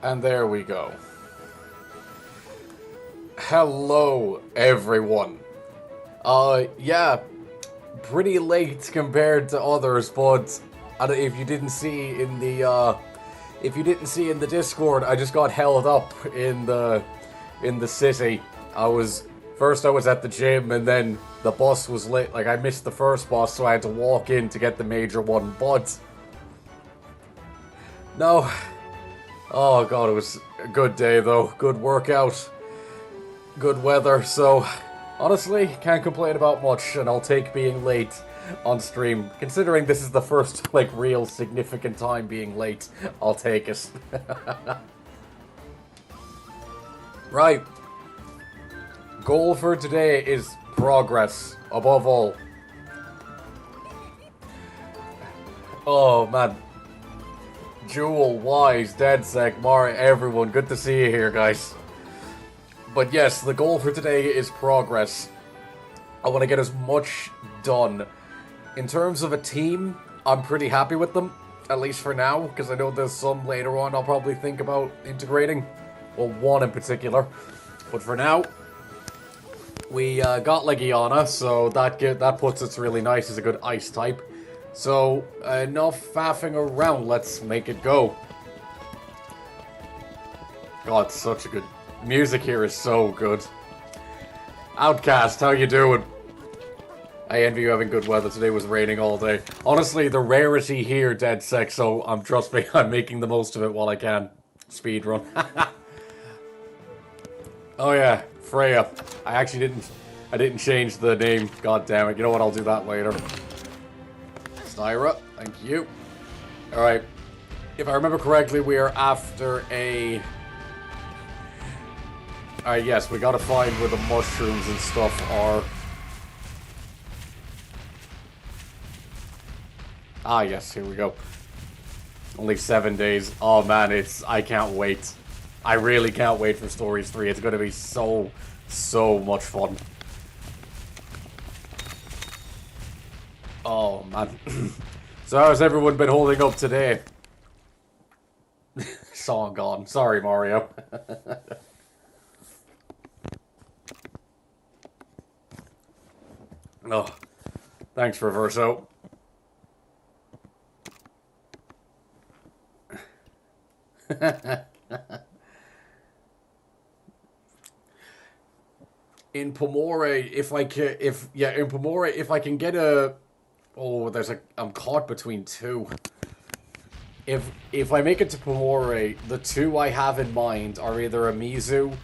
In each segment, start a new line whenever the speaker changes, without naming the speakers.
And there we go. Hello, everyone. Yeah, pretty late compared to others, but if you didn't see in the, Discord, I just got held up in the city. First I was at the gym, and then the bus was late. Like, I missed the first bus, so I had to walk in to get the major one, but no. Oh god, it was a good day though. Good workout. Good weather, so honestly, can't complain about much, and I'll take being late on stream. Considering this is the first, like, real significant time being late, I'll take it. Right. Goal for today is progress, above all. Oh, man. Jewel, Wise, Deadsec, Mari, everyone, good to see you here, guys. But yes, the goal for today is progress. I want to get as much done. In terms of a team, I'm pretty happy with them, at least for now, because I know there's some later on I'll probably think about integrating. Well, one in particular. But for now, we got Legiana, so that puts us really nice as a good ice type. So, enough faffing around, let's make it go. God, such a good... Music here is so good. Outcast, how you doing? I envy you having good weather. Today was raining all day. Honestly, the rarity here, Deadsec, so trust me, I'm making the most of it while I can. Speedrun. Oh yeah, Freya. I didn't change the name. God damn it. You know what, I'll do that later. Styra, thank you. Alright. If I remember correctly, we are after a... Alright, yes, we gotta find where the mushrooms and stuff are. Ah, yes, here we go. Only 7 days. Oh man, I can't wait. I really can't wait for Stories 3. It's gonna be so much fun. Oh, man. So how's everyone been holding up today? Song gone. Sorry, Mario. Oh, thanks, Reverso. In Pomore, if I can get a... Oh, I'm caught between two. If I make it to Pomore, the two I have in mind are either a Mizu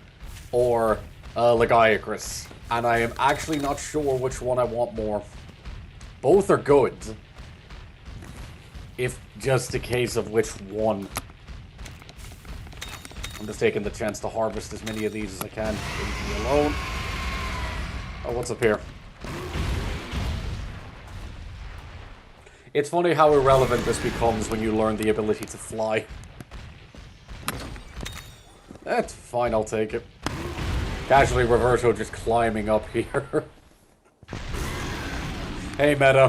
or a Lagiacrus. And I am actually not sure which one I want more. Both are good. If just a case of which one. I'm just taking the chance to harvest as many of these as I can. Leave me alone. Oh, what's up here? It's funny how irrelevant this becomes when you learn the ability to fly. That's fine, I'll take it. Casually Reverso just climbing up here. Hey, meta.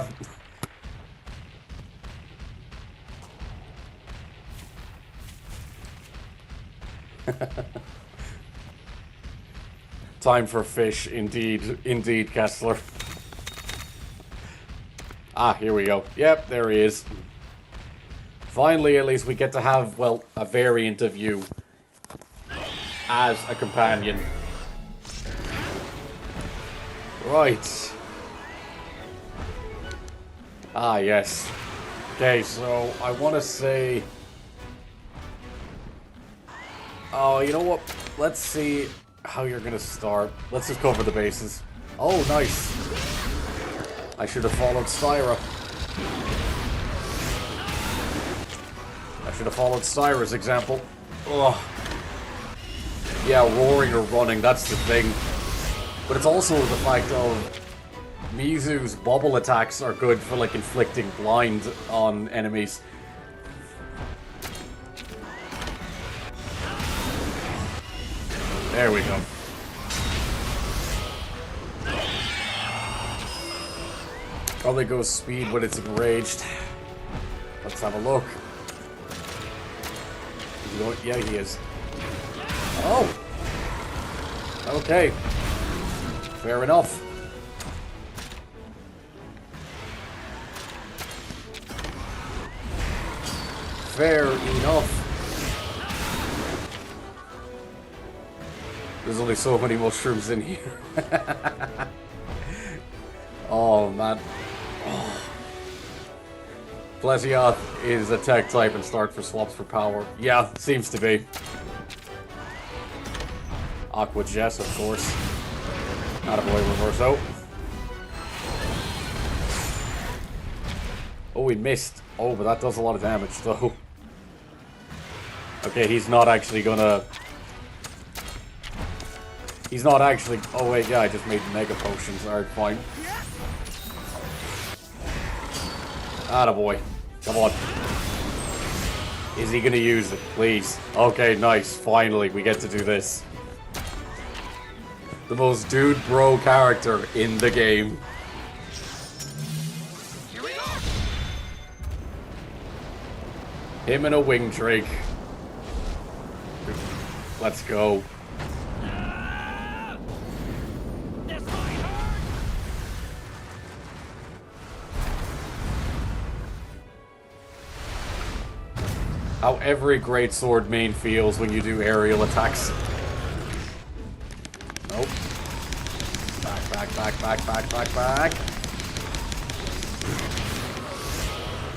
Time for fish, indeed. Indeed, Kessler. Ah, here we go. Yep, there he is. Finally, at least we get to have, well, a variant of you as a companion. Right. Ah, yes. Okay, so I want to say... Oh, you know what? Let's see how you're going to start. Let's just cover the bases. Oh, nice. I should have followed Styra. I should have followed Styra's example. Ugh. Yeah, roaring or running, that's the thing. But it's also the fact of Mizu's bubble attacks are good for, like, inflicting blind on enemies. There we go. Probably goes speed when it's enraged. Let's have a look. Is he going? Yeah, he is. Oh! Okay. Fair enough. Fair enough. There's only so many mushrooms in here. Oh, man. Oh. Plesioth is a tech type and start for swaps for power. Yeah, seems to be. Aqua Jess, of course. Attaboy reverse out. Oh, we missed. Oh, but that does a lot of damage, though. Okay, he's not actually gonna... He's not actually... Oh, wait, yeah, I just made Mega Potions. Alright, fine. Attaboy. Come on. Is he gonna use it? Please. Okay, nice. Finally, we get to do this. The most dude bro character in the game.
Here we go.
Him and a wing drake. Let's go.
This might hurt.
How every greatsword main feels when you do aerial attacks. Nope. Back.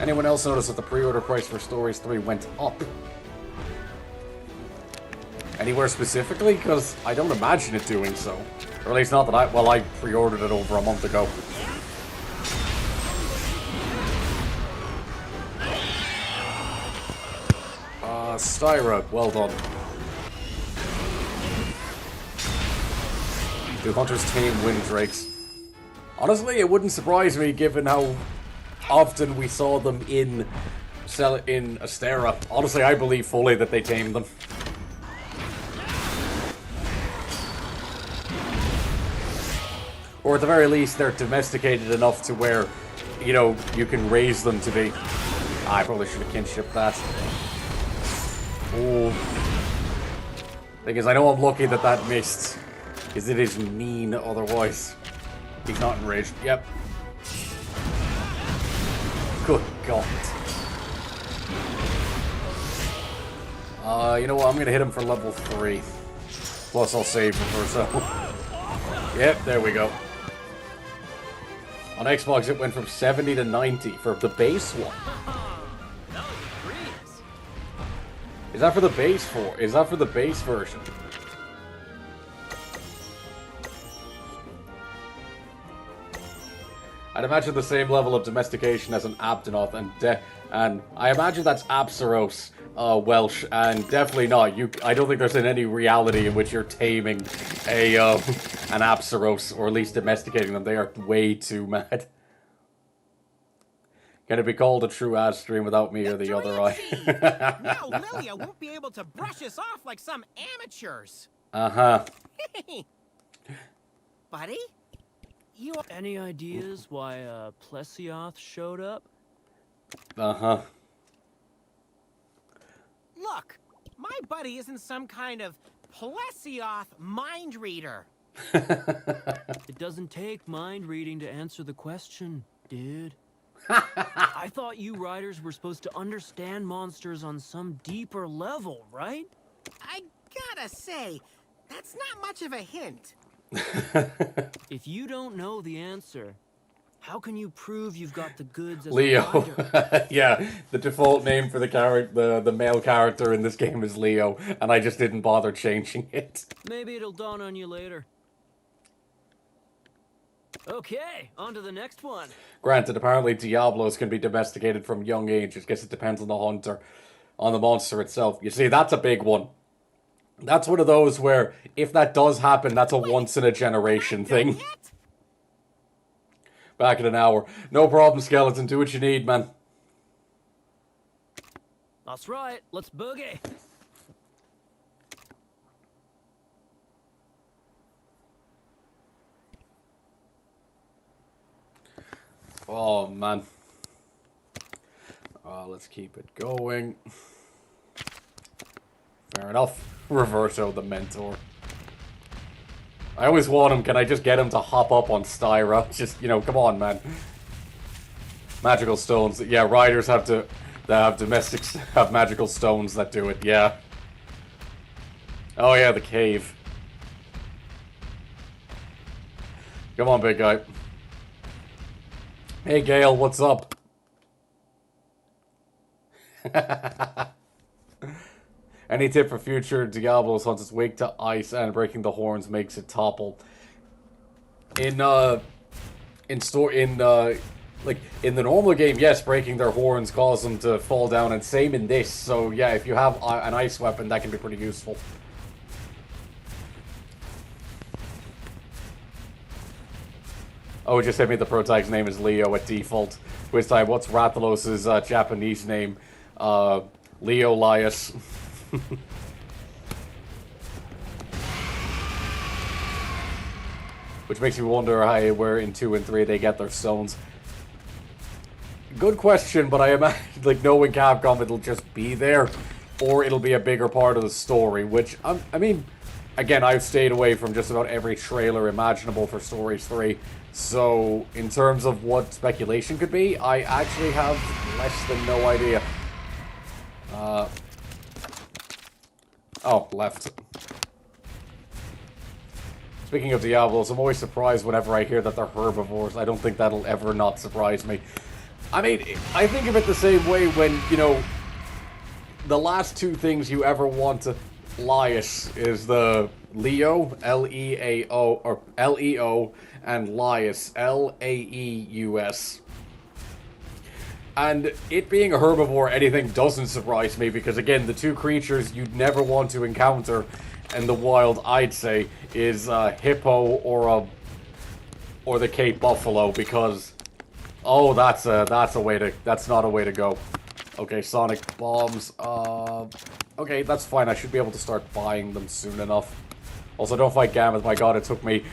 Anyone else notice that the pre-order price for Stories 3 went up? Anywhere specifically? Because I don't imagine it doing so. Or at least not that I pre-ordered it over a month ago. Styra, well done. Do hunters tame wind drakes? Honestly, it wouldn't surprise me given how often we saw them in Astera. Honestly, I believe fully that they tamed them. Or at the very least, they're domesticated enough to where, you know, you can raise them to be... I probably should have kinship that. Oh. Thing is, I know I'm lucky that that missed. Because it is mean otherwise. He's not enraged. Yep. Good God. You know what? I'm going to hit him for level 3. Plus, I'll save him for so. Yep, there we go. On Xbox, it went from 70 to 90 for the base one.
That was a breeze.
Is that for the base for? Is that for the base version? I'd imagine the same level of domestication as an Abdenoth, and I imagine that's Apsaros, Welsh, and definitely not. I don't think there's any reality in which you're taming an Apsaros, or at least domesticating them. They are way too mad. Can it be called a true ad stream without me or the other eye?
Now Lilia won't be able to brush us off like some amateurs.
Uh-huh.
Buddy? You...
Any ideas why Plesioth showed up?
Uh-huh.
Look, my buddy isn't some kind of Plesioth mind reader.
It doesn't take mind reading to answer the question, dude. I thought you writers were supposed to understand monsters on some deeper level, right?
I gotta say, that's not much of a hint.
If you don't know the answer, how can you prove you've got the goods as
Leo.
a writer?
Yeah, the default name for the male character in this game is Leo, and I just didn't bother changing it.
Maybe it'll dawn on you later. Okay, on to the next one.
Granted, apparently Diablos can be domesticated from young age. I guess it depends on the hunter, on the monster itself. You see, that's a big one. That's one of those where, if that does happen, that's a once-in-a-generation thing. Back in an hour. No problem, Skeleton. Do what you need, man.
That's right, let's boogie.
Oh, man. Let's keep it going. Fair enough. Roberto the mentor. I always want him. Can I just get him to hop up on Styra? Just, you know, come on, man. Magical stones. Yeah, riders have to... They have domestics have magical stones that do it, yeah. Oh yeah, the cave. Come on, big guy. Hey, Gale, what's up? Any tip for future Diablos once it's weak to ice and breaking the horns makes it topple? In the normal game, yes, breaking their horns cause them to fall down, and same in this. So yeah, if you have an ice weapon, that can be pretty useful. Oh, it just hit me the protagonist's name is Leo at default. Quiz time, what's Rathalos' Japanese name? Leo Lias. Which makes me wonder where in 2 and 3 they get their stones. Good question, but I imagine, like, knowing Capcom, it'll just be there. Or it'll be a bigger part of the story, which, I mean, again, I've stayed away from just about every trailer imaginable for Stories 3. So, in terms of what speculation could be, I actually have less than no idea. Oh, left. Speaking of Diablos, I'm always surprised whenever I hear that they're herbivores. I don't think that'll ever not surprise me. I mean, I think of it the same way when, you know, the last 2 things you ever want to Lias is the Leo, L-E-A-O, or L-E-O, and Lias, L-A-E-U-S. And it being a herbivore, anything doesn't surprise me, because again, the 2 creatures you'd never want to encounter in the wild, I'd say, is hippo or the Cape Buffalo, because oh, that's not a way to go. Okay, sonic bombs. Okay, that's fine. I should be able to start buying them soon enough. Also, don't fight Gammoth. My god, it took me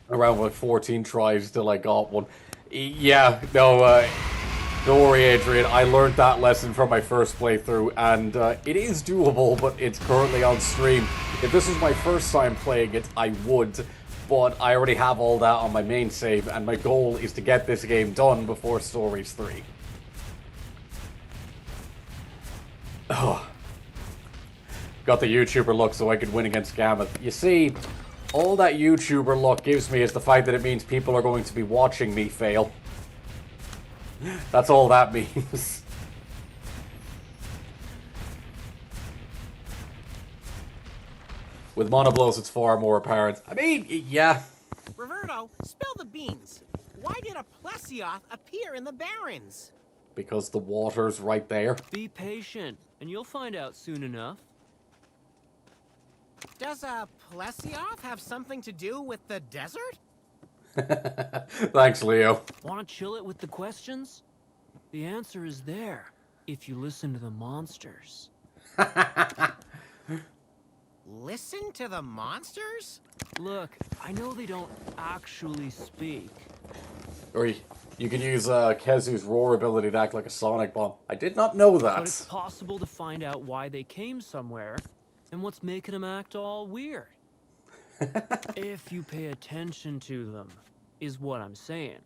around like 14 tries till I got one. Yeah, no, don't worry, Adrian. I learned that lesson from my first playthrough, and it is doable, but it's currently on stream. If this was my first time playing it, I would, but I already have all that on my main save, and my goal is to get this game done before Stories 3. Oh. Got the YouTuber look so I could win against Gammoth. You see, all that YouTuber luck gives me is the fact that it means people are going to be watching me fail. That's all that means. With monoblows, it's far more apparent. I mean, yeah.
Roberto, spill the beans. Why did a Plesioth appear in the Barrens?
Because the water's right there.
Be patient, and you'll find out soon enough.
Does a Plesioth have something to do with the desert?
Thanks, Leo.
Want to chill it with the questions? The answer is there, if you listen to the monsters.
Listen to the monsters?
Look, I know they don't actually speak.
Or you can use Kezu's roar ability to act like a sonic bomb. I did not know that.
But it's possible to find out why they came somewhere, and what's making them act all weird. If you pay attention to them, is what I'm saying.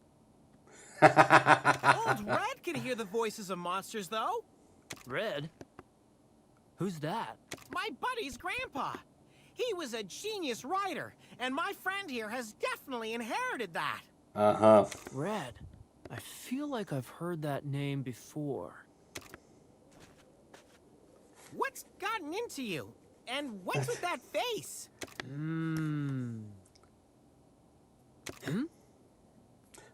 Old Red can hear the voices of monsters, though.
Red? Who's that?
My buddy's grandpa. He was a genius writer, and my friend here has definitely inherited that.
Uh-huh.
Red. I feel like I've heard that name before.
What's gotten into you? And what's with that face?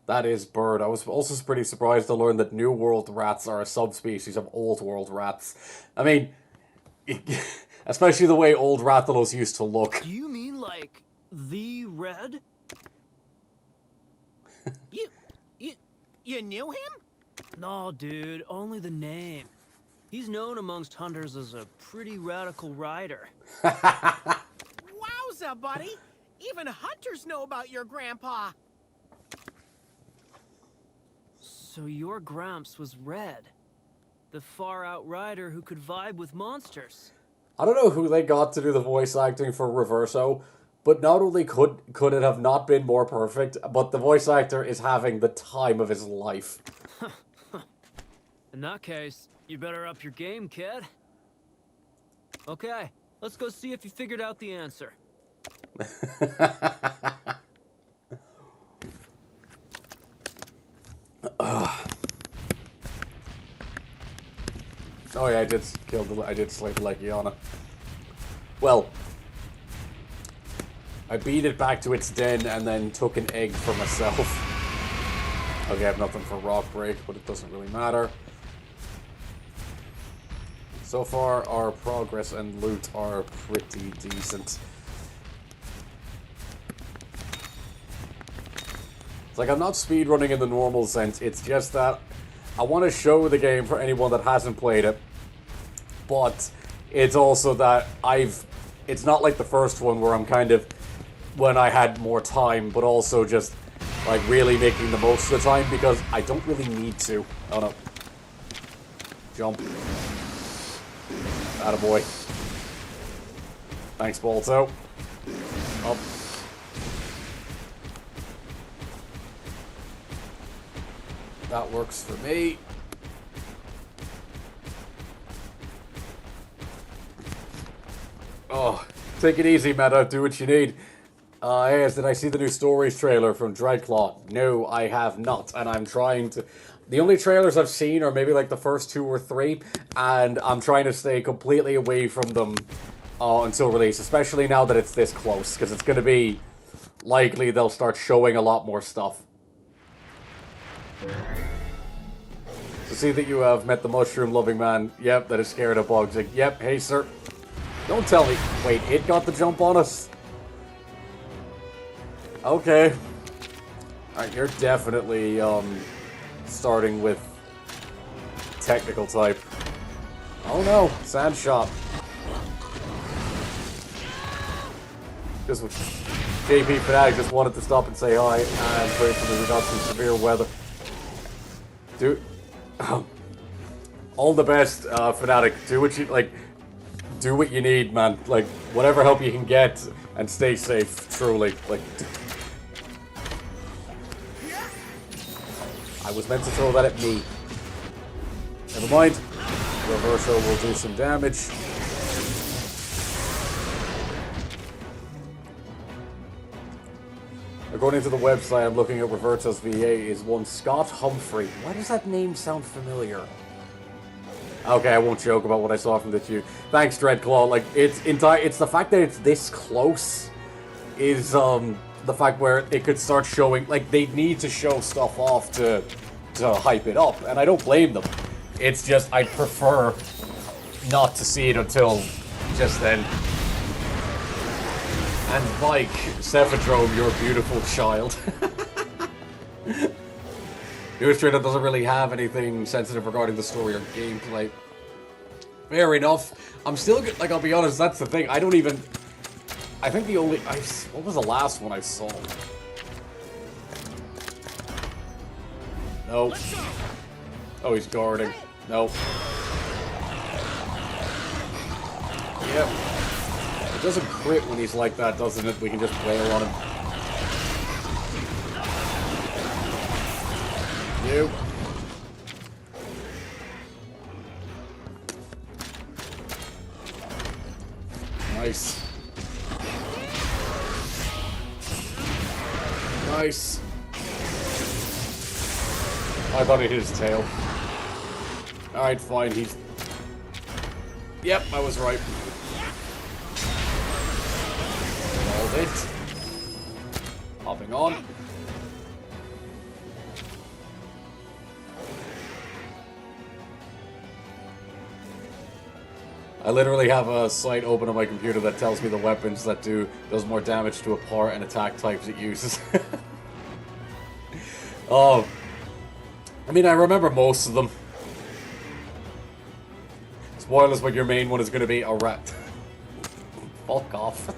That is Bird. I was also pretty surprised to learn that New World rats are a subspecies of Old World rats. I mean, especially the way old Rathalos used to look.
Do you mean like the Red?
You knew him?
No, dude, only the name. He's known amongst hunters as a pretty radical rider.
Wowza, buddy! Even hunters know about your grandpa.
So your Gramps was Red, the far-out rider who could vibe with monsters.
I don't know who they got to do the voice acting for Reverso, but not only could it have not been more perfect, but the voice actor is having the time of his life.
In that case, you better up your game, kid. Okay, let's go see if you figured out the answer.
Oh yeah, I did slay the Legiana. Well, I beat it back to its den and then took an egg for myself. Okay, I have nothing for Rock Break, but it doesn't really matter. So far, our progress and loot are pretty decent. It's like I'm not speedrunning in the normal sense, it's just that I want to show the game for anyone that hasn't played it. But it's also that it's not like the first one where I'm kind of, when I had more time, but also just like really making the most of the time because I don't really need to. Oh no. Jump. Attaboy. Thanks, Balto. Up. That works for me. Oh, take it easy, Meta. Do what you need. Yes, did I see the new Stories trailer from Dreadclaw? No, I have not, and I'm trying to... The only trailers I've seen are maybe like the first 2 or 3, and I'm trying to stay completely away from them until release, especially now that it's this close, because it's going to be likely they'll start showing a lot more stuff. To see that you have met the mushroom-loving man, yep, that is scared of bugs. Like, yep, hey, sir. Don't tell me. Wait, it got the jump on us? Okay. Alright, you're definitely, starting with technical type. Oh no, sand shot. Just with JP Fanatic just wanted to stop and say hi and pray for the reduction in severe weather. Dude, all the best, Fanatic. Do what you like. Do what you need, man. Like whatever help you can get, and stay safe. Truly, like. I was meant to throw that at me. Never mind. Reverso will do some damage. According to the website I'm looking at, Reverso's VA is one Scott Humphrey. Why does that name sound familiar? Okay, I won't joke about what I saw from the queue. Thanks, Dreadclaw. Like, it's the fact that it's this close is, the fact where it could start showing, like, they need to show stuff off to hype it up, and I don't blame them. It's just, I prefer not to see it until just then. And Mike, Cephadrome, you're a beautiful child. Newest trailer doesn't really have anything sensitive regarding the story or gameplay. Fair enough. I'm still good, like, I'll be honest, that's the thing. I don't even... I think the only... what was the last one I saw? Nope. Oh, he's guarding. Nope. Yep. It doesn't crit when he's like that, doesn't it? We can just wail on him. Nope. Nice. Nice. I thought he hit his tail. Alright, fine, he's... Yep, I was right. Nailed it. Hopping on. I literally have a site open on my computer that tells me the weapons that does more damage to a part and attack types it uses. Oh. I mean, I remember most of them. Spoilers, but your main one is going to be a rat. Fuck off.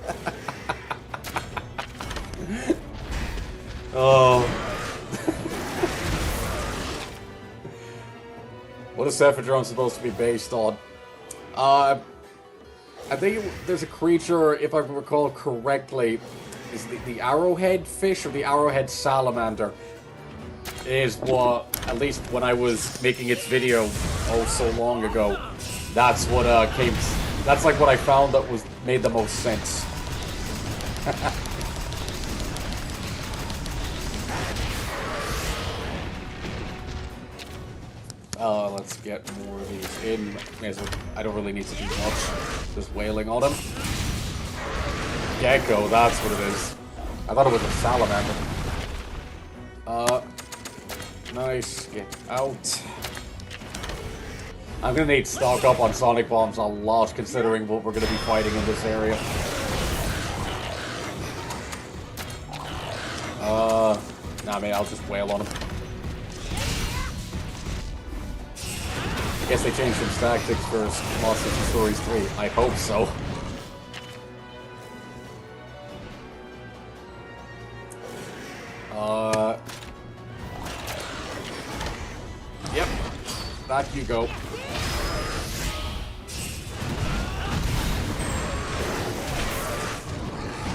Oh. What is Cephadrome supposed to be based on? I think there's a creature, if I recall correctly, is the arrowhead fish or the arrowhead salamander is what, at least when I was making its video oh so long ago, that's what that's like what I found that made the most sense. Let's get more of these in. I don't really need to do much. Just wailing on him. Gecko, that's what it is. I thought it was a salamander. Nice. Get out. I'm gonna need to stock up on sonic bombs a lot, considering what we're gonna be fighting in this area. Nah, man, I'll just wail on him. Guess they changed some tactics for Lost City Stories 3. I hope so. Yep. Back you go.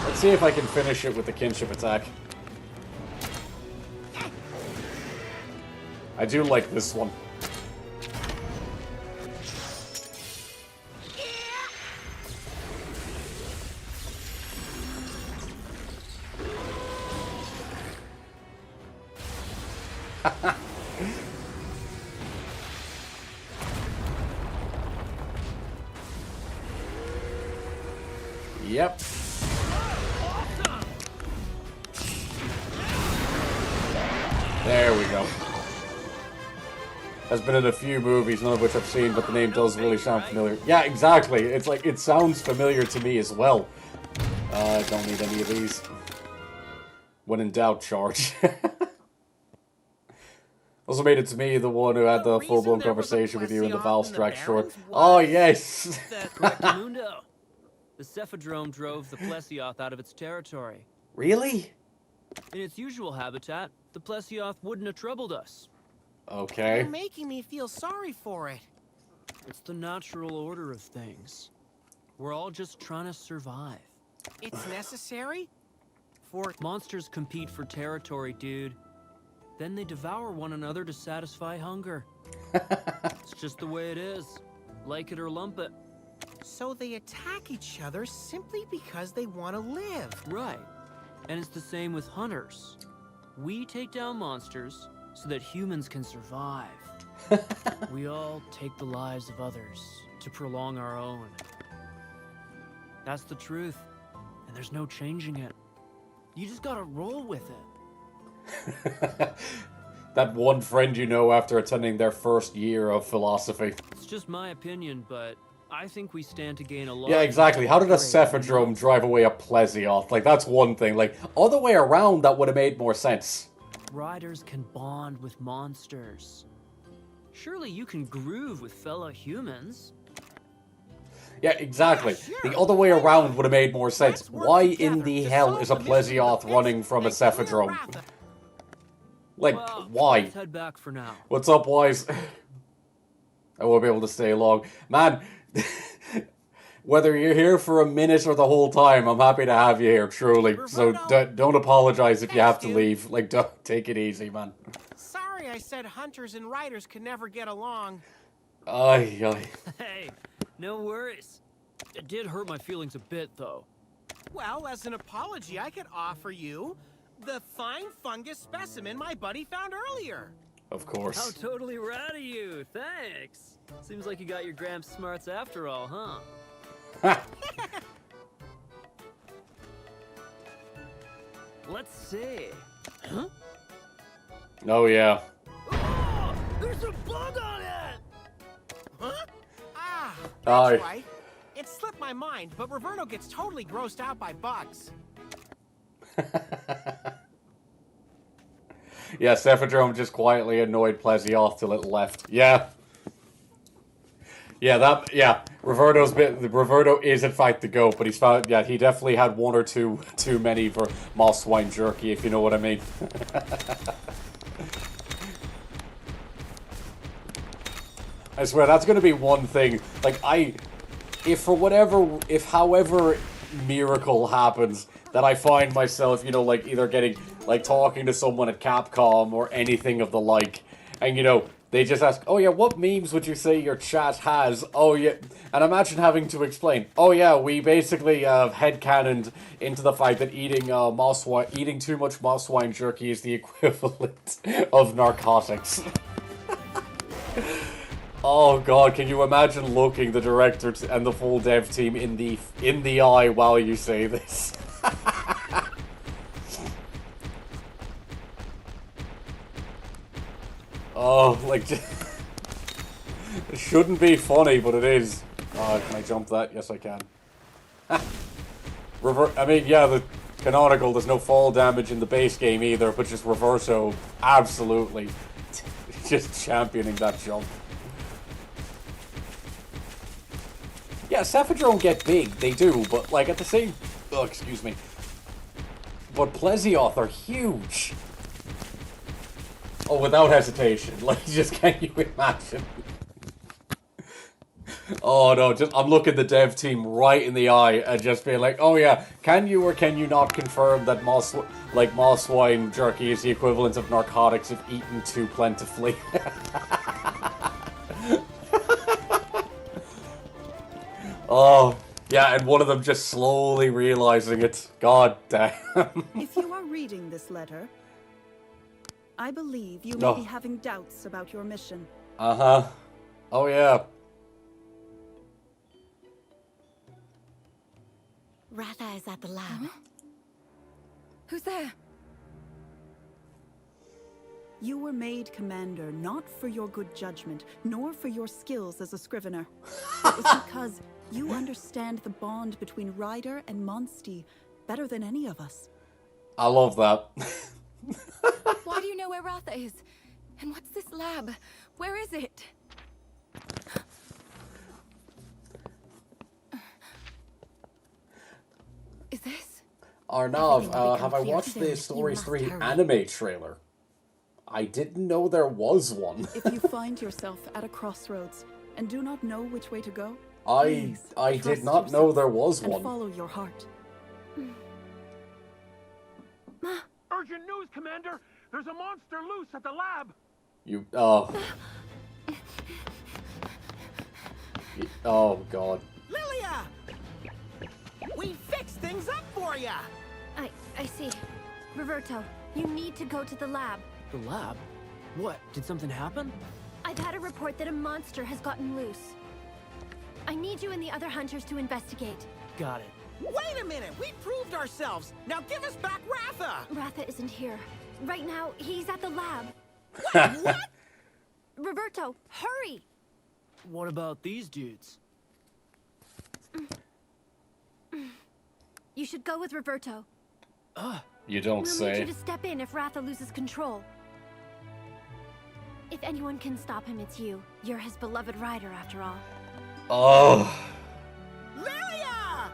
Let's see if I can finish it with the kinship attack. I do like this one. Yep. There we go. Has been in a few movies, none of which I've seen, but the name does really sound familiar. Yeah, exactly. It's like, it sounds familiar to me as well. Don't need any of these. When in doubt, charge. Also made it to me, the one who had the full-blown conversation with you in the Valstrax short. Oh, yes!
Correctamundo. The Cephadrome drove the Plesioth out of its territory.
Really?
In its usual habitat, the Plesioth wouldn't have troubled us.
Okay.
You're making me feel sorry for it.
It's the natural order of things. We're all just trying to survive.
It's necessary?
Monsters compete for territory, dude. Then they devour one another to satisfy hunger. It's just the way it is. Like it or lump it.
So they attack each other simply because they want to live.
Right. And it's the same with hunters. We take down monsters so that humans can survive. We all take the lives of others to prolong our own. That's the truth. And there's no changing it. You just gotta roll with it.
That one friend you know after attending their first year of philosophy.
It's just my opinion, but I think we stand to gain a lot.
Yeah, exactly. How did a Cephadrome drive away a Plesioth? Like, that's one thing. Like, other way around, that would have made more sense.
Riders can bond with monsters. Surely you can groove with fellow humans.
Yeah, exactly.
Yeah, sure.
The other way around would have made more sense.
Let's work
Why in
together
the
to
hell
solve
is a
the mystery of
Plesioth
the
running from a
pits and
Cephadrome?
wrath of-
Like,
Well,
why?
let's head back for now.
What's up, Wise? I won't be able to stay long. Man, whether you're here for a minute or the whole time, I'm happy to have you here, truly. So don't apologize if you have to leave. Like, don't, take it easy, man.
Sorry I said hunters and riders could never get along.
Ay, ay.
Hey, no worries. It did hurt my feelings a bit, though.
Well, as an apology, I could offer you the fine fungus specimen my buddy found earlier.
Of
How
course.
totally rad of you. Thanks. Seems like you got your Gramps smarts after all, huh? Let's see. Huh?
Oh, yeah.
Oh, there's a bug on it!
Huh? Ah,
Aye.
that's right. It slipped my mind, but Roberto gets totally grossed out by bugs.
Yeah, Cephadrome just quietly annoyed Plesioth till it left. Yeah. Yeah, Roberto is in fact the GOAT, but he's found, yeah, he definitely had one or two too many for moss swine jerky, if you know what I mean. I swear, that's gonna be one thing, like, if however miracle happens that I find myself, you know, like either getting, like talking to someone at Capcom or anything of the like, and you know, they just ask, oh yeah, what memes would you say your chat has? Oh yeah, and imagine having to explain, oh yeah, we basically headcanoned into the fact that eating too much moss wine jerky is the equivalent of narcotics. Oh god, can you imagine looking the director and the full dev team in the eye while you say this? Oh, like, it shouldn't be funny, but it is. Can I jump that? Yes, I can. I mean, yeah, the canonical, there's no fall damage in the base game either, but just Reverso, absolutely, just championing that jump. Yeah, Cephadrone get big, they do, but like at the same... Oh, excuse me. But Plesioth are huge. Oh, without hesitation. Like, just can't you imagine? Oh no, just I'm looking the dev team right in the eye and just being like, oh yeah, can you or can you not confirm that moss wine jerky is the equivalent of narcotics if eaten too plentifully? Oh, yeah, and one of them just slowly realizing it. God damn.
If you are reading this letter, I believe you may be having doubts about your mission.
Uh-huh. Oh, yeah.
Ratha is at the lab.
Huh?
Who's there?
You were made commander not for your good judgment, nor for your skills as a scrivener. It was because you understand the bond between Ryder and Monstie better than any of us.
I love that.
Why do you know where Ratha is? And what's this lab? Where is it? Is this?
Arnav, have I watched the Stories 3 anime trailer? I didn't know there was one.
If you find yourself at a crossroads and do not know which way to go,
I did not know there was
and
one.
follow your heart.
Urgent news, Commander! There's a monster loose at the lab!
Oh, God.
Lilia! We fixed things up for ya!
I see. Roberto, you need to go to the lab.
The lab? What? Did something happen?
I've had a report that a monster has gotten loose. I need you and the other hunters to investigate.
Got it.
Wait a minute! We proved ourselves! Now give us back Ratha!
Ratha isn't here. Right now, he's at the lab.
What?
Roberto, hurry!
What about these dudes?
You should go with Roberto.
You don't
We'll
say.
need you to step in if Ratha loses control. If anyone can stop him, it's you. You're his beloved rider, after all.
Oh.
Lilia!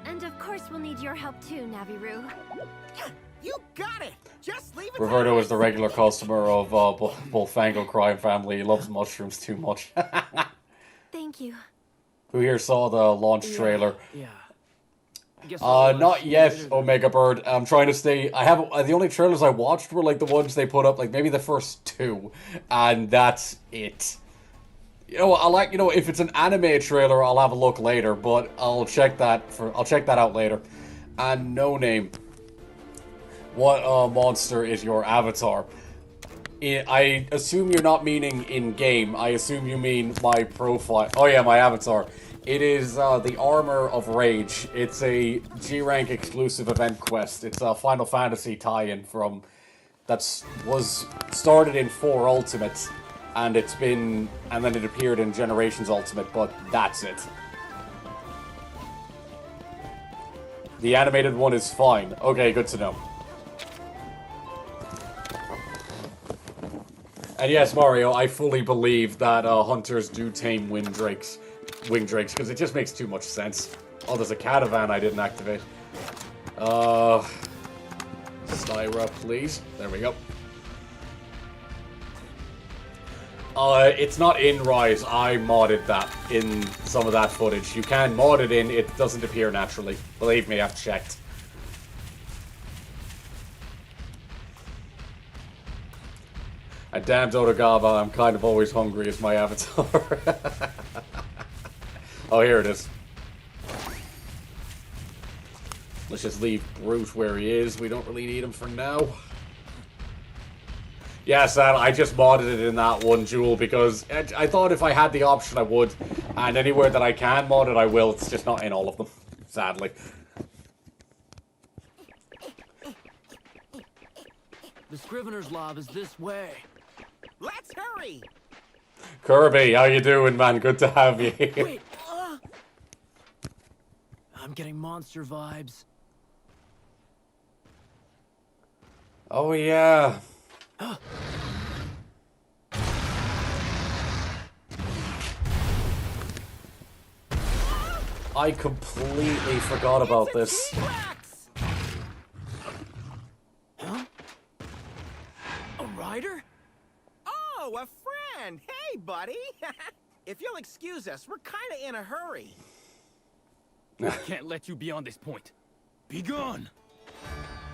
And of course, we'll need your help too, Naviru.
You got it! Just leave it
Roberto
to
is the regular customer of Bullfango Crime Family. He loves mushrooms too much.
Thank you.
Who here saw the launch trailer?
Yeah. Guess I'll watch
Not yet,
later then.
Omega Bird. I'm trying to stay. I haven't. The only trailers I watched were like the ones they put up, like maybe the first two, and that's it. You know, I like. You know, if it's an anime trailer, I'll have a look later, but I'll check that out later. And No Name. What monster is your avatar? I assume you're not meaning in game. I assume you mean my profile. Oh yeah, my avatar. It is the Armor of Rage. It's a G-Rank exclusive event quest. It's a Final Fantasy tie-in from... was started in 4 Ultimate, and it's been... and then it appeared in Generations Ultimate, but that's it. The animated one is fine. Okay, good to know. And yes, Mario, I fully believe that hunters do tame winged drakes, because it just makes too much sense. Oh, there's a catavan I didn't activate. Styra, please. There we go. It's not in Rise. I modded that in some of that footage. You can mod it in, it doesn't appear naturally. Believe me, I've checked. And damn Dodogava, I'm kind of always hungry as my avatar. Oh, here it is. Let's just leave Brute where he is. We don't really need him for now. Yeah, sad. I just modded it in that one, Jewel, because I thought if I had the option, I would. And anywhere that I can mod it, I will. It's just not in all of them, sadly.
The Scrivener's Lab is this way.
Let's hurry!
Kirby, how you doing, man? Good to have you here.
Wait, I'm getting monster vibes.
Oh, yeah. I completely forgot about this.
Huh? A rider?
Oh, a friend! Hey, buddy! If you'll excuse us, we're kinda in a hurry.
I can't let you beyond this point. Be gone!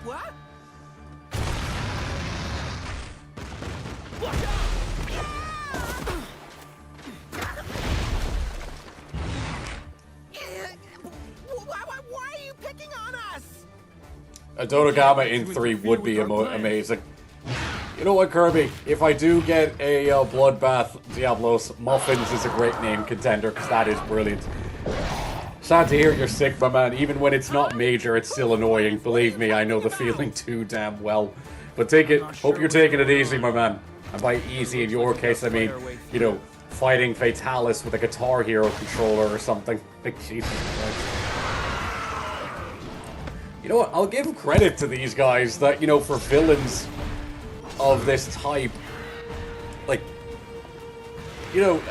What? Why are you picking on us?
A Dodogama in 3 would be amazing. You know what, Kirby? If I do get a Bloodbath Diablos, Muffins is a great name contender, because that is brilliant. Sad to hear you're sick, my man. Even when it's not major, it's still annoying. Believe me, I know the feeling too damn well. But take it. Hope you're taking it easy, my man. And by easy in your case, I mean, you know, fighting Fatalis with a Guitar Hero controller or something. Like, Jesus Christ. You know what? I'll give credit to these guys that, you know, for villains of this type, like, you know,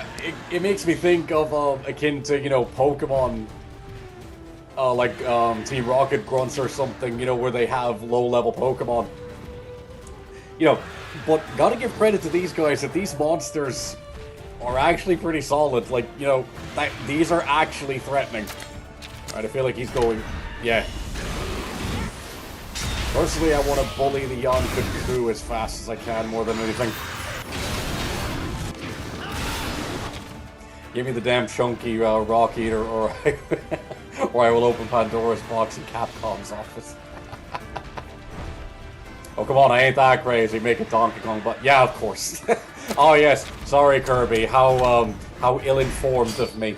it makes me think of akin to, you know, Pokemon, like Team Rocket Grunts or something, you know, where they have low-level Pokemon. You know, but gotta give credit to these guys that these monsters are actually pretty solid. Like, you know, these are actually threatening. Alright, I feel like he's going, yeah. Personally, I want to bully the Yonkuku as fast as I can, more than anything. Give me the damn chunky Rock Eater, or I will open Pandora's box in Capcom's office. Oh, come on, I ain't that crazy. Make it Donkey Kong, but yeah, of course. Oh, yes. Sorry, Kirby. How ill-informed of me.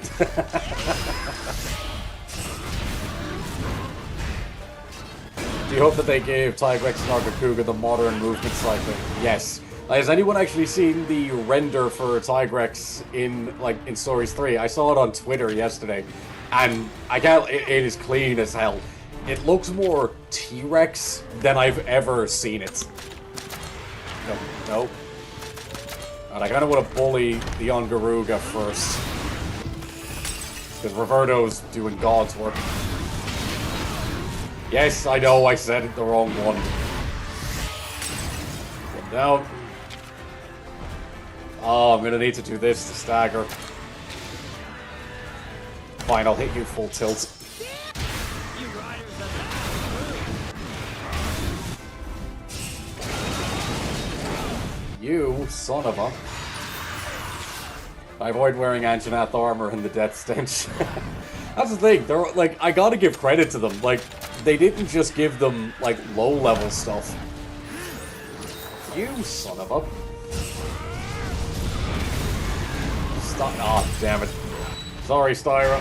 Do you hope that they gave Tigrex and Argakuga the modern movement cycling? Yes. Has anyone actually seen the render for Tigrex in Stories 3? I saw it on Twitter yesterday, and it is clean as hell. It looks more T-Rex than I've ever seen it. No. And I kind of want to bully the Ongaruga first. Because Roberto's doing God's work. Yes, I know, I said it the wrong one. Get down. Oh, I'm gonna need to do this to stagger. Fine, I'll hit you full tilt. You son of a... I avoid wearing Anjanath armor in the death stench. That's the thing, they're like, I gotta give credit to them. Like, they didn't just give them, like, low-level stuff. You son of a... Stop. Oh, damn it. Sorry, Styra.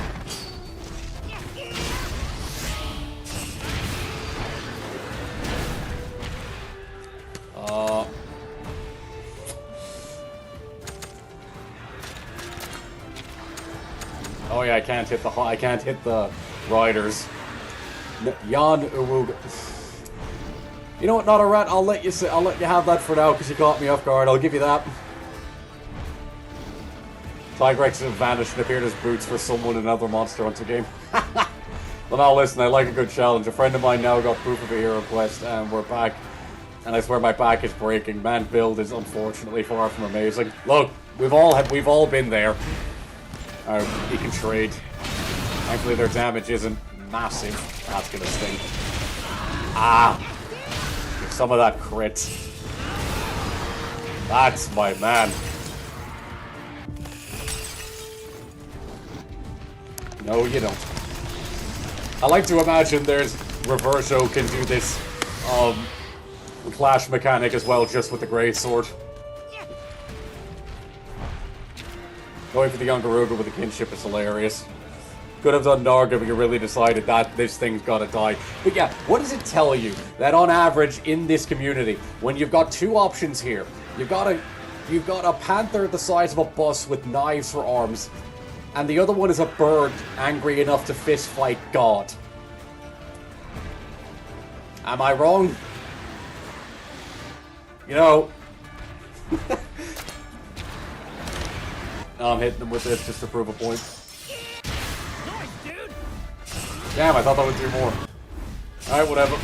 Oh yeah, I can't hit the riders. Jan Uwuga. You know what, not a rat. I'll let you have that for now because you caught me off guard. I'll give you that. Tigrex have vanished and appeared as boots for someone in another Monster Hunter game. Well, now listen, I like a good challenge. A friend of mine now got proof of a hero quest, and we're back And I swear my back is breaking. Man, build is unfortunately far from amazing. Look, we've all been there. You can trade. Thankfully their damage isn't massive. That's gonna stink. Ah! Get some of that crit. That's my man. No, you don't. I like to imagine there's Reverso can do this clash mechanic as well, just with the greatsword. Going for the Yangaruga with the kinship is hilarious. Could have done Narga, but you really decided that this thing's gotta die. But yeah, what does it tell you? That on average in this community, when you've got two options here, you've got a panther the size of a bus with knives for arms, and the other one is a bird angry enough to fist fight God. Am I wrong? You know... I'm hitting them with this just to prove a point.
Nice, dude.
Damn, I thought that would do more. Alright, whatever.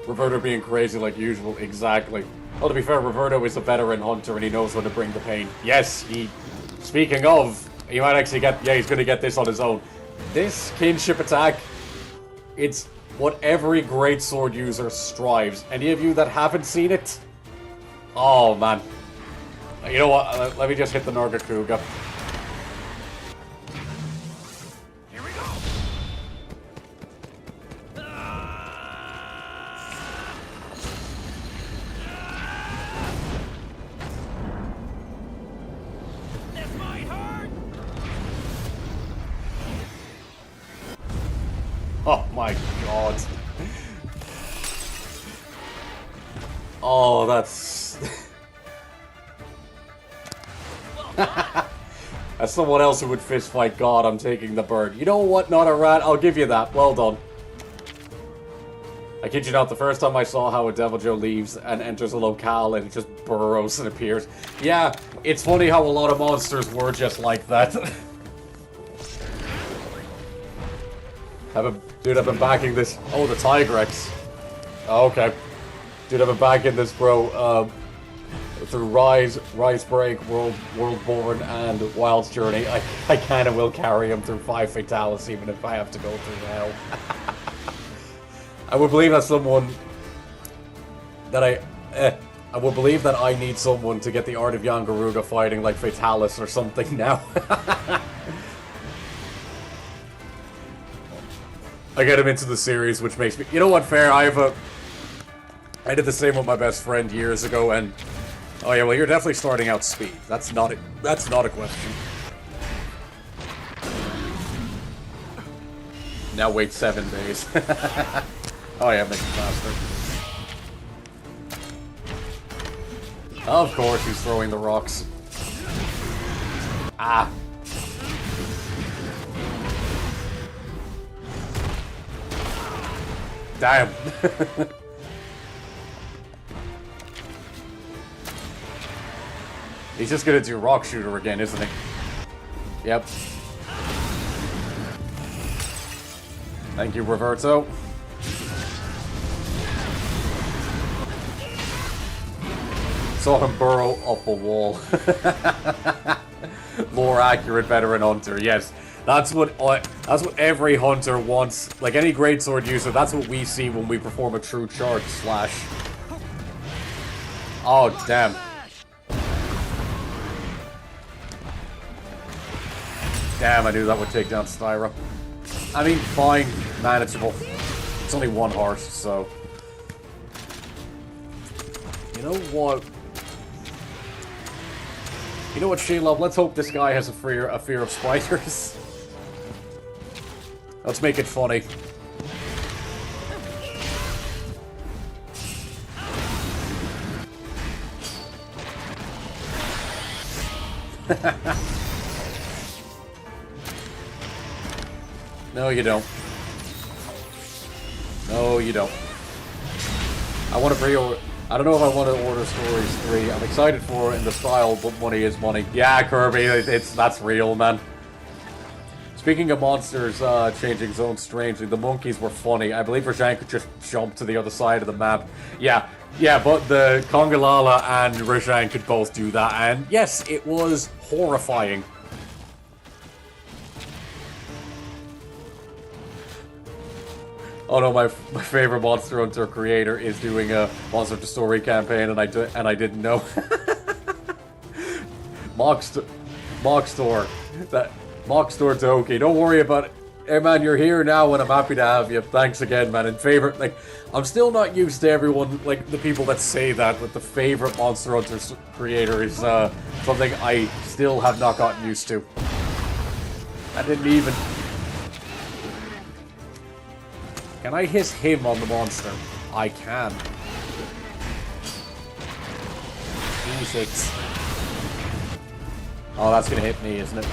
Roberto being crazy like usual, exactly. Well, to be fair, Roberto is a veteran hunter and he knows when to bring the pain. Yes, speaking of, he might actually get... Yeah, he's going to get this on his own. This kinship attack, it's what every greatsword user strives. Any of you that haven't seen it? Oh, man. You know what? Let me just hit the Nargacuga.
Here we go. This might hurt.
Oh my god. Oh, that's... As someone else who would fist fight God, I'm taking the bird. You know what? Not a rat. I'll give you that. Well done. I kid you not, the first time I saw how a Devil Joe leaves and enters a locale and it just burrows and appears. Yeah, it's funny how a lot of monsters were just like that. Dude, I've been backing this. Oh, the Tigrex. Oh, okay. Dude, I've been backing this, bro. Through Rise Break, Worldborn, and Wild's Journey. I kind of will carry him through 5 Fatalis, even if I have to go through hell. I would believe that someone... I would believe that I need someone to get the Art of Yangaruga fighting like Fatalis or something now. I get him into the series, which makes me... You know what, fair, I did the same with my best friend years ago, and... Oh yeah, well you're definitely starting out speed. That's not a question. Now wait 7 days. Oh yeah, make it faster. Of course he's throwing the rocks. Ah. Damn. He's just gonna do Rock Shooter again, isn't he? Yep. Thank you, Roberto. Saw him burrow up a wall. More accurate veteran hunter, yes. That's what every hunter wants. Like any greatsword user, that's what we see when we perform a true charge slash. Oh, damn. Damn, I knew that would take down Styra. I mean, fine, manageable. It's only 1 horse, so... You know what? You know what, Shelob? Let's hope this guy has a fear of spiders. Let's make it funny. No, you don't. No, you don't. I want to pre-order... I don't know if I want to order Stories 3. I'm excited for it in the style, but money is money. Yeah, Kirby, that's real, man. Speaking of monsters changing zones strangely, the monkeys were funny. I believe Rajang could just jump to the other side of the map. Yeah, but the Kongalala and Rajang could both do that, and yes, it was horrifying. Oh no, my favorite Monster Hunter creator is doing a Monster Hunter Story campaign, and I didn't know. Mockstore. That Mockstore Toki. Don't worry about it. Hey man, you're here now and I'm happy to have you. Thanks again, man. And favorite, like, I'm still not used to everyone, like, the people that say that, but the favorite Monster Hunter creator is something I still have not gotten used to. I didn't even... Can I hiss him on the monster? I can. E6. Oh, that's gonna hit me, isn't it?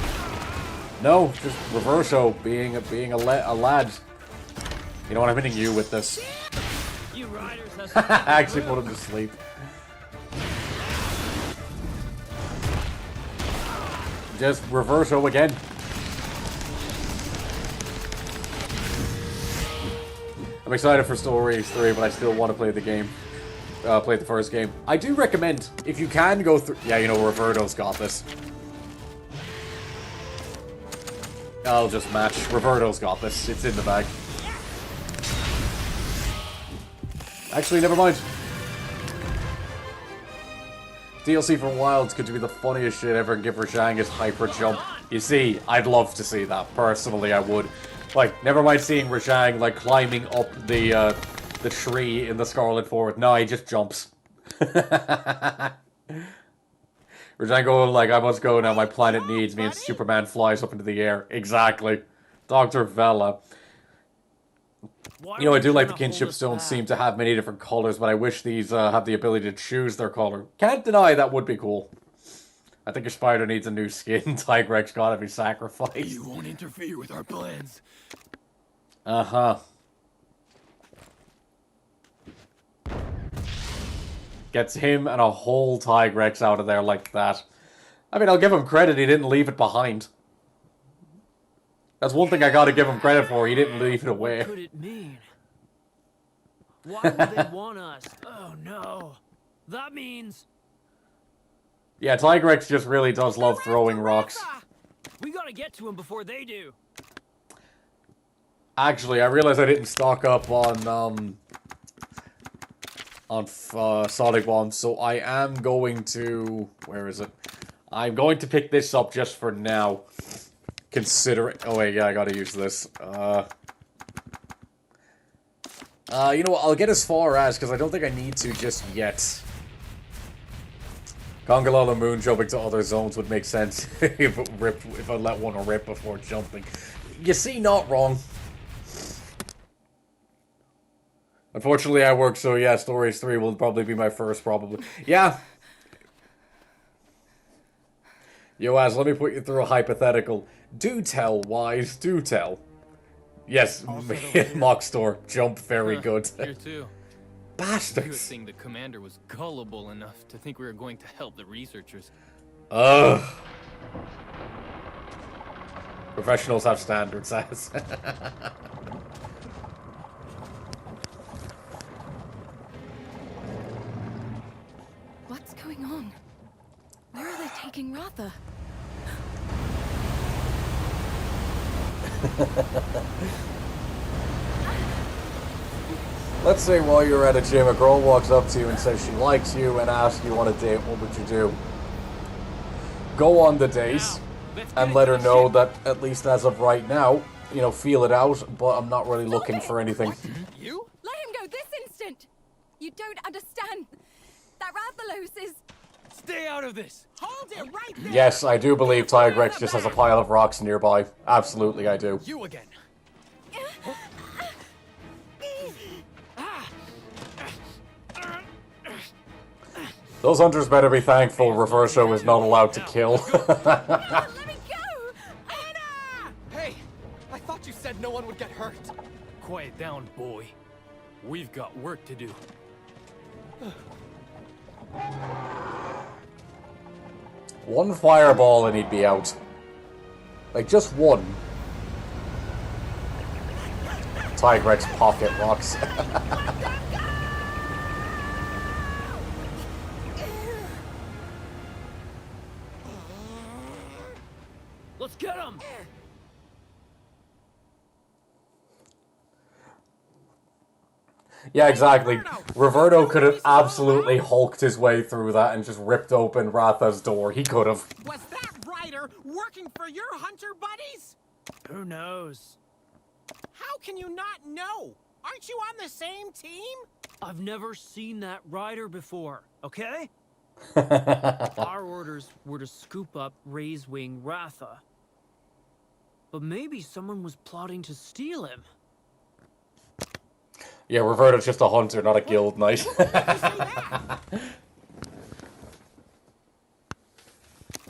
No, just Reverso being a lad. You know what? I'm hitting you with this.
You riders
I actually put him to sleep. Just Reverso again. I'm excited for Stories 3, but I still want to play the game. Play the first game. I do recommend, if you can go through... Yeah, you know, Roberto's got this. I'll just match. Roberto's got this. It's in the bag. Actually, never mind. DLC for Wilds could be the funniest shit ever and give Rajang his hyper jump. You see, I'd love to see that. Personally, I would. Like, never mind seeing Rajang, like, climbing up the tree in the Scarlet Forest. No, he just jumps. Rajang going like, I must go now, my planet needs me, and Superman flies up into the air. Exactly. Dr. Vela. You know, I do like the kinship stones seem to have many different colors, but I wish these have the ability to choose their color. Can't deny that would be cool. I think your spider needs a new skin. Tigrex gotta be sacrificed.
You won't interfere with our plans.
Uh-huh. Gets him and a whole Tigrex out of there like that. I mean, I'll give him credit, he didn't leave it behind. That's one thing I gotta give him credit for, he didn't leave it away.
What could it mean? Why would they want us? Oh no. That means...
Yeah, Tigrex just really does love throwing rocks.
We gotta get to him before they do.
Actually, I realized I didn't stock up on Sonic Bombs, so I am going to... Where is it? I'm going to pick this up just for now. Considering... Oh wait, yeah, I gotta use this. You know what, I'll get as far as, because I don't think I need to just yet. Kongalala Moon jumping to other zones would make sense if I let one rip before jumping. You see, not wrong. Unfortunately, I work, so yeah, Stories 3 will probably be my first, probably. Yeah. Yo, Az, let me put you through a hypothetical. Do tell, Wise, do tell. Yes, Mockstore, jump very good.
Here too.
Bastards.
Good thing the commander was gullible enough to think we were going to help the researchers.
Ugh. Professionals have standards, Az.
What's going on? Where are they taking Ratha?
Let's say while you're at a gym, a girl walks up to you and says she likes you and asks you on a date, what would you do? Go on the date and let her know that, at least as of right now, you know, feel it out, but I'm not really looking for anything.
You?
Let him go this instant! You don't understand. That Rathalos is...
Stay out of this!
Hold it right there!
Yes, I do believe Tigrex just has a pile of rocks nearby. Absolutely, I do.
You again!
Those hunters better be thankful Reverso is not allowed to kill.
Let me go!
Anna!
Hey! I thought you said no one would get hurt. Quiet down, boy. We've got work to do.
One fireball and he'd be out. Like, just one. Tigrex pocket rocks.
Let's get him!
Yeah, exactly. Roberto could have absolutely hulked his way through that and just ripped open Ratha's door. He could have.
Was that rider working for your hunter buddies?
Who knows?
How can you not know? Aren't you on the same team?
I've never seen that rider before, okay? Our orders were to scoop up Ray's Wing Ratha. But maybe someone was plotting to steal him.
Yeah, Roberto's just a hunter, not a guild knight.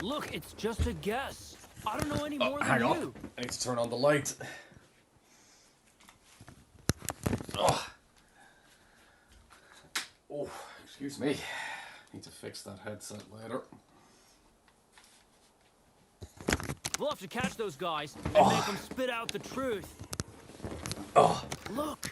Look, it's just a guess. I don't know any more
Hang
than
on.
you.
I need to turn on the light. Oh, excuse me. Need to fix that headset later.
We'll have to catch those guys and make them spit out the truth.
Oh.
Look.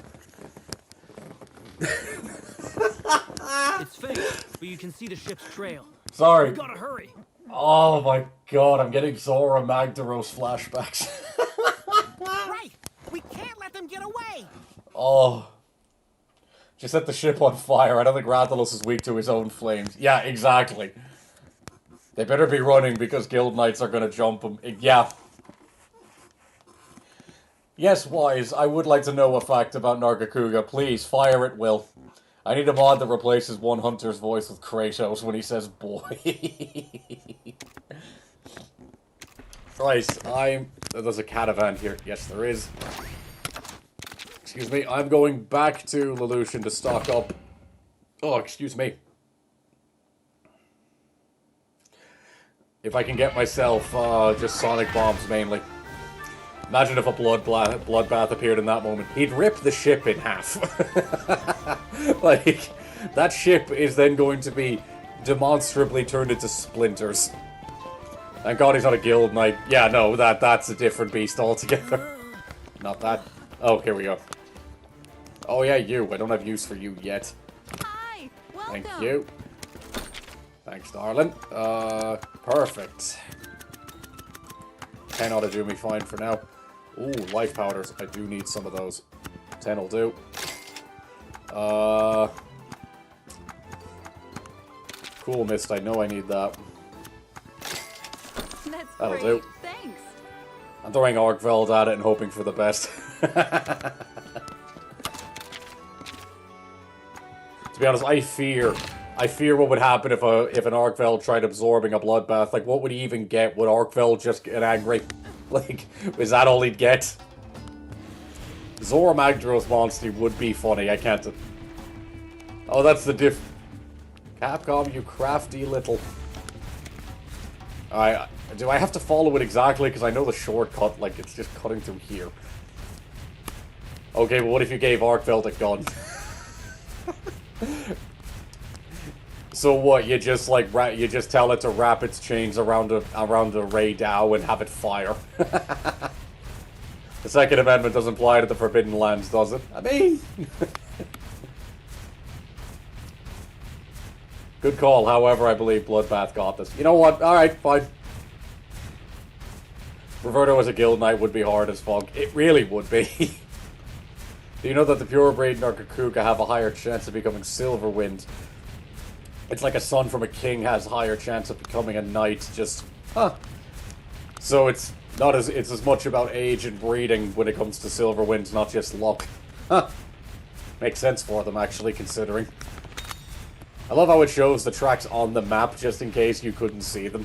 It's fake, but you can see the ship's trail.
Sorry.
We gotta hurry.
Oh my god, I'm getting Zora Magdaros flashbacks.
Right! We can't let them get away!
Oh. Just set the ship on fire. I don't think Rathalos is weak to his own flames. Yeah, exactly. They better be running because guild knights are gonna jump them. Yeah. Yes, Wise, I would like to know a fact about Nargacuga. Please, fire at will. I need a mod that replaces one hunter's voice with Kratos when he says boy. Right, there's a caravan here. Yes, there is. Excuse me, I'm going back to Lullucion to stock up. Oh, excuse me. If I can get myself, just sonic bombs mainly. Imagine if a bloodbath appeared in that moment. He'd rip the ship in half. Like, that ship is then going to be demonstrably turned into splinters. Thank God he's not a guild knight. Yeah, no, that's a different beast altogether. Not that. Oh, here we go. Oh yeah, you. I don't have use for you yet.
Hi, welcome.
Thank you. Thanks, darling. Perfect. 10 ought to do me fine for now. Ooh, life powders. I do need some of those. 10 will do. Cool mist. I know I need that.
That's
That'll
great.
do.
Thanks.
I'm throwing Arkveld at it and hoping for the best. To be honest, I fear what would happen if an Arkveld tried absorbing a bloodbath. Like, what would he even get? Would Arkveld just get angry? Like, is that all he'd get? Zora Magdaros monster would be funny. I can't. Oh, that's the diff. Capcom, you crafty little. Alright, do I have to follow it exactly? Because I know the shortcut, like, it's just cutting through here. Okay, but what if you gave Arkveld a gun? So what? You just like you just tell it to wrap its chains around a Ray Dow and have it fire. The Second Amendment doesn't apply to the Forbidden Lands, does it? I mean, good call. However, I believe Bloodbath got this. You know what? All right, fine. Roberto as a guild knight would be hard as fuck. It really would be. Do you know that the purebred Nargacuga have a higher chance of becoming Silverwind? It's like a son from a king has a higher chance of becoming a knight, just... Huh. So it's as much about age and breeding when it comes to Silverwind, not just luck. Huh. Makes sense for them, actually, considering. I love how it shows the tracks on the map, just in case you couldn't see them.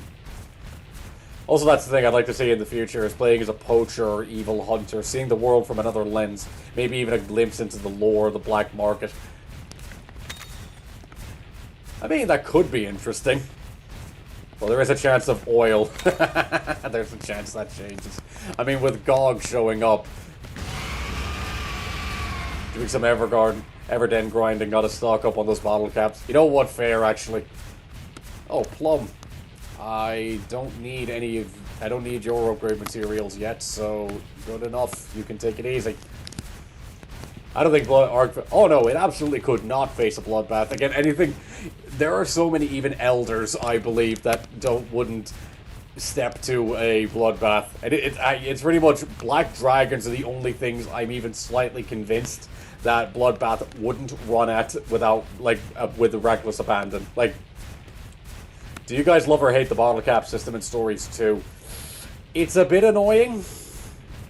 Also, that's the thing I'd like to see in the future, is playing as a poacher or evil hunter, seeing the world from another lens, maybe even a glimpse into the lore of the black market. I mean, that could be interesting. Well, there is a chance of oil. There's a chance that changes. I mean, with Gog showing up, doing some Everden grinding, gotta stock up on those bottle caps. You know what? Fair, actually. Oh, Plum. I don't need your upgrade materials yet, so good enough. You can take it easy. I don't think oh no, it absolutely could not face a bloodbath. Again, anything... There are so many even elders, I believe, that wouldn't step to a bloodbath. And it's pretty much black dragons are the only things I'm even slightly convinced that bloodbath wouldn't run at without, like, with reckless abandon. Like, do you guys love or hate the bottle cap system in Stories 2? It's a bit annoying.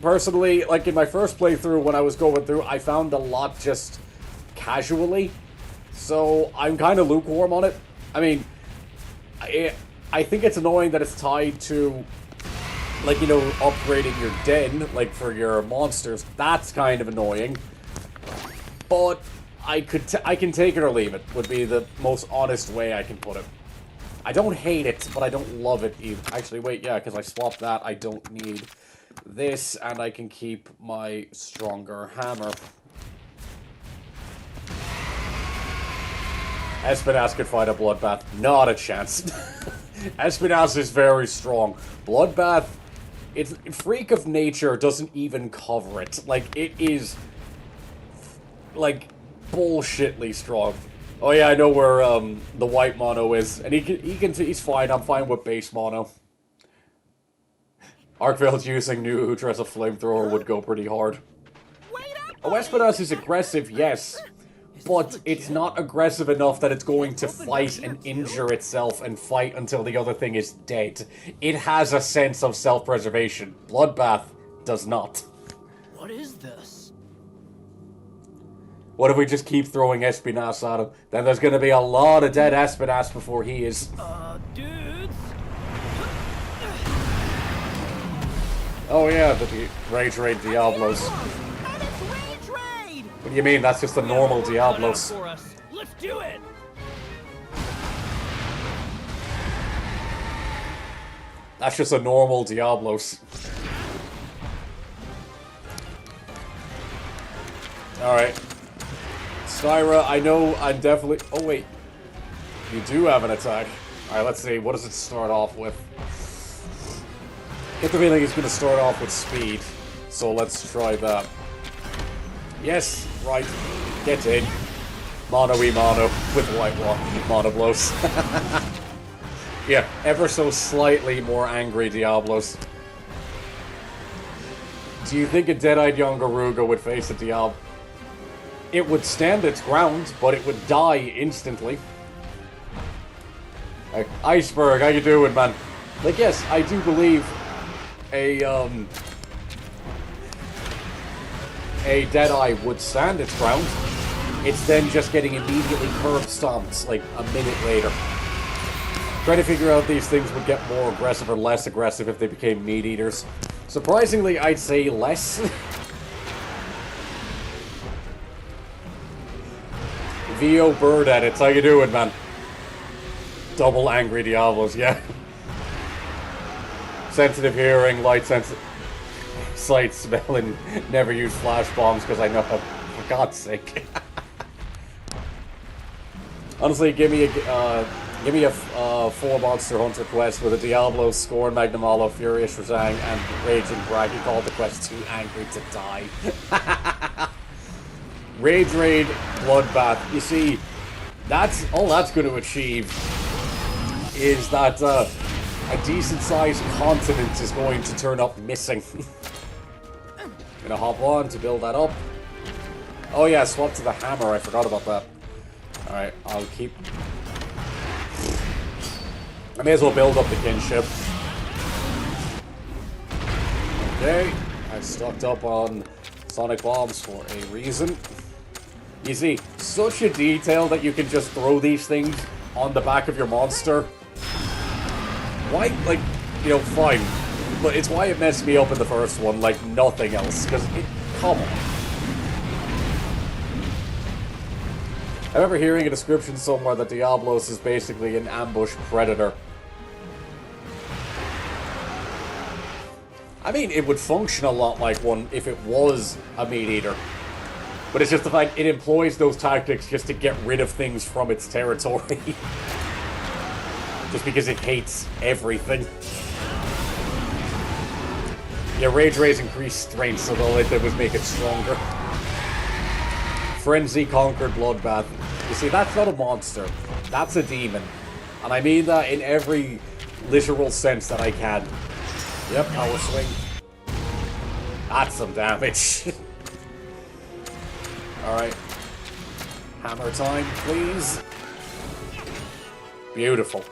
Personally, like in my first playthrough when I was going through, I found a lot just casually. So I'm kind of lukewarm on it. I mean, I think it's annoying that it's tied to, like, you know, upgrading your den, like for your monsters. That's kind of annoying. But I can take it or leave it, would be the most honest way I can put it. I don't hate it, but I don't love it either. Actually, wait, yeah, because I swapped that. I don't need this, and I can keep my stronger hammer. Espinas could fight a bloodbath. Not a chance. Espinas is very strong. Bloodbath, it's freak of nature doesn't even cover it. Like, it is, like, bullshitly strong. Oh yeah, I know where the white mono is, and he's fine. I'm fine with base mono. Arkvale's using New Hooter as a flamethrower would go pretty hard. Oh, Espinas is aggressive, yes. But it's not aggressive enough that it's going to fight and injure itself and fight until the other thing is dead. It has a sense of self-preservation. Bloodbath does not.
What is this?
What if we just keep throwing Espinas at him? Then there's going to be a lot of dead Espinas before he is.
Dudes?
Oh yeah, the Rage Raid Diablos. What do you mean? That's just the normal Diablos.
Let's do it.
That's just a normal Diablos. Alright. Styra, I know I'm definitely... Oh, wait. You do have an attack. Alright, let's see. What does it start off with? I get the feeling it's going to start off with speed. So let's try that. Yes, right. Get in. Mono-y-mono with white mono blows. Yeah, ever so slightly more angry Diablos. Do you think a dead-eyed young Garuga would face a Diablo? It would stand its ground, but it would die instantly. Like, Iceberg, how you doing, man? Like, yes, I do believe a Deadeye would stand its ground. It's then just getting immediately curb stomped, like, a minute later. Trying to figure out these things would get more aggressive or less aggressive if they became meat eaters. Surprisingly, I'd say less. VO Bird Edits, how you doing, man? Double angry Diablos, yeah. Sensitive hearing, light sensitive sight, smell, and never use flash bombs because I know how, for God's sake. Honestly, give me a 4 Monster Hunter quest with a Diablo, Scorn, Magnamalo, Furious Razang, and Raging Braggy. Called the quest Too Angry to Die. Rage Raid Bloodbath. You see, that's all that's going to achieve is that a decent-sized continent is going to turn up missing. Gonna hop on to build that up. Oh yeah, swap to the hammer. I forgot about that. Alright, I'll keep... I may as well build up the kinship. Okay, I stocked up on sonic bombs for a reason. You see, such a detail that you can just throw these things on the back of your monster. Why, like, you know, fine. But it's why it messed me up in the first one, like nothing else. Because, come on. I remember hearing a description somewhere that Diablos is basically an ambush predator. I mean, it would function a lot like one if it was a meat eater. But it's just the fact it employs those tactics just to get rid of things from its territory. Just because it hates everything. Yeah, Rage Rays increase strength, so all it did was make it stronger. Frenzy conquered Bloodbath. You see, that's not a monster. That's a demon. And I mean that in every literal sense that I can. Yep, power swing. That's some damage. Alright. Hammer time, please. Beautiful.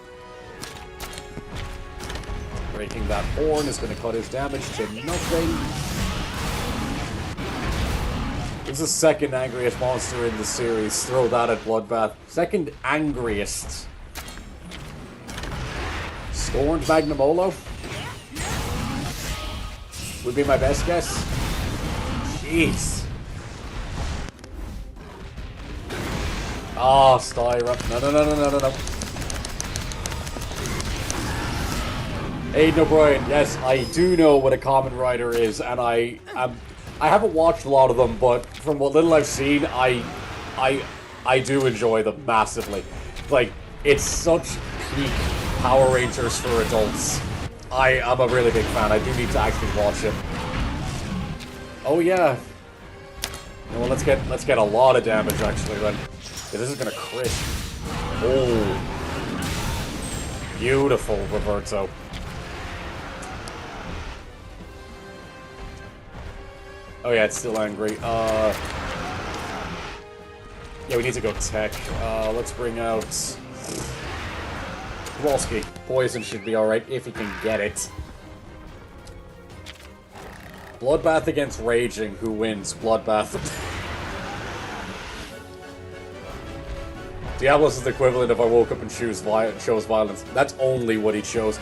Breaking that horn is going to cut his damage to nothing. This is the second angriest monster in the series. Throw that at Bloodbath. Second angriest. Scorned Magnamolo would be my best guess. Jeez. Ah, Styra. No. Aiden O'Brien, yes, I do know what a Common Rider is, and I haven't watched a lot of them, but from what little I've seen, I do enjoy them massively. Like, it's such peak Power Rangers for adults. I'm a really big fan. I do need to actually watch it. Oh yeah. Well, let's get a lot of damage actually then. Yeah, this is gonna crit. Oh, beautiful, Roberto. Oh yeah, it's still angry. Yeah, we need to go tech. Let's bring out Kowalski. Poison should be alright if he can get it. Bloodbath against Raging. Who wins? Bloodbath. Diablos is the equivalent if I woke up and chose violence. That's only what he chose.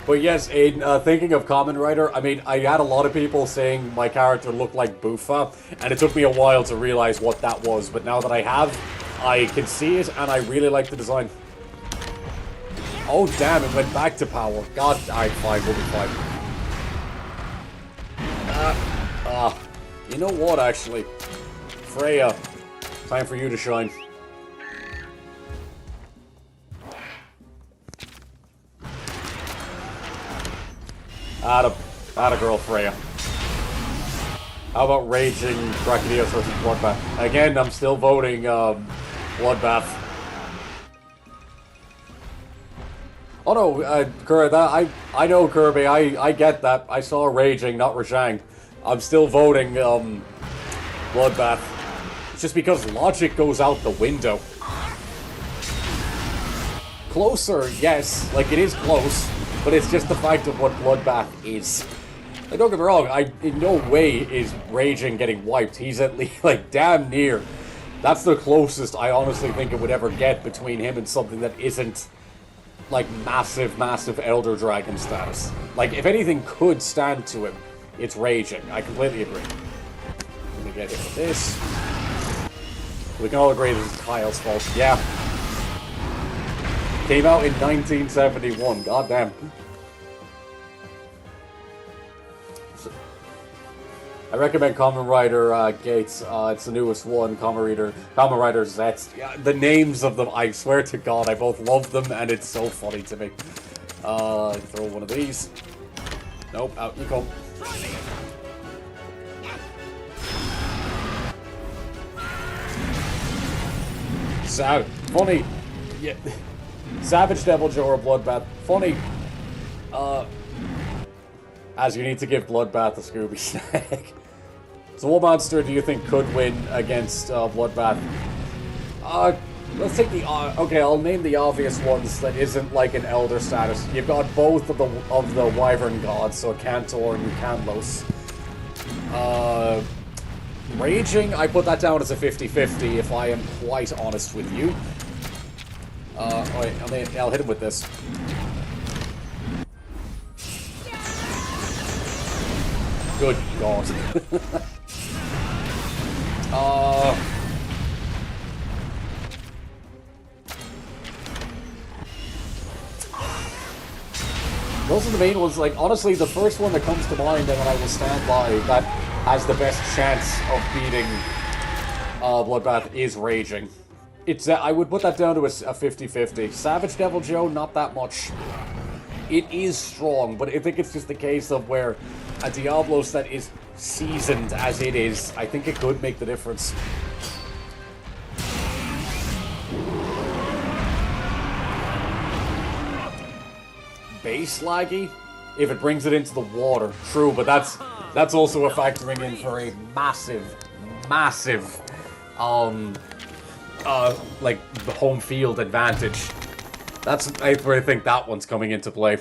But yes, Aiden, thinking of Common Rider, I mean, I had a lot of people saying my character looked like Buffa, and it took me a while to realize what that was, but now that I have, I can see it, and I really like the design. Oh damn, it went back to power. God, alright, fine, we'll be fine. You know what, actually? Freya, time for you to shine. Atta girl, Freya. How about Raging Brachydios versus Bloodbath? Again, I'm still voting Bloodbath. Oh no, Kirby, I know Kirby, I get that. I saw Raging, not Rajang. I'm still voting Bloodbath. It's just because logic goes out the window. Closer, yes, like it is close. But it's just the fact of what Bloodbath is. Like, don't get me wrong, in no way is Raging getting wiped. He's at least, like, damn near. That's the closest I honestly think it would ever get between him and something that isn't, like, massive Elder Dragon status. Like, if anything could stand to him, it's Raging. I completely agree. Let me get hit with this. We can all agree this is Kyle's fault. Yeah. Came out in 1971. God damn. I recommend Kamen Rider Gates. It's the newest one. Kamen Rider Zets. Yeah, the names of them, I swear to God, I both love them, and it's so funny to me. Throw one of these. Nope, out you come. So funny. Yeah. Savage Devil Joe or Bloodbath. Funny. As you need to give Bloodbath a Scooby Snack. So what monster do you think could win against Bloodbath? Let's take the... okay, I'll name the obvious ones that isn't like an Elder status. You've got both of the Wyvern Gods, so Cantor and Canlos. Raging, I put that down as a 50-50 if I am quite honest with you. Alright, I'll hit him with this. Good God. Those are the main ones. Like, honestly, the first one that comes to mind and that I will stand by that has the best chance of beating Bloodbath is Raging. It's I would put that down to a 50-50. Savage Devil Joe, not that much. It is strong, but I think it's just the case of where a Diablos that is seasoned as it is, I think it could make the difference. space laggy if it brings it into the water. True, but that's also a factoring in for a massive, like the home field advantage. That's where I think that one's coming into play.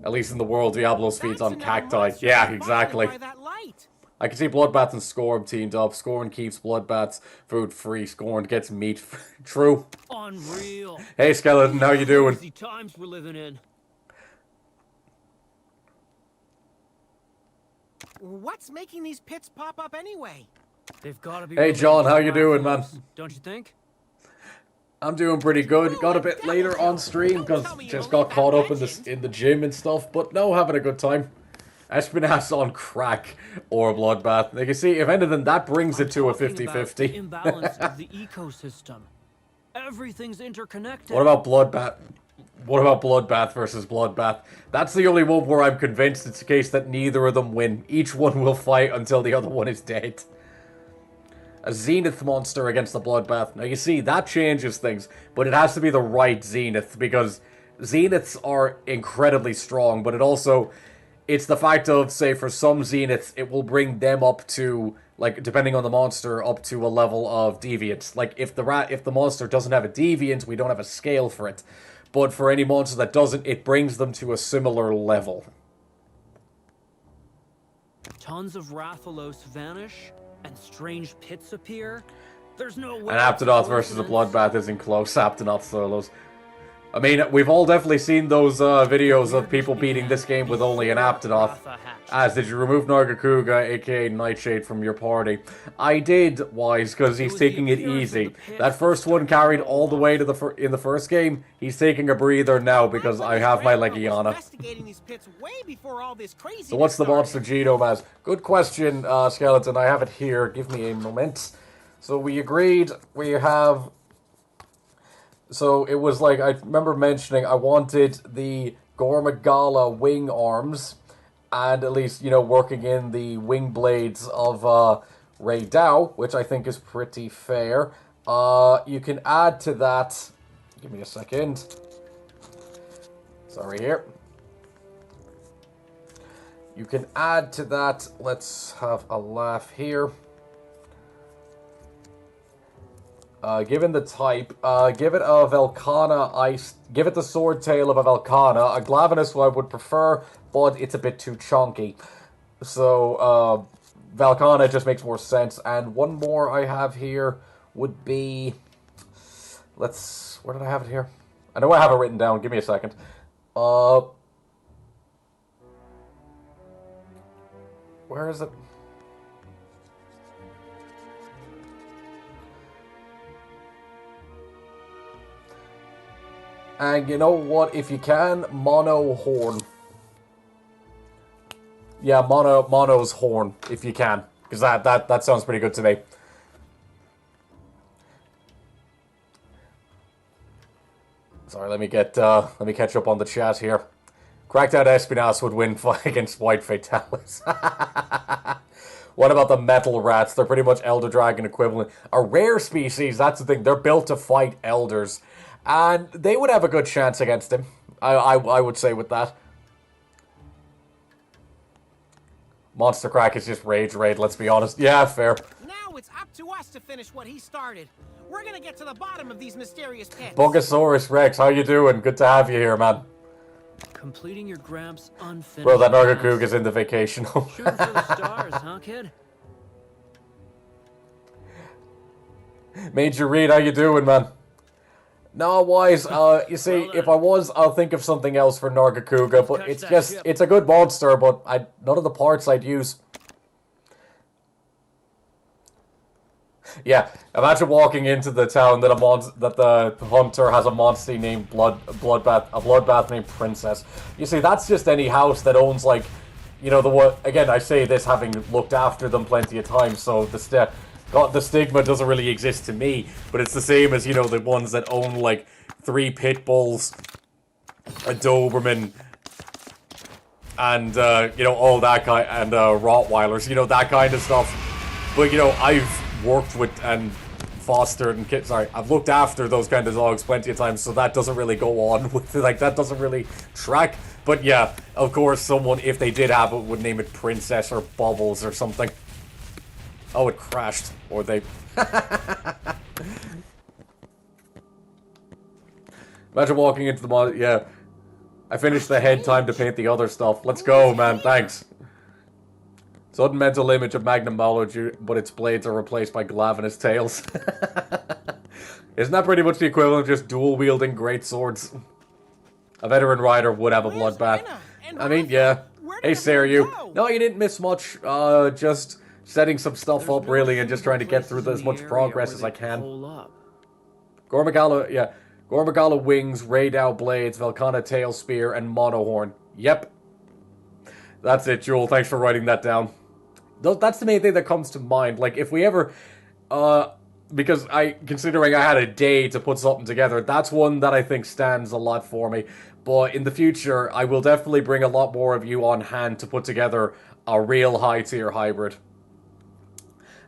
At least in the world Diablos feeds on cacti. Yeah, exactly. I can see Bloodbath and Scorn teamed up. Scorn keeps Bloodbath's food free. Scorn gets meat. True.
Unreal.
Hey, Skeleton, how you doing?
Crazy times we're living in.
What's making these pits pop up anyway?
They've got to be.
Hey, John, how you doing, man?
Don't you think?
I'm doing pretty good. Got a bit later on stream because just got caught up in the gym and stuff. But no, having a good time. Espinass on crack or Bloodbath. Like you see, if anything, that brings it to a 50-50.
Imbalance of the ecosystem. Everything's interconnected.
What about Bloodbath? What about Bloodbath versus Bloodbath? That's the only one where I'm convinced it's a case that neither of them win. Each one will fight until the other one is dead. A Zenith monster against the Bloodbath. Now you see, that changes things, but it has to be the right Zenith, because Zeniths are incredibly strong, but it's the fact of, say, for some Zeniths, it will bring them up to, like, depending on the monster, up to a level of Deviant. Like, if the monster doesn't have a Deviant, we don't have a scale for it. But for any monster that doesn't, it brings them to a similar level.
Tons of Rathalos vanish, and strange pits appear. There's no way.
And Aptonoth versus a Bloodbath isn't close. Aptonoth solos. I mean, we've all definitely seen those videos of people beating this game with only an Aptonoth. Did you remove Nargacuga, aka Nightshade, from your party? I did, Wise, because he's taking it easy. That first one carried all the way to in the first game. He's taking a breather now because I have my Legiana. So what's the monster genome as? Good question, Skeleton. I have it here. Give me a moment. So we agreed. We have... So it was like, I remember mentioning I wanted the Gormagala wing arms, and at least, you know, working in the wing blades of Rei Dao, which I think is pretty fair. You can add to that, give me a second. Sorry here. You can add to that, let's have a laugh here. Given the type, give it a Velkhana give it the sword tail of a Velkhana. A Glavenus I would prefer, but it's a bit too chunky. So, Velkhana just makes more sense. And one more I have here would be... where did I have it here? I know I have it written down, give me a second. Where is it? And you know what? If you can, mono horn. Yeah, mono's horn, if you can. Because that sounds pretty good to me. Sorry, let me catch up on the chat here. Cracked out Espinas would win against White Fatalis. What about the metal rats? They're pretty much Elder Dragon equivalent. A rare species, that's the thing. They're built to fight elders. And they would have a good chance against him. I would say with that. Monster Crack is just rage raid, let's be honest. Yeah, fair.
Now it's up to us to finish what he started. We're gonna get to the bottom of these mysterious pits.
Bogosaurus Rex, how you doing? Good to have you here, man.
Completing your Gramps unfinished.
Bro, that Nargacuga is in the vacation home.
Shooting for the stars, huh, kid?
Major Reed, how you doing, man? No, Wise, you see, if I was, I'll think of something else for Nargacuga, but it's a good monster, but none of the parts I'd use. Yeah, imagine walking into the town that the hunter has a monster named Bloodbath named Princess. You see, that's just any house that owns, like, you know, again, I say this having looked after them plenty of times, so the stigma doesn't really exist to me, but it's the same as, you know, the ones that own, like, 3 pit bulls, a Doberman, and, you know, all that kind, and, Rottweilers, you know, that kind of stuff. But, you know, I've worked with and fostered and sorry, I've looked after those kind of dogs plenty of times, so that doesn't really go on with, like, that doesn't really track. But yeah, of course, someone, if they did have it, would name it Princess or Bubbles or something. Oh, it crashed. Or they... Imagine walking into the mod... Yeah. I finished the head, time to paint the other stuff. Let's go, man. Thanks. Sudden mental image of Magnum Mallow, but its blades are replaced by Glavenus tails. Isn't that pretty much the equivalent of just dual-wielding great swords? A veteran rider would have a bloodbath. I mean, yeah. Hey, Sarah, you. No, you didn't miss much. Just setting some stuff up, really, and just trying to get through as much progress as I can. Gormagala, yeah. Gormagala wings, Raydao blades, Velkhana tail spear, and Monohorn. Yep. That's it, Jewel. Thanks for writing that down. That's the main thing that comes to mind. Like, if we ever... because considering I had a day to put something together, that's one that I think stands a lot for me. But in the future, I will definitely bring a lot more of you on hand to put together a real high-tier hybrid.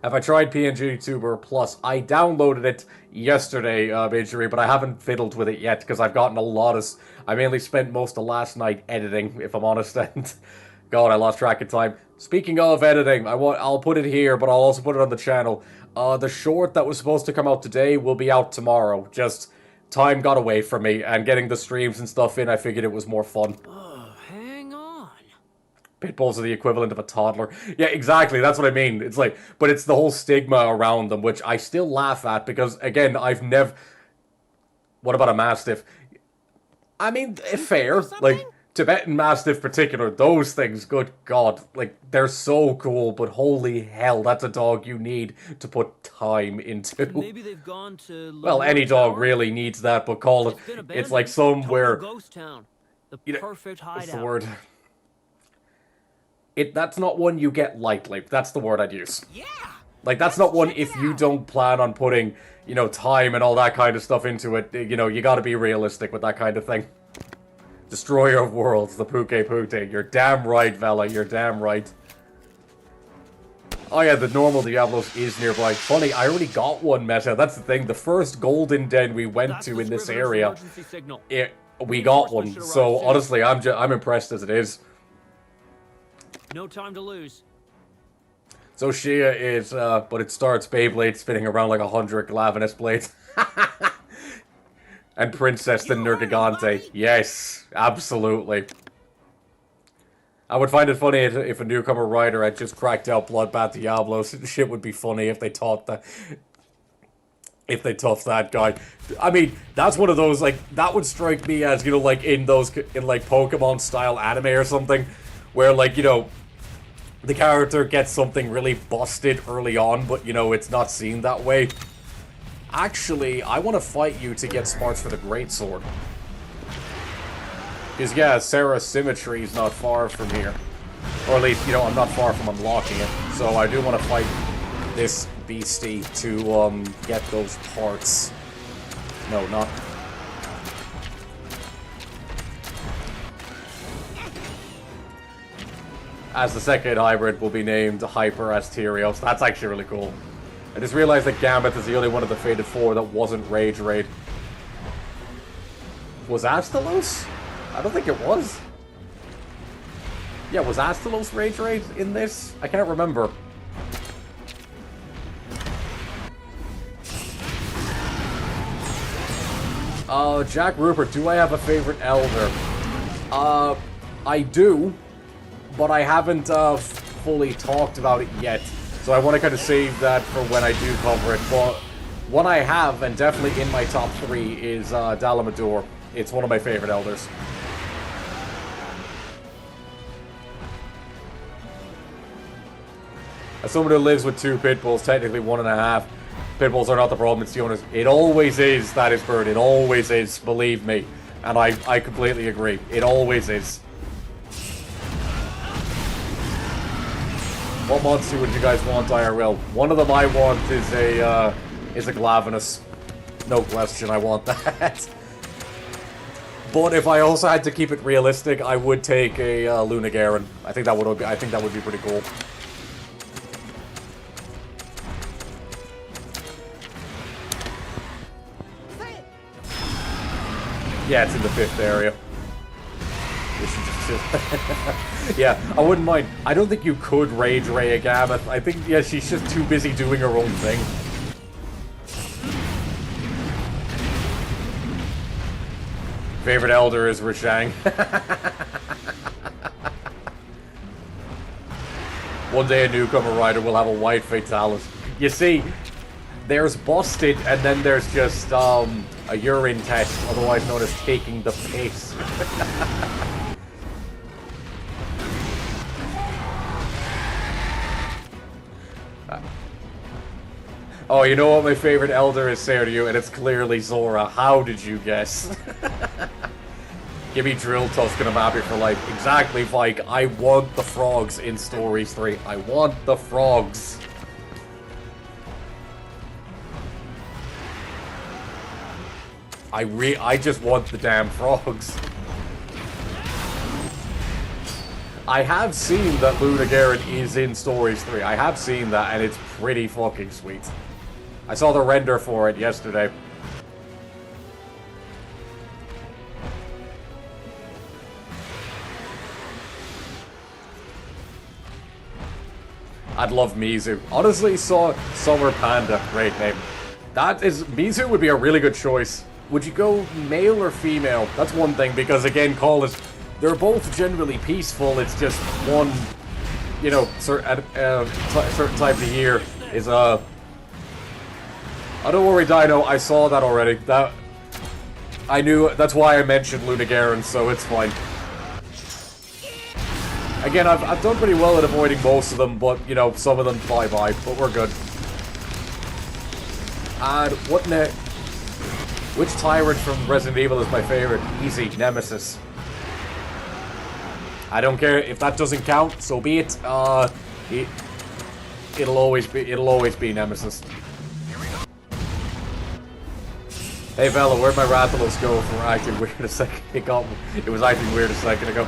Have I tried PNG Tuber Plus? I downloaded it yesterday, Bingery, but I haven't fiddled with it yet, because I've gotten a lot of... I mainly spent most of last night editing, if I'm honest, and... God, I lost track of time. Speaking of editing, I'll put it here, but I'll also put it on the channel. The short that was supposed to come out today will be out tomorrow. Just, time got away from me, and getting the streams and stuff in, I figured it was more fun.
Oh, hang on.
Pitbulls are the equivalent of a toddler. Yeah, exactly, that's what I mean. It's like, but it's the whole stigma around them, which I still laugh at, because, again, I've never... What about a Mastiff? I mean, fair, like... Tibetan Mastiff particular, those things, good God, like, they're so cool, but holy hell, that's a dog you need to put time into.
Maybe they've gone to...
Well, any dog really needs that, but call it, it's like somewhere...
Ghost town. The
you know,
perfect hideout.
what's the word? That's not one you get lightly, that's the word I'd use.
Yeah!
Like, that's not one if you don't plan on putting, you know, time and all that kind of stuff into it, you know, you gotta be realistic with that kind of thing. Destroyer of Worlds, the Puke Pute. You're damn right, Vela. You're damn right. Oh yeah, the normal Diablos is nearby. Funny, I already got one meta. That's the thing. The first Golden Den we went to in this area, we got one. So honestly, I'm impressed as it is.
No time to lose.
So Shia is, but it starts Beyblade spinning around like 100 Glavenus blades. And Princess the Nergigante. Yes, absolutely. I would find it funny if a newcomer rider had just cracked out Bloodbath Diablos. Shit would be funny if they taught that. If they toughed that guy. I mean, that's one of those, like, that would strike me as, you know, like, in like, Pokemon-style anime or something, where, like, you know, the character gets something really busted early on, but, you know, it's not seen that way. Actually, I want to fight you to get smarts for the Greatsword. Because, yeah, Sarah's Symmetry is not far from here. Or at least, you know, I'm not far from unlocking it. So I do want to fight this beastie to, get those parts. No, not... As the second hybrid will be named Hyper Asterios. That's actually really cool. I just realized that Gambit is the only one of the Fated Four that wasn't Rage Raid. Was Astalos? I don't think it was. Yeah, was Astalos Rage Raid in this? I can't remember. Jack Rupert, do I have a favorite Elder? I do, but I haven't, fully talked about it yet. So I want to kind of save that for when I do cover it. But one I have, and definitely in my top 3, is Dalamadur. It's one of my favorite Elders. As someone who lives with 2 Pitbulls, technically 1.5, Pitbulls are not the problem, it's the owners. It always is, that is Bird. It always is, believe me. And I completely agree. It always is. What monster would you guys want IRL? One of them I want is a Glavenus. No question, I want that. But if I also had to keep it realistic, I would take a Lunagaron. I think that would be pretty cool. Yeah, it's in the 5th area. This is just yeah, I wouldn't mind. I don't think you could Rage Ray a Gammoth. I think, yeah, she's just too busy doing her own thing. Favorite Elder is Rashang. One day a newcomer rider will have a white Fatalis. You see, there's busted, and then there's just a urine test, otherwise known as taking the piss. Oh, you know what my favorite Elder is, Sergio, and it's clearly Zora. How did you guess? Give me Drill Tusk and I'm happy for life. Exactly, Vike. I want the frogs in Stories 3. I want the frogs. I just want the damn frogs. I have seen that Luna Garen is in Stories 3. I have seen that, and it's pretty fucking sweet. I saw the render for it yesterday. I'd love Mizu. Honestly, Summer Panda, great name. Mizu would be a really good choice. Would you go male or female? That's one thing, because again, they're both generally peaceful. It's just one, you know, certain type of year is Oh, don't worry, Dino. I saw that already. I knew. That's why I mentioned Luna Garen, so it's fine. Again, I've done pretty well at avoiding most of them, but you know, some of them fly by. But we're good. And which tyrant from Resident Evil is my favorite? Easy, Nemesis. I don't care if that doesn't count. So be it. It'll always be Nemesis. Hey Vela, where'd my Rathalos go for acting weird a second? It was acting weird a second ago.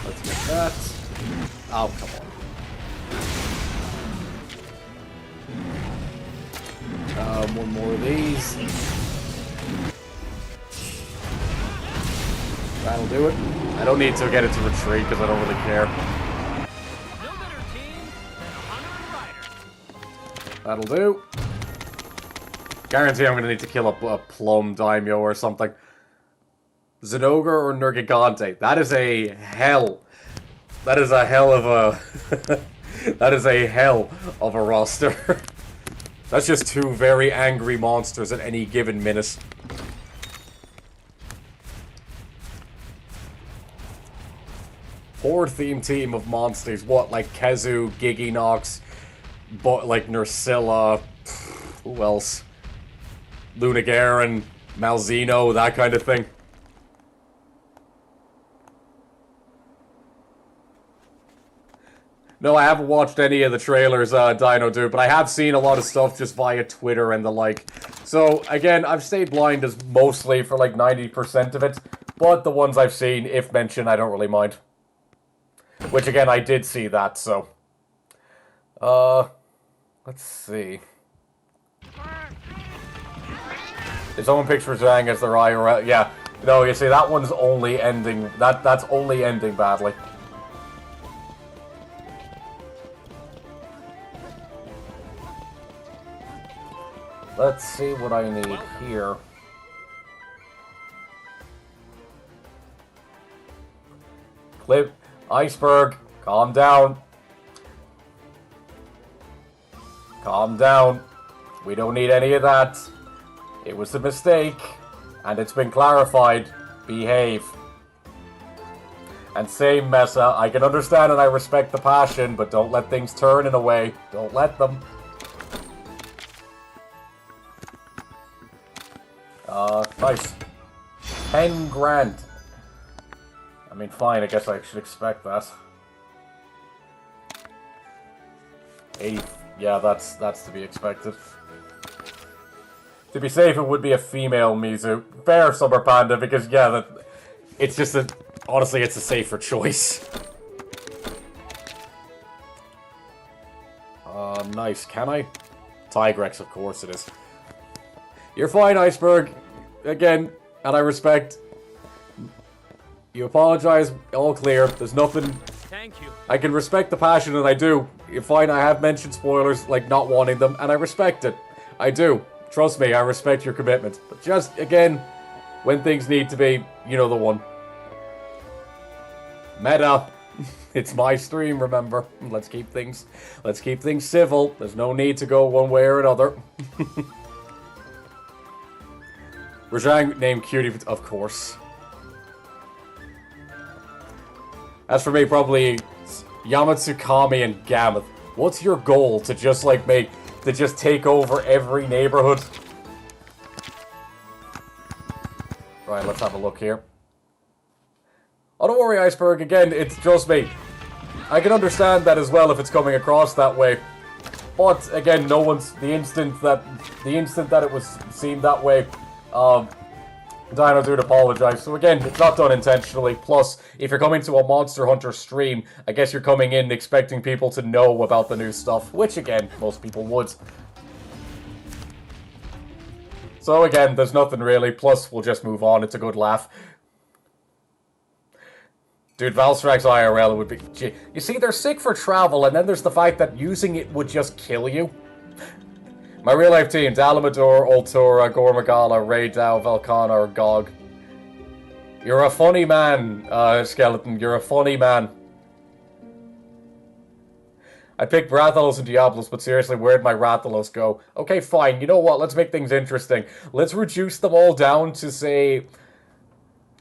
Let's get that. Oh, come on. One more of these. That'll do it. I don't need to get it to retreat because I don't really care.
No better team than a hunter and rider.
That'll do. Guarantee I'm gonna need to kill a Plum Daimyo or something. Zenogre or Nergigante. That is a hell. That is a hell of a... that is a hell of a roster. That's just two very angry monsters at any given minute. Horde theme team of monsters. What, like Kezu, Giginox, like Nursilla, who else? Luna Garen, Malzeno, that kind of thing. No, I haven't watched any of the trailers, Dino Dude, but I have seen a lot of stuff just via Twitter and the like. So, again, I've stayed blind as mostly for like 90% of it, but the ones I've seen, if mentioned, I don't really mind. Which, again, I did see that, so... let's see. If someone picks Zhang as their eye, yeah. No, you see, that one's only ending... That's only ending badly. Let's see what I need here. Clip. Iceberg. Calm down. Calm down. We don't need any of that. It was a mistake. And it's been clarified. Behave. And same, Mesa. I can understand and I respect the passion, but don't let things turn in a way. Don't let them. Nice. 10 grand. I mean, fine, I guess I should expect that. 8. Yeah, that's to be expected. To be safe, it would be a female Mizu. Fair, Summer Panda, because, yeah, it's just a... Honestly, it's a safer choice. Nice. Can I? Tigrex, of course it is. You're fine, Iceberg. Again, and I respect. You apologize, all clear. There's nothing...
Thank you.
I can respect the passion, and I do. You're fine, I have mentioned spoilers, like not wanting them, and I respect it. I do. Trust me, I respect your commitment. But just, again, when things need to be, you know the one. Meta. It's my stream, remember. Let's keep things civil. There's no need to go one way or another. Rajang named Cutie, of course. As for me, probably Yamatsukami and Gammoth. What's your goal? To just, like, to just take over every neighborhood? Right, let's have a look here. Oh, don't worry, Iceberg. Again, it's just me. I can understand that as well if it's coming across that way. But, again, no one's... The instant that it was seen that way, Dino Dude apologize. So again, it's not done intentionally. Plus, if you're coming to a Monster Hunter stream, I guess you're coming in expecting people to know about the new stuff. Which, again, most people would. So again, there's nothing really. Plus, we'll just move on. It's a good laugh. Dude, Valstrax IRL would be... Gee, you see, they're sick for travel, and then there's the fact that using it would just kill you. My real-life team, Dalamador, Ultura, Gormagala, Raydao, Velkana, or Gog. You're a funny man, Skeleton. You're a funny man. I picked Rathalos and Diablos, but seriously, where'd my Rathalos go? Okay, fine. You know what? Let's make things interesting. Let's reduce them all down to, say...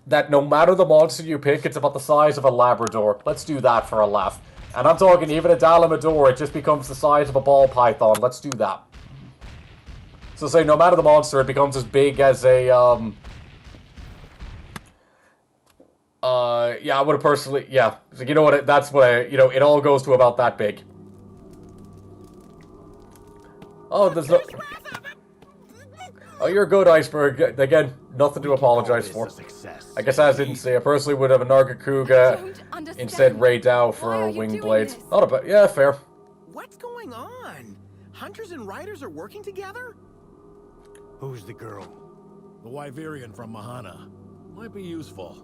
that no matter the monster you pick, it's about the size of a Labrador. Let's do that for a laugh. And I'm talking even a Dalamador, it just becomes the size of a ball python. Let's do that. So say, no matter the monster, it becomes as big as a, yeah, I would have personally, yeah. So you know what, that's what it all goes to about that big. Oh, there's no... Oh, you're good, Iceberg. Again, nothing to apologize for. I guess I didn't say. I personally would have a Nargacuga instead Raydao for Wing Blades. Not a bad... Yeah, fair.
What's going on? Hunters and riders are working together?
Who's the girl? The Wyverian from Mahana. Might be useful.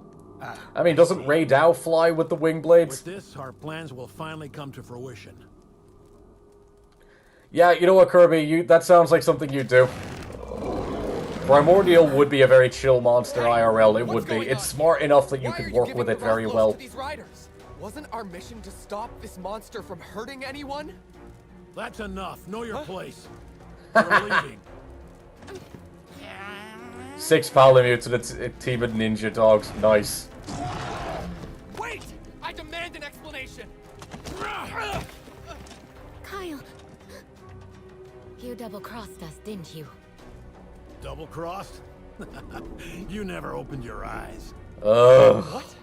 I mean, doesn't Raydao fly with the Wing Blades?
With this, our plans will finally come to fruition.
Yeah, you know what, Kirby? That sounds like something you'd do. Primordial would be a very chill monster IRL, it would be. It's smart enough that you could work with it very well.
Wasn't our mission to stop this monster from hurting anyone?
That's enough. Know your place. We're leaving.
6 Palamutes and a team of ninja dogs. Nice.
Wait! I demand an explanation!
Kyle, you double-crossed us, didn't you?
Double-crossed? You never opened your eyes.
What?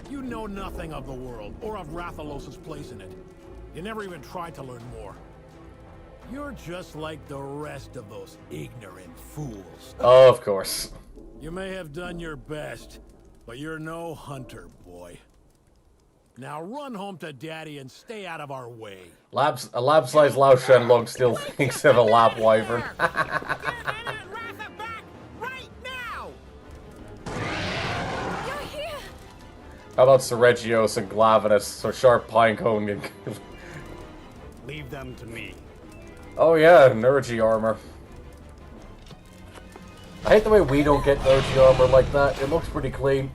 You know nothing of the world, or of Rathalos' place in it. You never even tried to learn more. You're just like the rest of those ignorant fools.
Oh, of course.
You may have done your best, but you're no hunter, boy. Now run home to Daddy and stay out of our way.
A lab-sized Lao Shenlong still thinks of a lab wyvern. How about Seregios and Glavenus, so Sharp Pinecone and...
Leave them to me.
Oh yeah, Nergy armor. I hate the way we don't get Nergy armor like that. It looks pretty clean.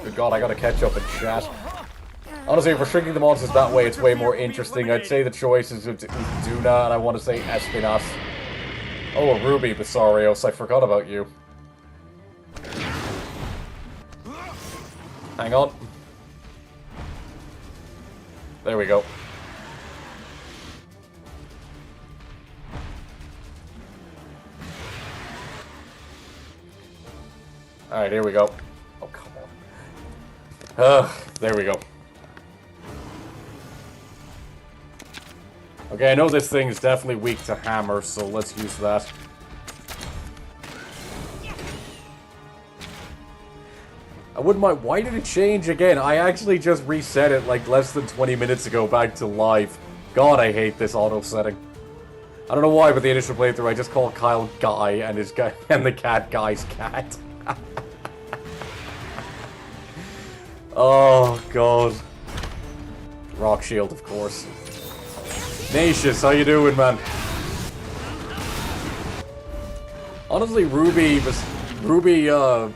Good god, I gotta catch up in chat. Honestly, if we're shrinking the monsters that way, it's way more interesting. I'd say the choice is Duna, and I want to say Espinas. Oh, a Ruby Basarios, I forgot about you. Hang on. There we go. Alright, here we go. Oh, come on. There we go. Okay, I know this thing is definitely weak to hammer, so let's use that. I wouldn't mind. Why did it change again? I actually just reset it like less than 20 minutes ago back to live. God, I hate this auto setting. I don't know why, but the initial playthrough I just called Kyle Guy and his guy and the cat Guy's cat. Oh God. Rock Shield, of course. Nacious, how you doing, man? Honestly, Ruby was... Ruby, A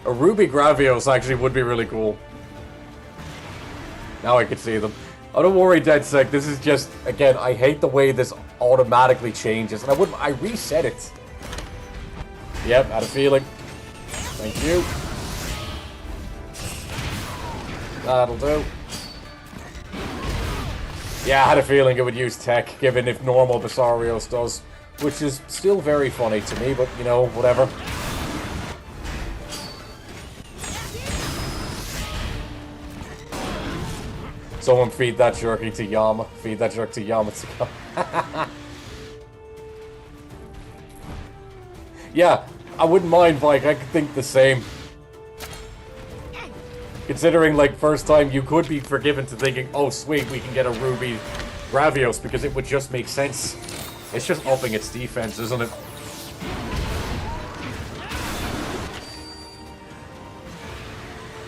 Ruby Gravios actually would be really cool. Now I can see them. Oh, don't worry, DeadSec. This is just... Again, I hate the way this automatically changes. And I reset it. Yep, had a feeling. Thank you. That'll do. Yeah, I had a feeling it would use tech, given if normal Basarios does. Which is still very funny to me, but, you know, whatever. Someone feed that jerky to Yama. Feed that jerk to Yama to go. Yeah, I wouldn't mind, Vike. I could think the same. Considering, like, first time you could be forgiven to thinking, oh, sweet, we can get a Ruby Gravios, because it would just make sense. It's just upping its defense, isn't it?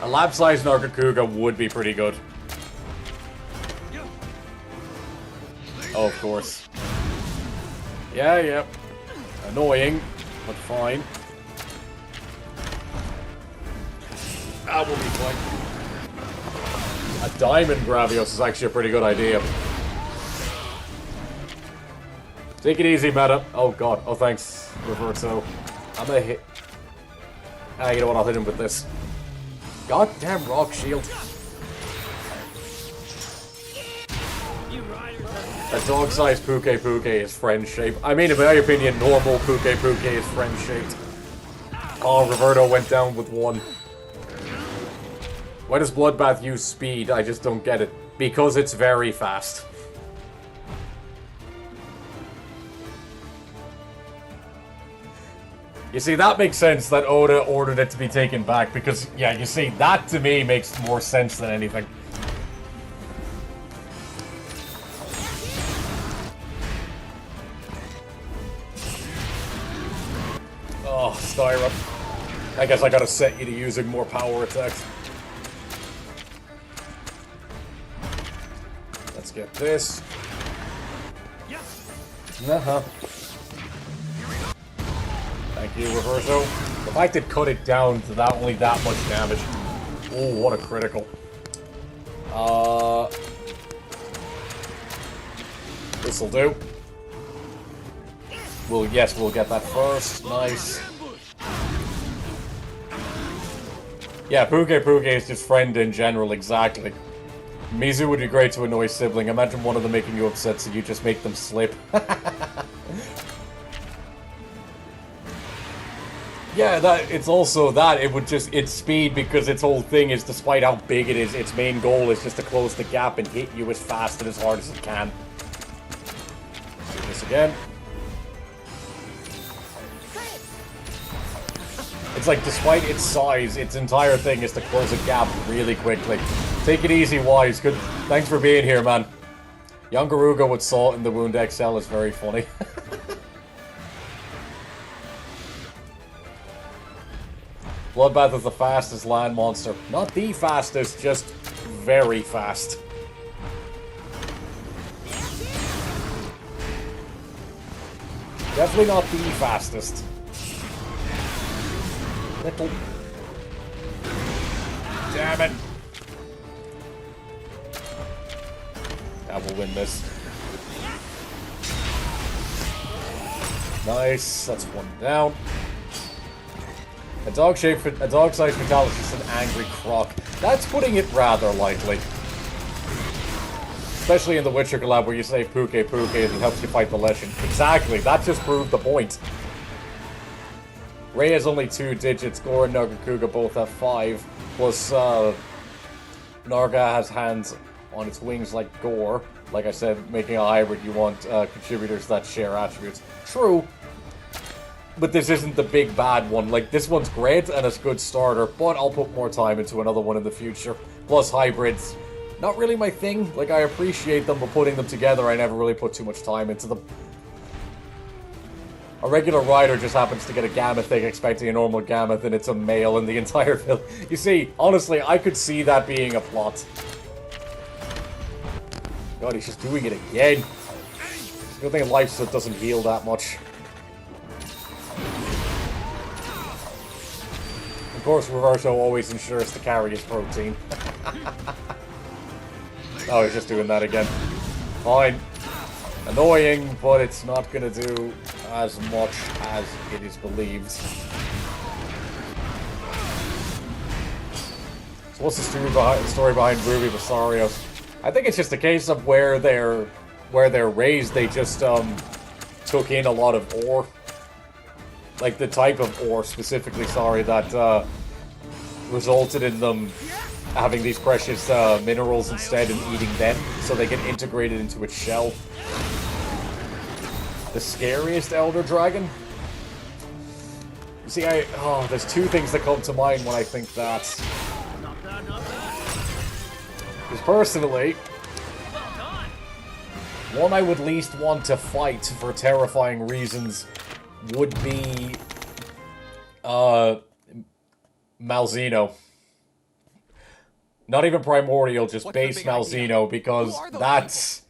A lab-sized Nargacuga would be pretty good. Oh, of course. Yeah. Annoying, but fine. That will be fine. A Diamond Gravios is actually a pretty good idea. Take it easy, Meta. Oh god. Oh, thanks, Roberto. I'm gonna hit... Ah, you know what? I'll hit him with this. Goddamn Rock Shield. A dog-sized Puke is friend-shaped. I mean, in my opinion, normal Puke is friend-shaped. Oh, Roberto went down with one. Why does Bloodbath use speed? I just don't get it. Because it's very fast. You see, that makes sense that Oda ordered it to be taken back, because, yeah, you see, that to me makes more sense than anything. Oh, Styra. I guess I gotta set you to using more power attacks. Let's get this. Uh-huh. Thank you, Reverso. If I could cut it down to that only that much damage. Oh, what a critical. This'll do. Yes, we'll get that first. Nice. Yeah, Puke is just friend in general, exactly. Mizu would be great to annoy sibling. Imagine one of them making you upset so you just make them slip. Yeah, it's also that. It would just... It's speed because its whole thing is, despite how big it is, its main goal is just to close the gap and hit you as fast and as hard as it can. Do this again. It's like, despite its size, its entire thing is to close a gap really quickly. Take it easy, Wise. Good. Thanks for being here, man. Yangaruga with Salt in the Wound XL is very funny. Bloodbath is the fastest land monster. Not the fastest, just very fast. Definitely not the fastest. Little... Damn it. I will win this. Nice, that's one down. A dog-sized Fatal is just an angry croc. That's putting it rather lightly. Especially in the Witcher collab where you say Puke and it helps you fight the Lullucion. Exactly, that just proved the point. Ray has only 2 digits, Gore and Nagakuga both have 5. Plus, Narga has hands on its wings like Gore. Like I said, making a hybrid, you want contributors that share attributes. True. But this isn't the big bad one. Like, this one's great and it's a good starter, but I'll put more time into another one in the future. Plus, hybrids, not really my thing. Like, I appreciate them, but putting them together, I never really put too much time into them. A regular rider just happens to get a Gamma thing expecting a normal Gamma, and it's a male in the entire film. You see, honestly, I could see that being a plot. God, he's just doing it again. Good thing life set doesn't heal that much. Of course, Reverso always ensures to carry his protein. Oh, he's just doing that again. Fine. Annoying, but it's not gonna do as much as it is believed. So what's the story behind Ruby Basarios? I think it's just a case of where they're raised, they just took in a lot of ore. Like the type of ore specifically, sorry, that resulted in them having these precious minerals instead and eating them, so they get integrated into its shell. The scariest Elder Dragon? You see, there's two things that come to mind when I think that. Because personally, one I would least want to fight for terrifying reasons would be Malzeno. Not even Primordial, just base Malzeno, because that's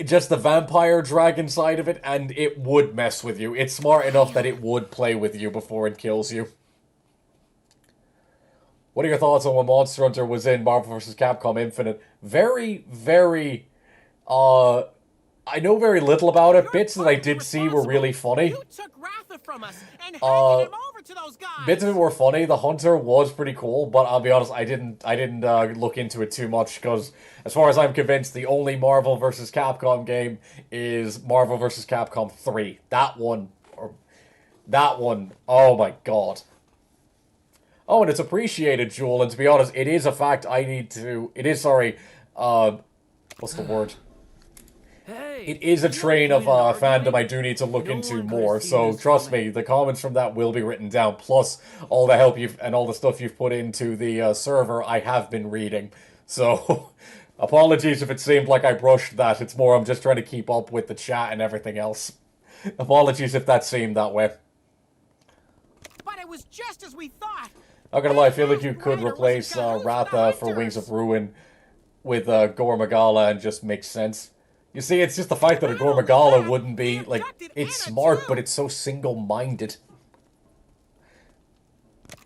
just the vampire dragon side of it, and it would mess with you. It's smart enough that it would play with you before it kills you. What are your thoughts on when Monster Hunter was in Marvel vs. Capcom Infinite? Very, very, I know very little about it. Bits that I did see were really funny.
You took Ratha from us and handed him over to those guys.
Bits of it were funny. The Hunter was pretty cool, but I'll be honest, I didn't look into it too much, because as far as I'm convinced, the only Marvel vs. Capcom game is Marvel vs. Capcom 3. That one, oh my god. Oh, and it's appreciated, Jewel, and to be honest, it is a fact I need to... It is, sorry, what's the word? It is a train of fandom I do need to look into more, so trust me, the comments from that will be written down, plus all the help you've, and all the stuff you've put into the server I have been reading. So, apologies if it seemed like I brushed that, it's more I'm just trying to keep up with the chat and everything else. Apologies if that seemed that way.
But it was just as we thought.
Not gonna lie, I feel like you could replace Ratha for Wings of Ruin with Gore Magala and just make sense. You see, it's just the fact that a Gore Magala wouldn't be, like, it's smart, but it's so single-minded.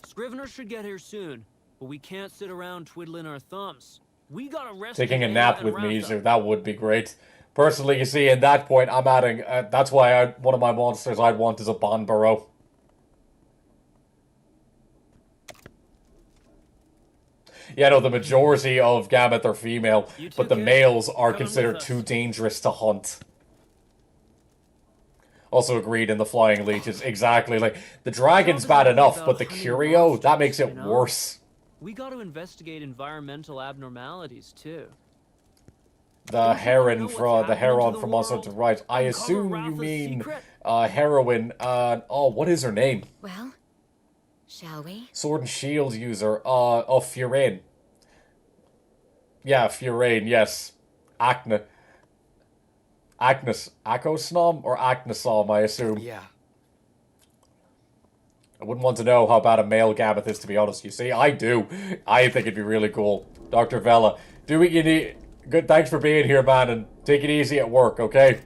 Scrivener should get here soon, but we can't sit around twiddling our thumbs. We gotta rest.
Taking a nap with Mizu, that would be great. Personally, you see, at that point, I'm adding, that's why one of my monsters I'd want is a Bonbaro. Yeah, no, the majority of Gamete are female, but the males are considered too dangerous to hunt. Also agreed in the Flying Leeches, exactly. Like, the dragon's bad enough, but the Curio, that makes it worse.
We got to investigate environmental abnormalities, too.
The Heron from Monster Hunter Rise. I assume you mean Heroine. Oh, what is her name?
Well, shall we?
Sword and Shield user. Furain. Yeah, Furain, yes. Agnes Akosnom or Agnesom, I assume.
Yeah.
I wouldn't want to know how bad a male Gamete is, to be honest. You see, I do. I think it'd be really cool. Dr. Vela, do what you need. Good, thanks for being here, man, and take it easy at work, okay?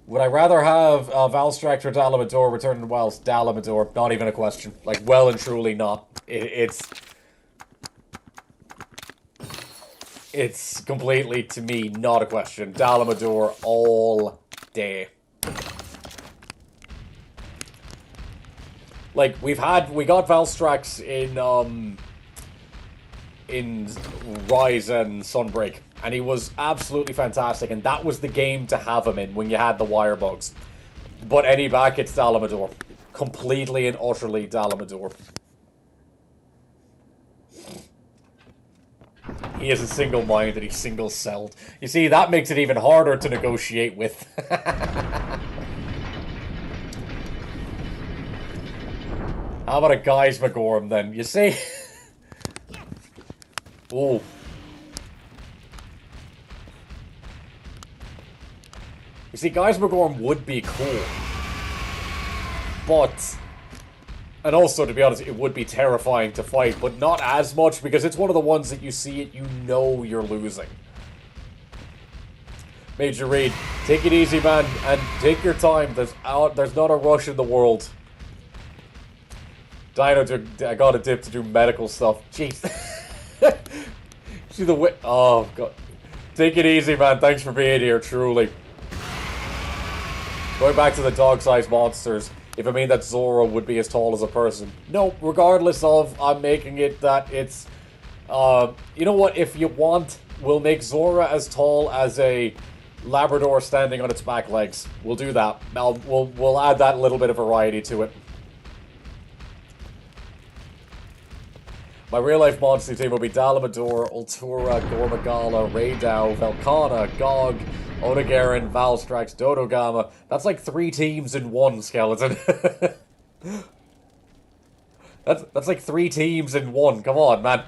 Would I rather have Valstrax or Dalamador return to Wells? Dalamador, not even a question. Like, well and truly not. It's completely, to me, not a question. Dalamador all day. Like, we got Valstrax in Rise and Sunbreak, and he was absolutely fantastic, and that was the game to have him in when you had the wire bugs. But any back, it's Dalamador. Completely and utterly Dalamador. He isn't single-minded, he's single-celled. You see, that makes it even harder to negotiate with. How about a Guy's McGorm, then? You see? Ooh. You see, Guy's McGorm would be cool. But... And also, to be honest, it would be terrifying to fight, but not as much, because it's one of the ones that you see it, you know you're losing. Major Reed, take it easy, man, and take your time. There's not a rush in the world. Dino, I got a dip to do medical stuff. Jeez. See the way... Oh, God. Take it easy, man. Thanks for being here, truly. Going back to the dog-sized monsters... If I mean that Zora would be as tall as a person. No, regardless of, I'm making it that it's... you know what, if you want, we'll make Zora as tall as a Labrador standing on its back legs. We'll do that. We'll add that little bit of variety to it. My real-life monster team will be Dalamador, Ultura, Gormagala, Raydao, Velkhana, Gog, Odogaron, Valstrax, Dodogama. That's like 3 teams in one, Skeleton. That's like 3 teams in one. Come on, man.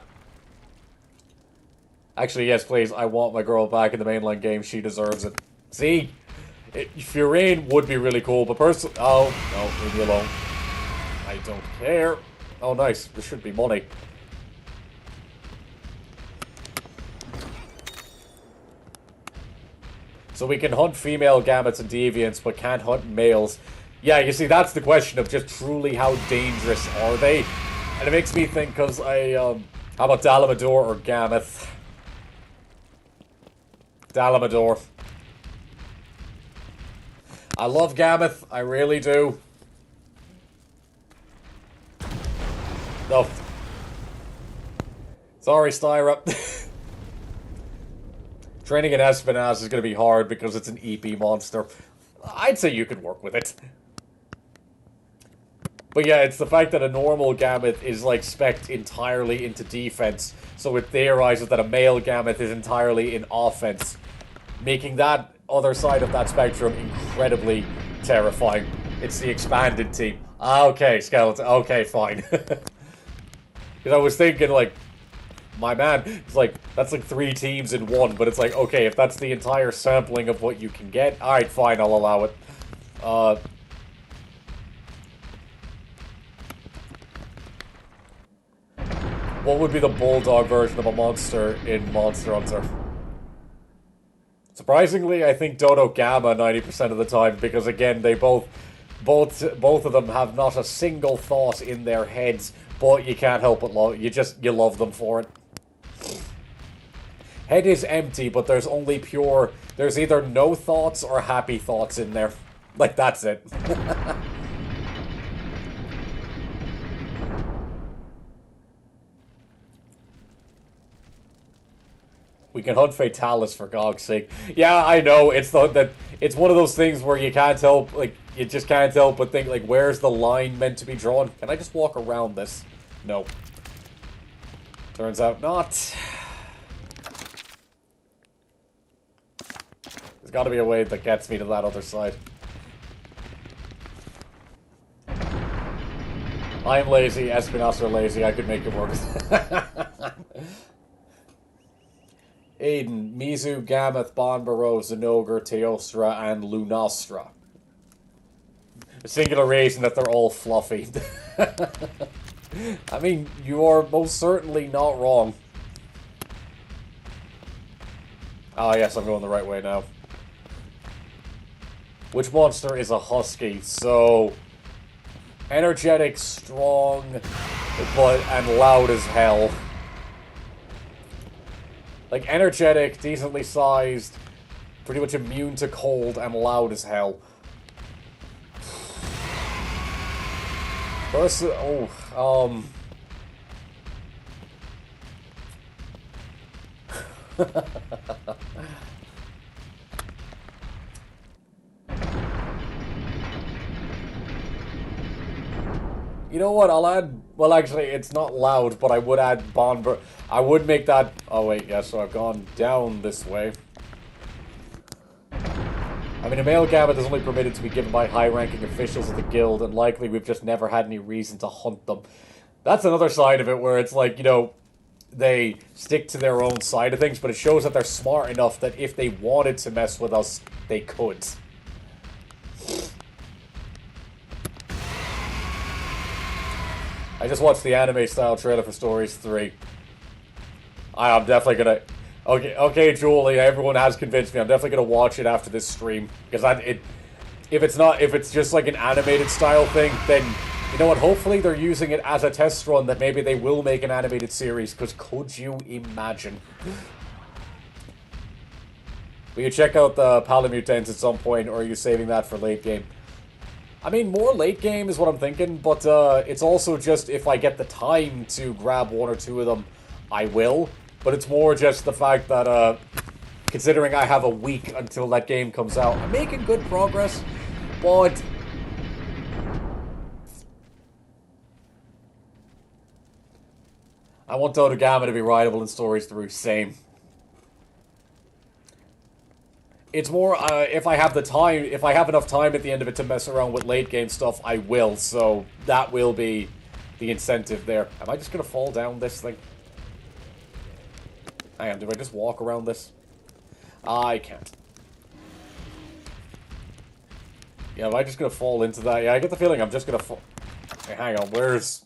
Actually, yes, please. I want my girl back in the mainline game. She deserves it. See? Furine would be really cool, but personally... Oh, no, leave me alone. I don't care. Oh, nice. There should be money. So we can hunt female gametes and deviants, but can't hunt males. Yeah, you see, that's the question of just truly how dangerous are they? And it makes me think, because how about Dalamador or Gameth? Dalamador. I love Gameth, I really do. No. Sorry, Styra. Training in Espinaz is going to be hard because it's an EP monster. I'd say you could work with it. But yeah, it's the fact that a normal Gameth is like spec'd entirely into defense. So it theorizes that a male Gameth is entirely in offense. Making that other side of that spectrum incredibly terrifying. It's the expanded team. Okay, Skeleton. Okay, fine. Because I was thinking like... My man, it's like, that's like 3 teams in one, but it's like, okay, if that's the entire sampling of what you can get, alright, fine, I'll allow it. What would be the bulldog version of a monster in Monster Hunter? Surprisingly, I think Dodo Gamma 90% of the time, because again, they both of them have not a single thought in their heads, but you can't help but love, you love them for it. Head is empty, but there's only pure... There's either no thoughts or happy thoughts in there. Like, that's it. We can hunt Fatalis for Gog's sake. Yeah, I know, it's it's one of those things where you can't help, like, you just can't help but think, like, where's the line meant to be drawn? Can I just walk around this? No. Turns out not. There's got to be a way that gets me to that other side. I'm lazy, Espinasse are lazy, I could make it work. Aiden, Mizu, Gameth, Bonbaro, Zenogre, Teostra, and Lunastra. A singular reason that they're all fluffy. I mean, you are most certainly not wrong. Ah, yes, I'm going the right way now. Which monster is a husky? So, energetic, strong, and loud as hell. Like, energetic, decently sized, pretty much immune to cold, and loud as hell. You know what? I'll add... Well, actually, it's not loud, but I would add Bond... I would make that... Oh, wait, yeah, so I've gone down this way. I mean, a male gamut is only permitted to be given by high-ranking officials of the guild, and likely we've just never had any reason to hunt them. That's another side of it, where it's like, you know, they stick to their own side of things, but it shows that they're smart enough that if they wanted to mess with us, they could. I just watched the anime-style trailer for Stories 3. I'm definitely gonna... Okay, Julie, everyone has convinced me. I'm definitely gonna watch it after this stream. Because if it's just like an animated style thing, then, you know what, hopefully they're using it as a test run that maybe they will make an animated series, because could you imagine? Will you check out the Palamutens at some point, or are you saving that for late game? I mean, more late game is what I'm thinking, but it's also just if I get the time to grab one or two of them, I will. But it's more just the fact that, considering I have a week until that game comes out, I'm making good progress, but... I want Dodogama to be rideable in Stories 3, same. It's more, if I have the time, if I have enough time at the end of it to mess around with late game stuff, I will, so that will be the incentive there. Am I just gonna fall down this thing? Hang on, do I just walk around this? I can't. Yeah, am I just gonna fall into that? Yeah, I get the feeling I'm just gonna fall... Hey, hang on, where's...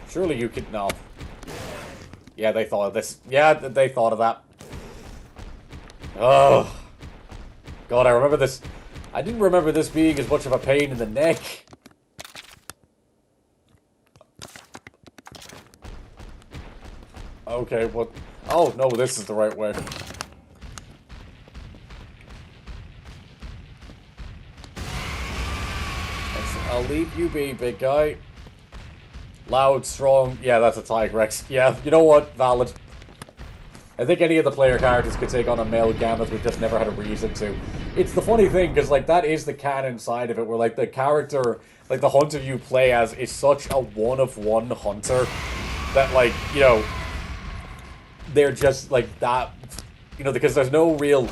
Surely you could... No. Yeah, they thought of this. Yeah, they thought of that. Oh. God, I remember this. I didn't remember this being as much of a pain in the neck. Okay, what? Oh, no, this is the right way. I'll leave you be, big guy. Loud, strong. Yeah, that's a Tigrex. Yeah, you know what? Valid. I think any of the player characters could take on a male gamut, we've just never had a reason to. It's the funny thing, because, like, that is the canon side of it, where, like, the character, like, the hunter you play as is such a one-of-one hunter that, like, you know, they're just, like, that, you know, because there's no real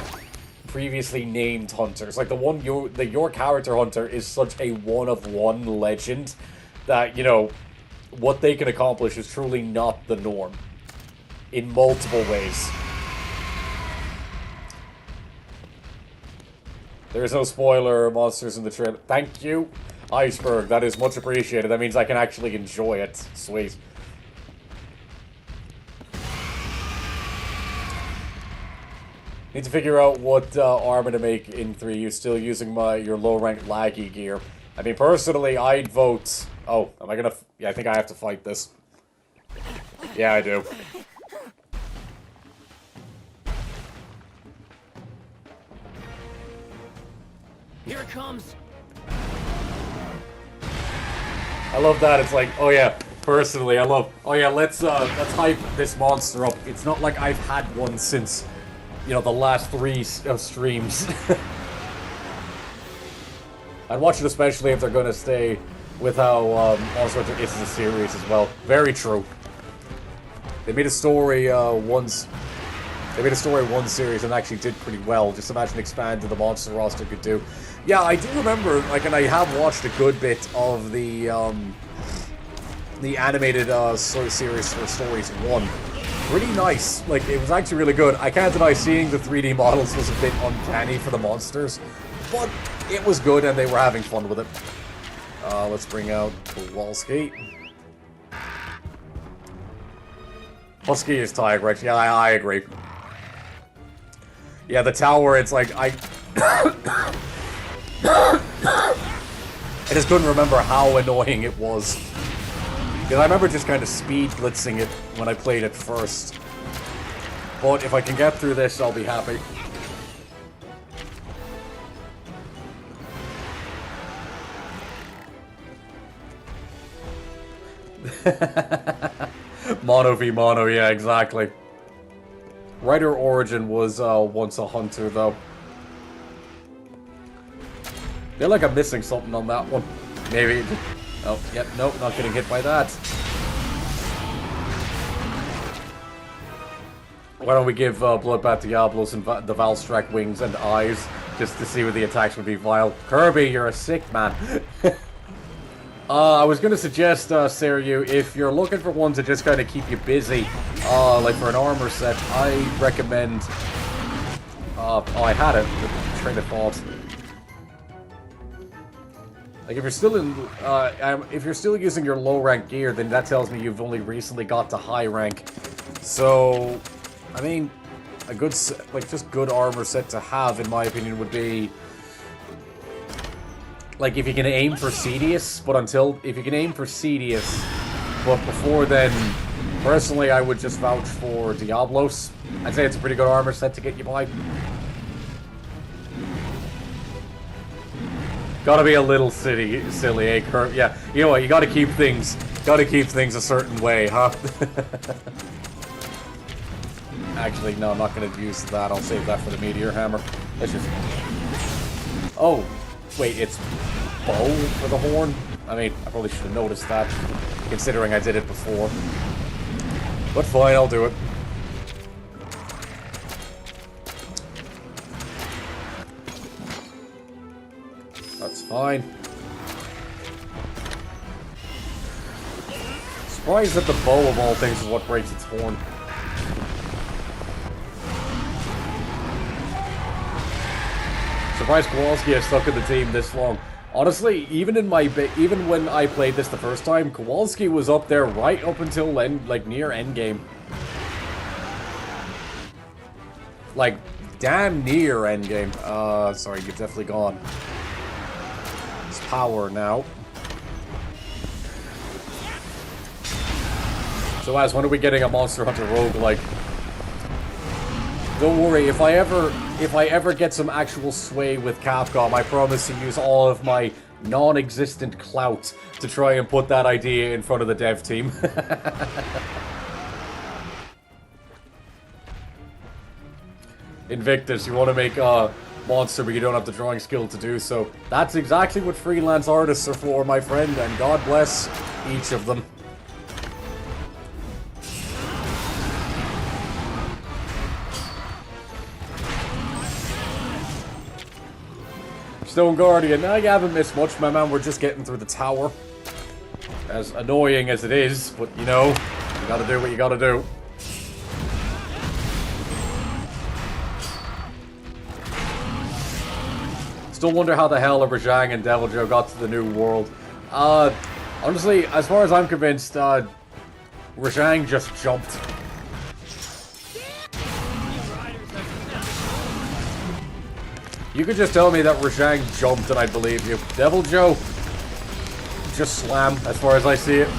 previously named hunters. Like, your character hunter is such a one-of-one legend that, you know, what they can accomplish is truly not the norm. In multiple ways. There is no spoiler monsters in the trailer. Thank you, Iceberg. That is much appreciated. That means I can actually enjoy it. Sweet. Need to figure out what armor to make in 3. You're still using your low-rank laggy gear. I mean, personally, I'd vote... Oh, am I gonna... Yeah, I think I have to fight this. Yeah, I do.
Here it comes.
I love that. It's like, oh yeah, personally, I love... Oh yeah, let's hype this monster up. It's not like I've had one since, you know, the last 3 streams. I'd watch it especially if they're going to stay with how Monster Hunter is as a series as well. Very true. They made a story once. They made a story one series and actually did pretty well. Just imagine expanding the monster roster could do. Yeah, I do remember, like, and I have watched a good bit of the animated series for Stories 1. Pretty nice. Like, it was actually really good. I can't deny seeing the 3D models was a bit uncanny for the monsters, but it was good and they were having fun with it. Let's bring out Kowalski. Husky is Tigrex. Yeah, I agree. Yeah, the tower, it's like, I just couldn't remember how annoying it was. Because I remember just kind of speed blitzing it when I played it first. But if I can get through this, I'll be happy. Mono v mono, yeah, exactly. Rider Origin was once a hunter, though. feel like I'm missing something on that one. Maybe. Oh, yep, nope, not getting hit by that. Why don't we give Bloodbath Diablos and the Valstrak wings and eyes, just to see what the attacks would be vile. Kirby, you're a sick man. I was going to suggest, Seiryu, if you're looking for one to just kind of keep you busy, like for an armor set, I recommend... oh, I had it. The train of thought. Like, if you're still using your low rank gear, then that tells me you've only recently got to high rank. So, I mean, a good, like, just good armor set to have, in my opinion, would be... like, if you can aim for Cedius, but if you can aim for Cedius, but before then, personally, I would just vouch for Diablos. I'd say it's a pretty good armor set to get you by. Gotta be a little silly, eh, Kurt? Yeah, you know what, you gotta keep things a certain way, huh? Actually, no, I'm not gonna use that. I'll save that for the Meteor Hammer. Let's just... oh, wait, it's bow for the horn? I mean, I probably should have noticed that, considering I did it before. But fine, I'll do it. That's fine. Surprised that the bow of all things is what breaks its horn. Surprised Kowalski has stuck in the team this long. Honestly, even when I played this the first time, Kowalski was up there right up until like near endgame. Like damn near endgame. Sorry, you've definitely gone. It's power now. So when are we getting a Monster Hunter roguelike? Don't worry, if I ever get some actual sway with Capcom, I promise to use all of my non-existent clout to try and put that idea in front of the dev team. Invictus, you want to make a monster, but you don't have the drawing skill to do so. That's exactly what freelance artists are for, my friend, and God bless each of them. Stone Guardian, now you haven't missed much, my man. We're just getting through the tower. As annoying as it is, but you know, you gotta do what you gotta do. Still wonder how the hell Rajang and Deviljho got to the new world. Honestly, as far as I'm convinced, Rajang just jumped. You could just tell me that Rajang jumped and I'd believe you. Deviljho, just slam, as far as I see it.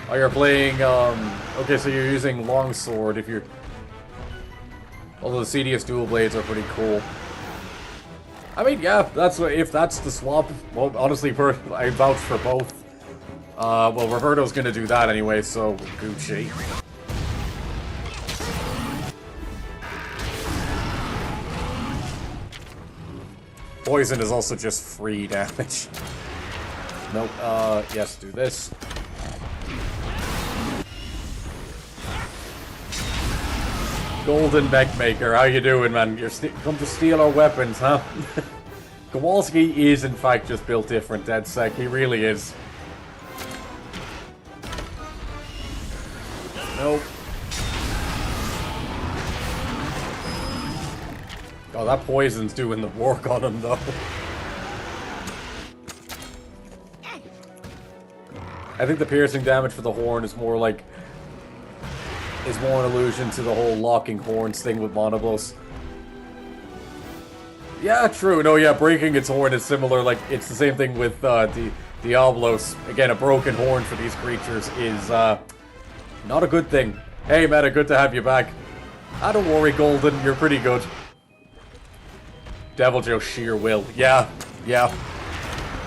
Oh, you're playing, okay, so you're using Longsword if you're... although the Cedius dual blades are pretty cool. I mean, yeah, if that's the swap, well, honestly, I vouch for both. Well, Roberto's gonna do that anyway, so Gucci. Poison is also just free damage. Nope, yes, do this. Golden Mech Maker, how you doing, man? You're come to steal our weapons, huh? Kowalski is, in fact, just built different, DedSec. He really is. Nope. Oh, that poison's doing the work on him, though. I think the piercing damage for the horn is more like... is more an allusion to the whole locking horns thing with Monoblos. Yeah, true. No, yeah, breaking its horn is similar. Like, it's the same thing with Diablos. Again, a broken horn for these creatures is not a good thing. Hey, Meta, good to have you back. Ah, don't worry, Golden. You're pretty good. Deviljho sheer will. Yeah, yeah.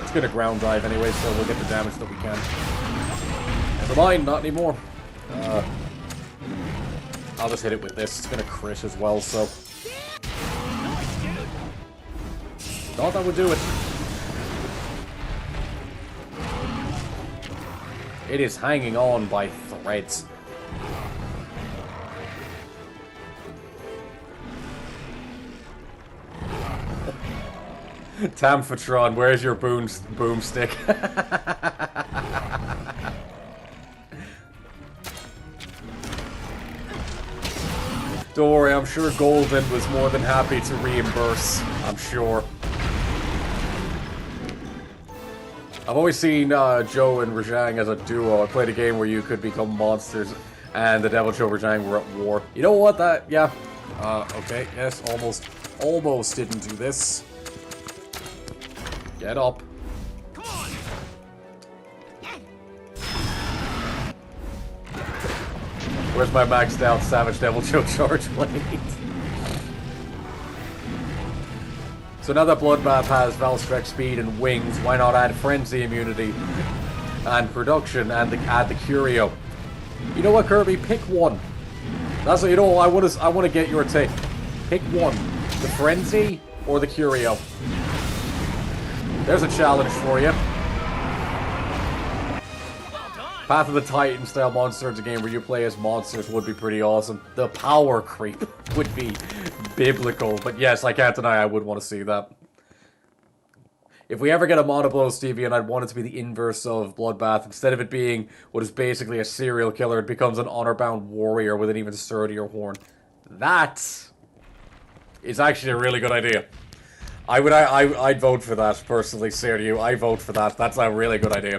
It's gonna ground dive anyway, so we'll get the damage that we can. Never mind, not anymore. I'll just hit it with this. It's gonna crit as well, so... Thought that would do it. It is hanging on by threads. Tamfatron, where's your boomstick? Don't worry, I'm sure Golden was more than happy to reimburse. I'm sure. I've always seen Joe and Rajang as a duo. I played a game where you could become monsters, and the Devil Joe and Rajang were at war. You know what? Yeah. Okay. Yes. Almost didn't do this. Get up.
Come on.
Where's my maxed out Savage Devil Joe charge blade? So now that Bloodbath has Valstrex speed and wings, why not add Frenzy immunity and production and add the Curio? You know what, Kirby? Pick one. That's what, you know. I want to get your take. Pick one: the Frenzy or the Curio. There's a challenge for you. Path of the Titan style monster is a game where you play as monsters would be pretty awesome. The power creep would be biblical, but yes, I can't deny I would want to see that. If we ever get a Monoblow Stevie, and I'd want it to be the inverse of Bloodbath, instead of it being what is basically a serial killer, it becomes an honor-bound warrior with an even sturdier horn. That is actually a really good idea. I'd vote for that, personally, Sergio. I vote for that. That's a really good idea.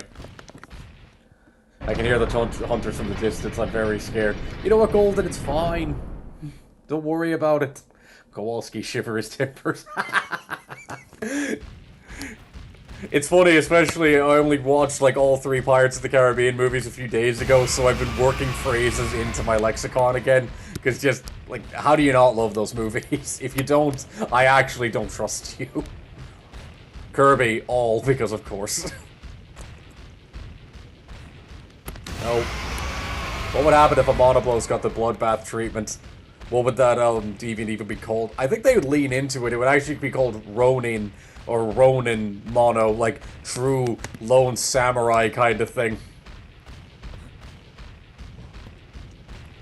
I can hear the hunters from the distance. I'm very scared. You know what, Golden? It's fine. Don't worry about it. Kowalski shiver his timbers. It's funny, especially I only watched like all 3 Pirates of the Caribbean movies a few days ago, so I've been working phrases into my lexicon again. Because just, like, how do you not love those movies? If you don't, I actually don't trust you. Kirby, all because of course. No. What would happen if a Monoblow's got the Bloodbath treatment? What would that deviant even be called? I think they would lean into it. It would actually be called Ronin or Ronin Mono, like true lone samurai kind of thing.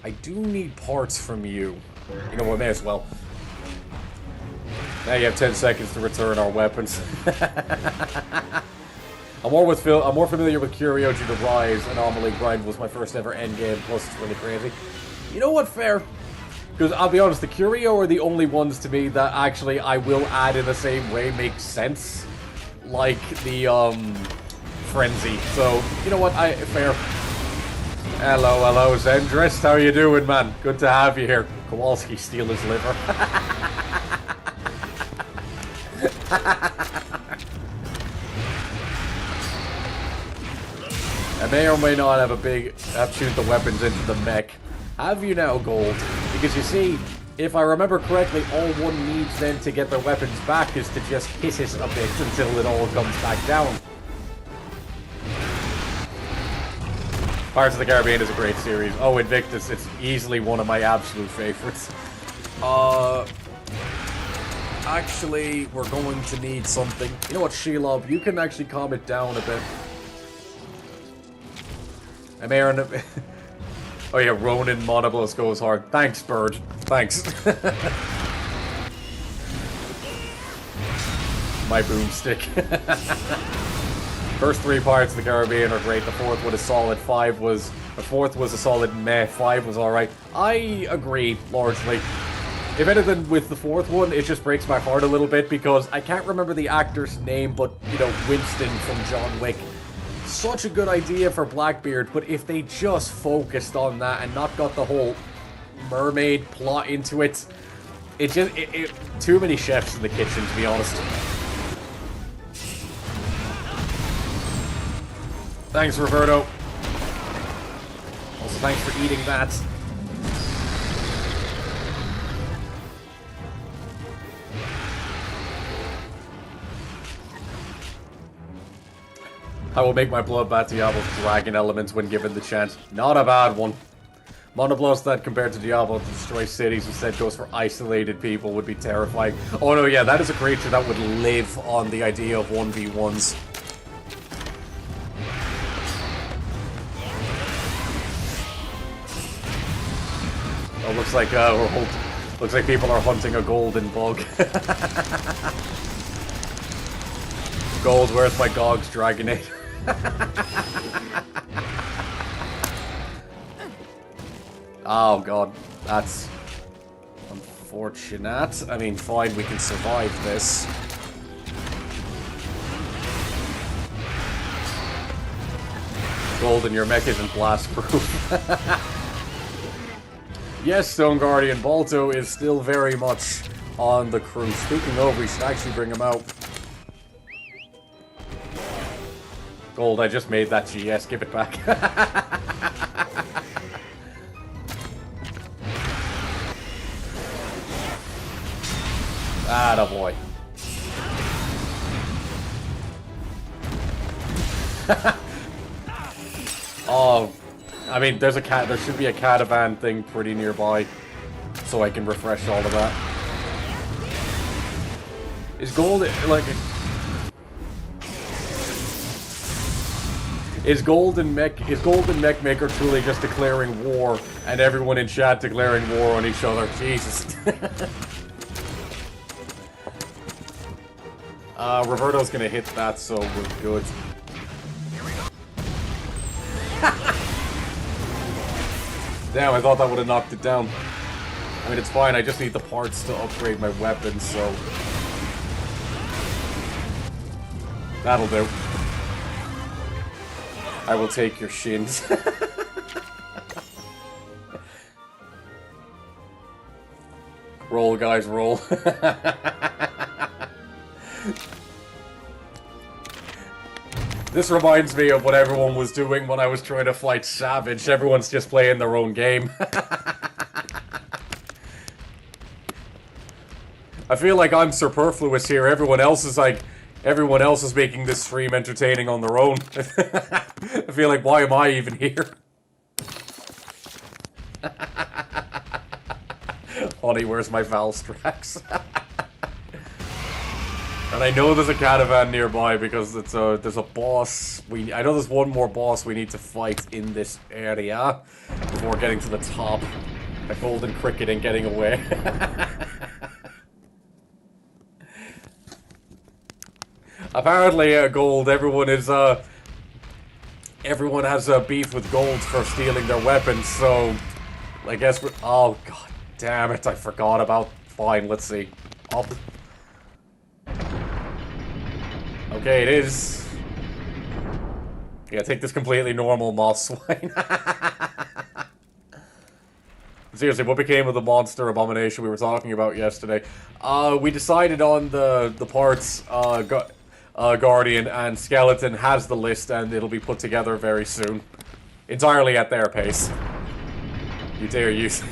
I do need parts from you. You know what, may as well. Now you have 10 seconds to return our weapons. I'm more familiar with Curio due to Rise. Anomaly Grind was my first ever endgame, plus it's really crazy. You know what, fair? Because I'll be honest, the Curio are the only ones to me that actually I will add in the same way make sense. Like the, Frenzy. So, you know what, fair. Hello, Zendrist. How you doing, man? Good to have you here. Kowalski steal his liver. I may or may not have tuned the weapons into the mech. Have you now, Gold? Because you see, if I remember correctly, all one needs then to get their weapons back is to just hit it a bit until it all comes back down. Pirates of the Caribbean is a great series. Oh, Invictus, it's easily one of my absolute favorites. Actually, we're going to need something. You know what, Shelob, you can actually calm it down a bit. I'm Aaron. Oh yeah, Ronin Monoblos goes hard. Thanks, Bird. Thanks. My boomstick. First 3 Pirates of the Caribbean are great. The 4th one is solid. The 4th was a solid meh. 5 was alright. I agree, largely. If anything, with the 4th one, it just breaks my heart a little bit because I can't remember the actor's name, but, you know, Winston from John Wick. Such a good idea for Blackbeard, but if they just focused on that and not got the whole mermaid plot into it, too many chefs in the kitchen, to be honest. Thanks, Roberto. Also, thanks for eating that. I will make my Bloodbath Diablo's dragon elements when given the chance. Not a bad one. Monoblast that compared to Diablo to destroy cities instead goes for isolated people would be terrifying. Oh no, yeah, that is a creature that would live on the idea of 1v1s. Oh, looks like people are hunting a golden bug. Gold, where's my Gog's Dragonade? Oh god, that's unfortunate. I mean, fine, we can survive this. Golden, your mech isn't blast-proof. Yes, Stone Guardian, Balto is still very much on the crew. Speaking of, we should actually bring him out. Gold, I just made that GS, give it back. Attaboy. Oh, I mean, there should be a catavan thing pretty nearby, so I can refresh all of that. Is Golden Mech Maker truly just declaring war, and everyone in chat declaring war on each other? Jesus. Roberto's gonna hit that, so we're good. Damn, I thought that would have knocked it down. I mean, it's fine, I just need the parts to upgrade my weapon, so... That'll do. I will take your shins. Roll, guys, roll. This reminds me of what everyone was doing when I was trying to fight Savage. Everyone's just playing their own game. I feel like I'm superfluous here. Everyone else is making this stream entertaining on their own. I feel like, why am I even here? Honey, where's my Valstrax? And I know there's a catavan nearby because there's a boss. I know there's one more boss we need to fight in this area before getting to the top. A golden cricket and getting away. Apparently, Gold. Everyone has a beef with Gold for stealing their weapons. So, I guess we're. Oh god, damn it! I forgot about. Fine, let's see. Okay, it is. Yeah, take this completely normal moss swine. Seriously, what became of the monster abomination we were talking about yesterday? We decided on the parts. Guardian and Skeleton has the list, and it'll be put together very soon, entirely at their pace. You dare use.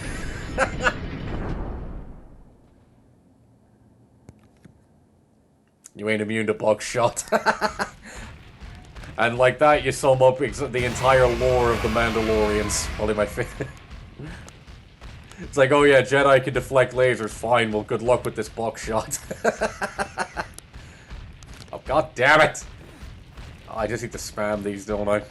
You ain't immune to buckshot. And like that, you sum up the entire lore of the Mandalorians. Probably my favorite. It's like, oh yeah, Jedi can deflect lasers. Fine, well, good luck with this buckshot. Oh, god damn it! Oh, I just need to spam these, don't I?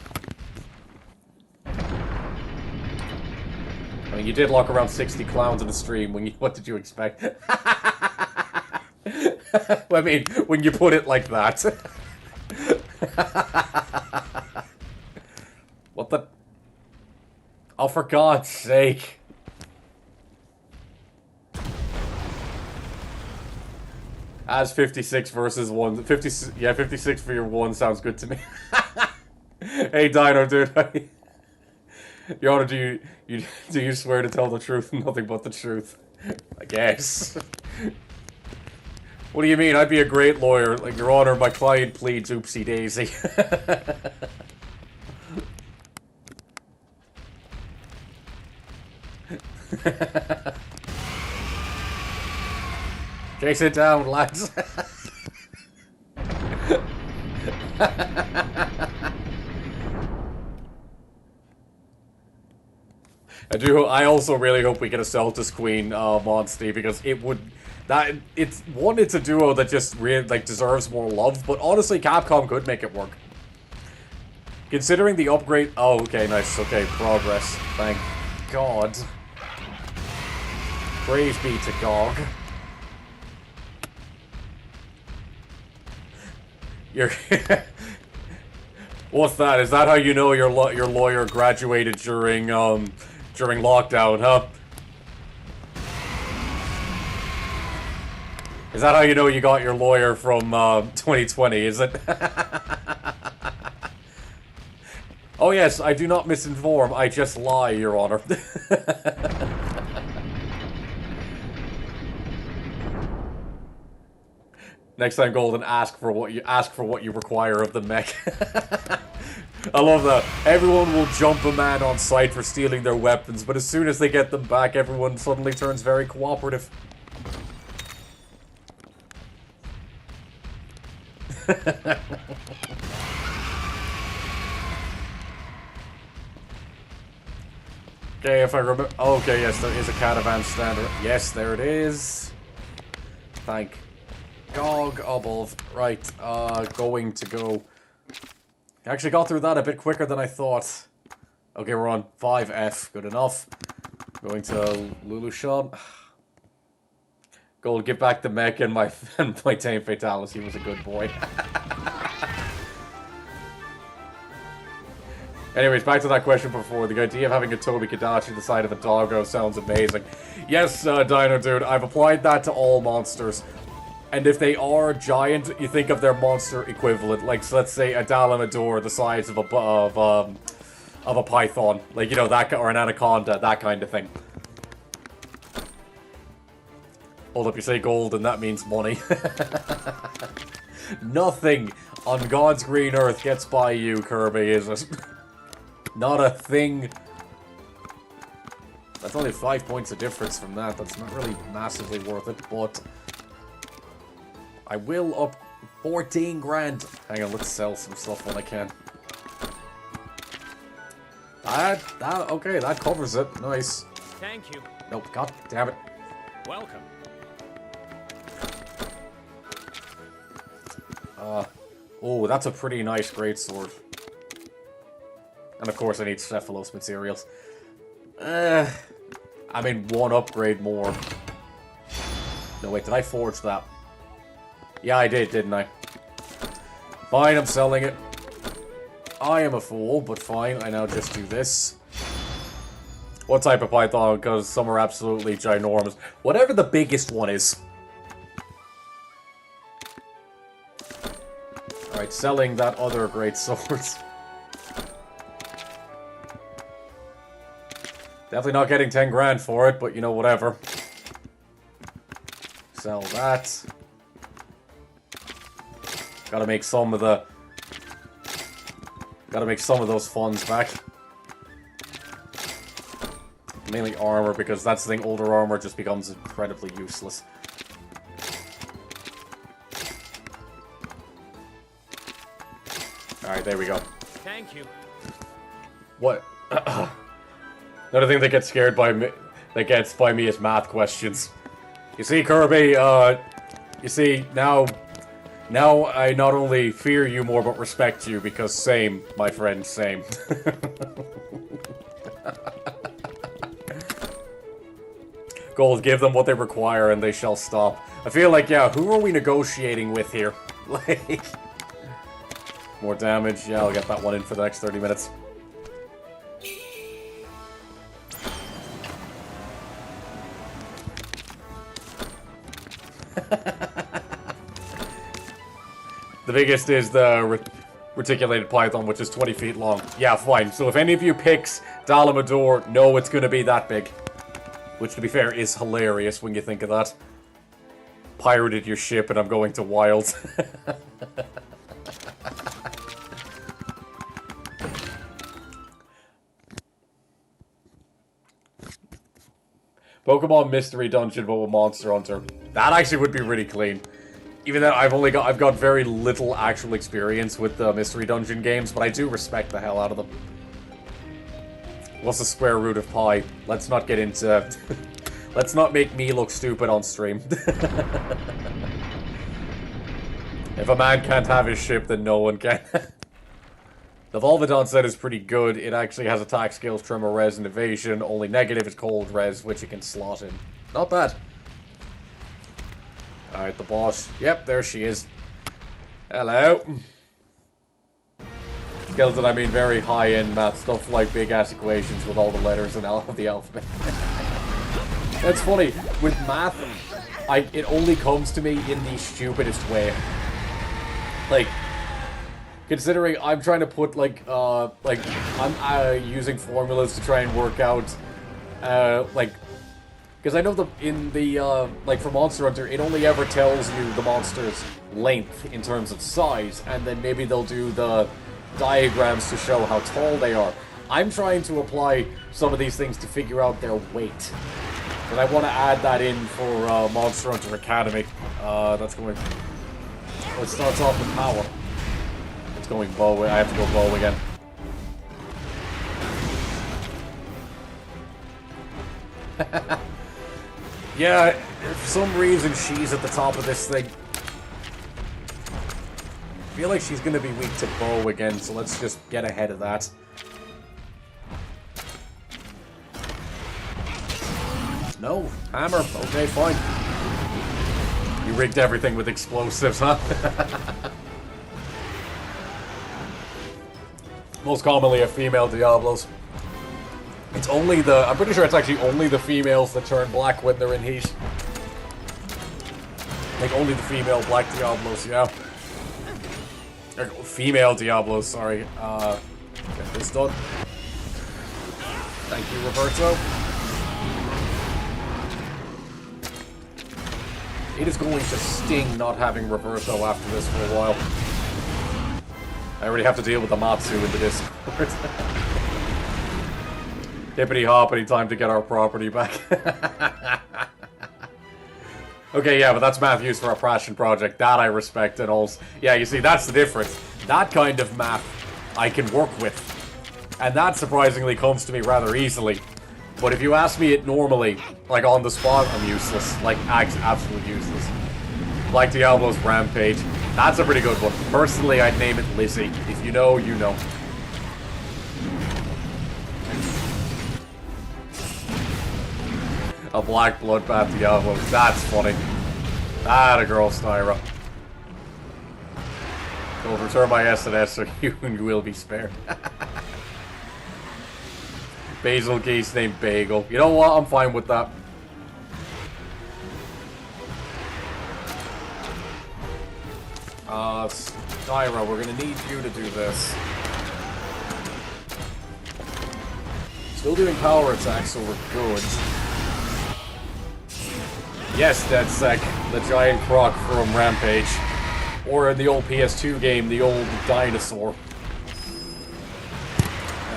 I mean, you did lock around 60 clowns in the stream. What did you expect? I mean, when you put it like that. What the? Oh, for God's sake. As 56 versus 1. 56 for your 1 sounds good to me. Hey, Dino, dude. Your Honor, do you swear to tell the truth and nothing but the truth? I guess. What do you mean? I'd be a great lawyer. Like, Your Honor, my client pleads oopsie daisy. Chase it down, lads. I also really hope we get a Celtus Queen monster because it would. It's a duo that just really like deserves more love. But honestly, Capcom could make it work. Considering the upgrade. Oh, okay, nice. Okay, progress. Thank God. Praise be to GOG. You're. What's that? Is that how you know your lawyer graduated during lockdown, huh? Is that how you know you got your lawyer from 2020? Is it? Oh yes, I do not misinform. I just lie, Your Honor. Next time, Golden, ask for what you require of the mech. I love that. Everyone will jump a man on sight for stealing their weapons, but as soon as they get them back, everyone suddenly turns very cooperative. Okay, if I remember. Okay, yes, there is a caravan standard. Yes, there it is. Thank GOG above. Right, going to go. Actually got through that a bit quicker than I thought. Okay, we're on 5F. Good enough. Going to Lullucion. Gold, give back the mech and my Tame Fatality was a good boy. Anyways, back to that question before. The idea of having a Toby Kadachi the side of a doggo sounds amazing. Yes, Dino Dude, I've applied that to all monsters. And if they are giant, you think of their monster equivalent. Like, so let's say a Dalamador the size of a python. Like, you know, that, or an anaconda, that kind of thing. Hold up, you say gold and that means money. Nothing on God's green earth gets by you, Kirby, is it? Not a thing. That's only 5 points of difference from that. That's not really massively worth it, but I will up 14 grand. Hang on, let's sell some stuff when I can. Okay, that covers it. Nice.
Thank you.
Nope, god damn it.
Welcome.
Oh, that's a pretty nice greatsword. And of course I need Cephalos materials. I mean, one upgrade more. No, wait, did I forge that? Yeah, I did, didn't I? Fine, I'm selling it. I am a fool, but fine, I now just do this. What type of python? Because some are absolutely ginormous. Whatever the biggest one is. Alright, selling that other great sword. Definitely not getting 10 grand for it, but you know, whatever. Sell that. Gotta make some of the... Gotta make some of those funds back. Mainly armor, because that's the thing, older armor just becomes incredibly useless. Alright, there we go.
Thank you.
What? Another thing that gets scared by me, is math questions. You see, Kirby, you see, now I not only fear you more, but respect you, because same, my friend, same. Gold, give them what they require and they shall stop. I feel like, yeah, who are we negotiating with here? Like... More damage, yeah, I'll get that one in for the next 30 minutes. The biggest is the reticulated python, which is 20 feet long. Yeah, fine. So if any of you picks Dalamador, know it's gonna be that big. Which, to be fair, is hilarious when you think of that. Pirated your ship and I'm going to Wilds. Pokemon Mystery Dungeon, but with Monster Hunter. That actually would be really clean. Even though I've got very little actual experience with the Mystery Dungeon games, but I do respect the hell out of them. What's the square root of pi? Let's not get into... Let's not make me look stupid on stream. If a man can't have his ship, then no one can. The Volvidon set is pretty good. It actually has attack skills, tremor, res, and evasion. Only negative is cold res, which it can slot in. Not bad. Alright, the boss. Yep, there she is. Hello. Skeleton, I mean very high-end math stuff like big-ass equations with all the letters and of the alphabet. It's funny, with math, it only comes to me in the stupidest way. Like, considering I'm trying to put, I'm using formulas to try and work out, because I know for Monster Hunter, it only ever tells you the monster's length in terms of size, and then maybe they'll do the diagrams to show how tall they are. I'm trying to apply some of these things to figure out their weight. But I want to add that in for Monster Hunter Academy. That's going... It starts off with power. It's going bow. I have to go bow again. Yeah, for some reason she's at the top of this thing. I feel like she's going to be weak to bow again, so let's just get ahead of that. No, hammer. Okay, fine. You rigged everything with explosives, huh? Most commonly a female Diablos. It's only the... I'm pretty sure it's actually only the females that turn black when they're in heat. Like, only the female black Diablos, yeah. Female Diablos, sorry. Get this done. Thank you, Roberto. It is going to sting not having Roberto after this for a while. I already have to deal with the Matsu in the Discord. Hippity hoppity, time to get our property back. Okay, yeah, but that's math used for a passion project. That I respect and also. Yeah, you see, that's the difference. That kind of math I can work with. And that surprisingly comes to me rather easily. But if you ask me it normally, like on the spot, I'm useless. Like, absolutely useless. Like Diablo's Rampage. That's a pretty good one. Personally, I'd name it Lizzie. If you know, you know. A black bloodbath Diablo. That's funny. Ah, the girl Styra. So return my SNS so you will be spared. Basil geese named Bagel. You know what? I'm fine with that. Styra, we're gonna need you to do this. Still doing power attacks, so we're good. Yes, DeadSec, the giant croc from Rampage. Or in the old PS2 game, the old dinosaur.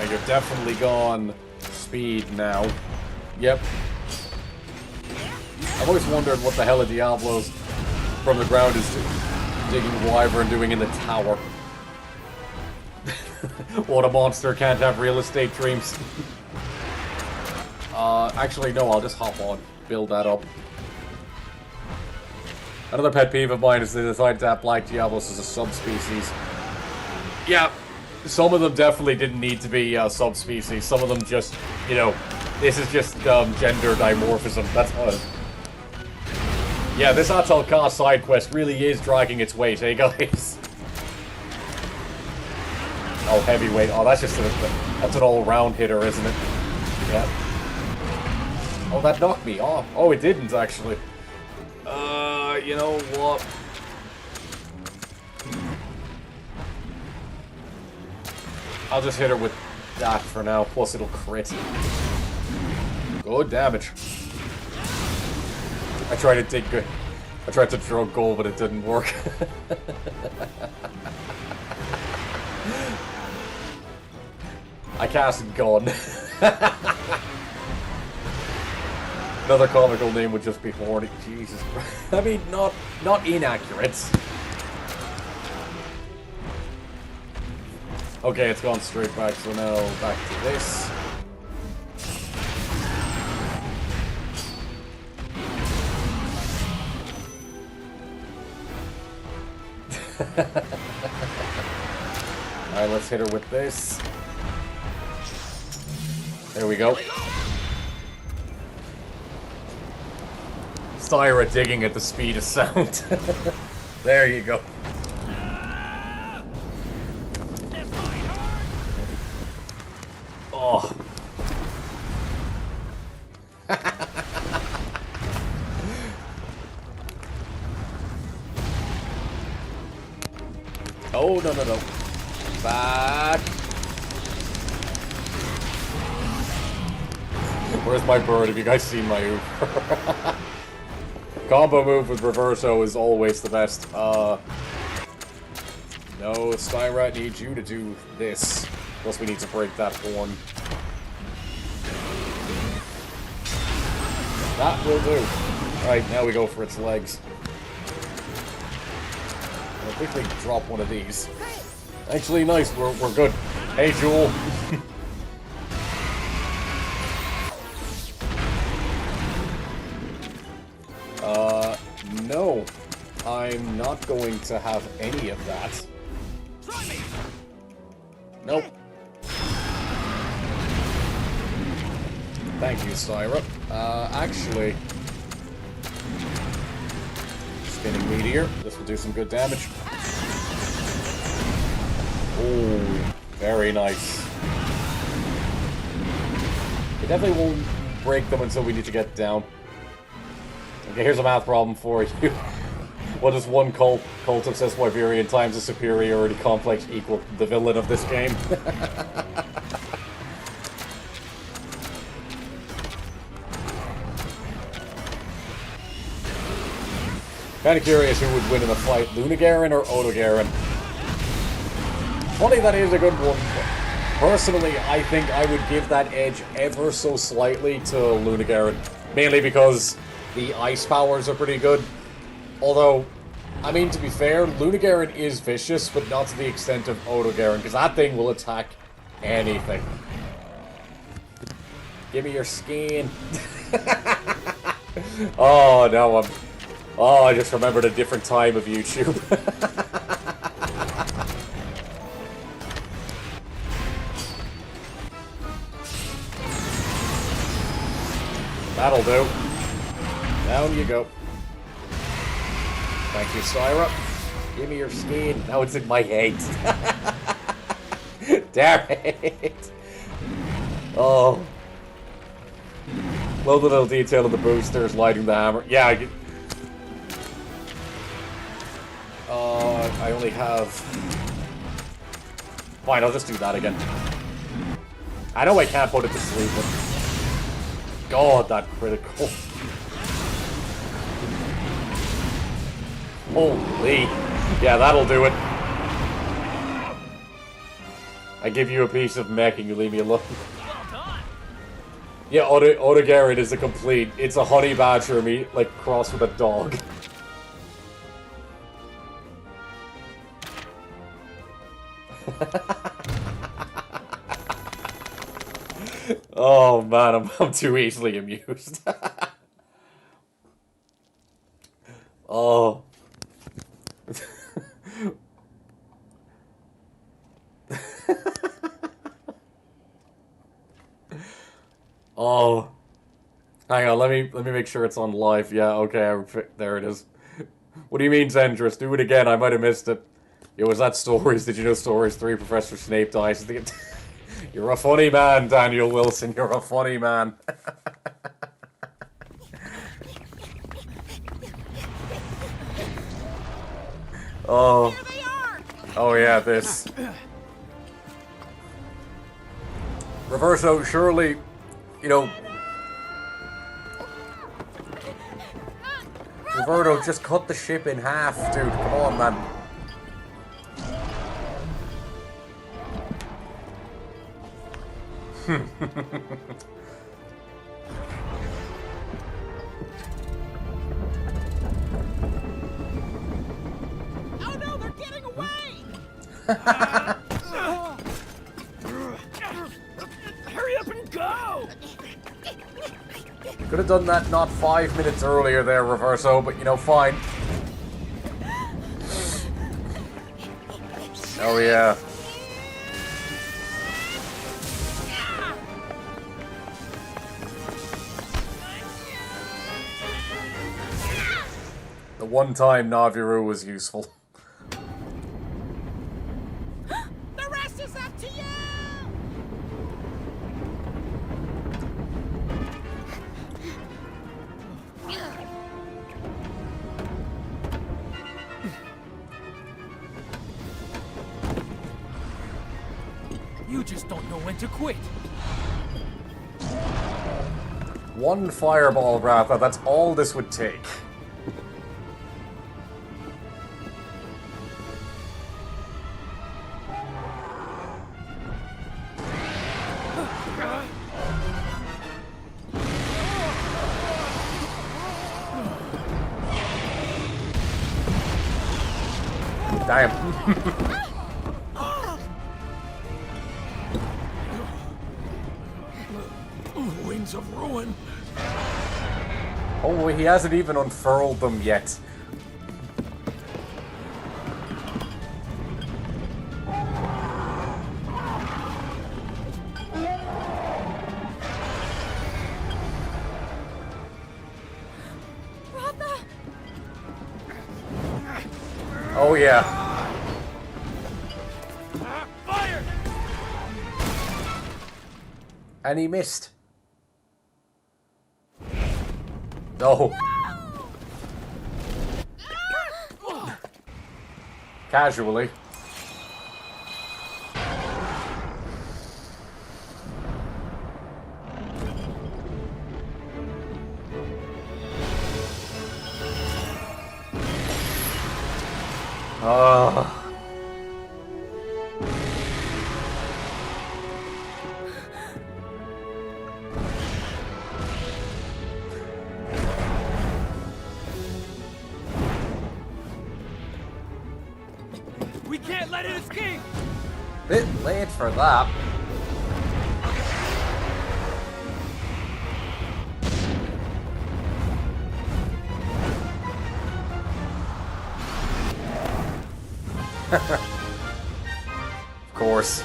You're definitely gone speed now. Yep. I've always wondered what the hell a Diablo's from the ground is digging Wyvern doing in the tower. What, a monster can't have real estate dreams? Actually, no, I'll just hop on. Build that up. Another pet peeve of mine is they decided to have Black Diablos as a subspecies. Yeah, some of them definitely didn't need to be subspecies. Some of them just, you know, this is just gender dimorphism. That's yeah, this Atal Ka side quest really is dragging its weight, hey guys? Oh, heavyweight. Oh, that's just that's an all-round hitter, isn't it? Yeah. Oh, that knocked me off. Oh, it didn't, actually. You know what? I'll just hit her with that for now, plus it'll crit. Good damage. I tried to dig good. I tried to throw goal, but it didn't work. I cast Gun. Another comical name would just be Horny. Jesus Christ. I mean, not inaccurate. Okay, it's gone straight back, so now back to this. Alright, let's hit her with this. There we go. Styra digging at the speed of sound. There you go. Oh. Oh, no, no, no. Back. Where's my bird? Have you guys seen my Uber? Combo move with Reverso is always the best. No, Styra needs you to do this. Plus we need to break that horn. That will do. Alright, now we go for its legs. I'll quickly drop one of these. Actually, nice, we're good. Hey, Jewel. No. I'm not going to have any of that. Nope. Thank you, Styra. Actually... Spinning Meteor. This will do some good damage. Oh, very nice. We definitely won't break them until we need to get down. Okay, here's a math problem for you. What does one cult obsessed Wyverian times the superiority complex equal the villain of this game? Kind of curious who would win in a fight, Lunagaron or Odogaron. Funny, that is a good one. Personally, I think I would give that edge ever so slightly to Lunagaron. Mainly because the ice powers are pretty good. Although, I mean, to be fair, Lunagaron is vicious, but not to the extent of Odogaron, because that thing will attack anything. Give me your skin. Oh, no, Oh, I just remembered a different time of YouTube. That'll do. Down you go. Thank you, Styra. Give me your skin. Now it's in my head. Damn it. Oh. Love the little detail of the boosters lighting the hammer. Yeah, I only have... Fine, I'll just do that again. I know I can't put it to sleep, but... God, that critical. Holy. Yeah, that'll do it. I give you a piece of mech and you leave me alone. Yeah, Odogaron is a complete... It's a honey badger meat, like, crossed with a dog. Oh man, I'm too easily amused. Oh. Oh. Hang on, let me make sure it's on live. Yeah, okay, there it is. What do you mean, Zendris? Do it again, I might have missed it. Yo, was that Stories? Did you know Stories 3 Professor Snape dies? You're a funny man, Daniel Wilson. You're a funny man. Oh.
Here they are!
Oh yeah, this. Reverso, surely, you know... Roberto, just cut the ship in half, dude. Come on, man.
Oh no, they're getting away!
Hurry up and go!
Could have done that not 5 minutes earlier there, Reverso, but you know, fine. Oh yeah. The one time Naviru was useful.
The rest is up to you!
You just don't know when to quit.
One fireball, Ratha, that's all this would take. Damn.
Wings of ruin.
Oh, he hasn't even unfurled them yet.
Ratha!
Oh yeah.
Fire!
And he missed. No. Casually.
We can't let it escape!
Bit late for that. Of course.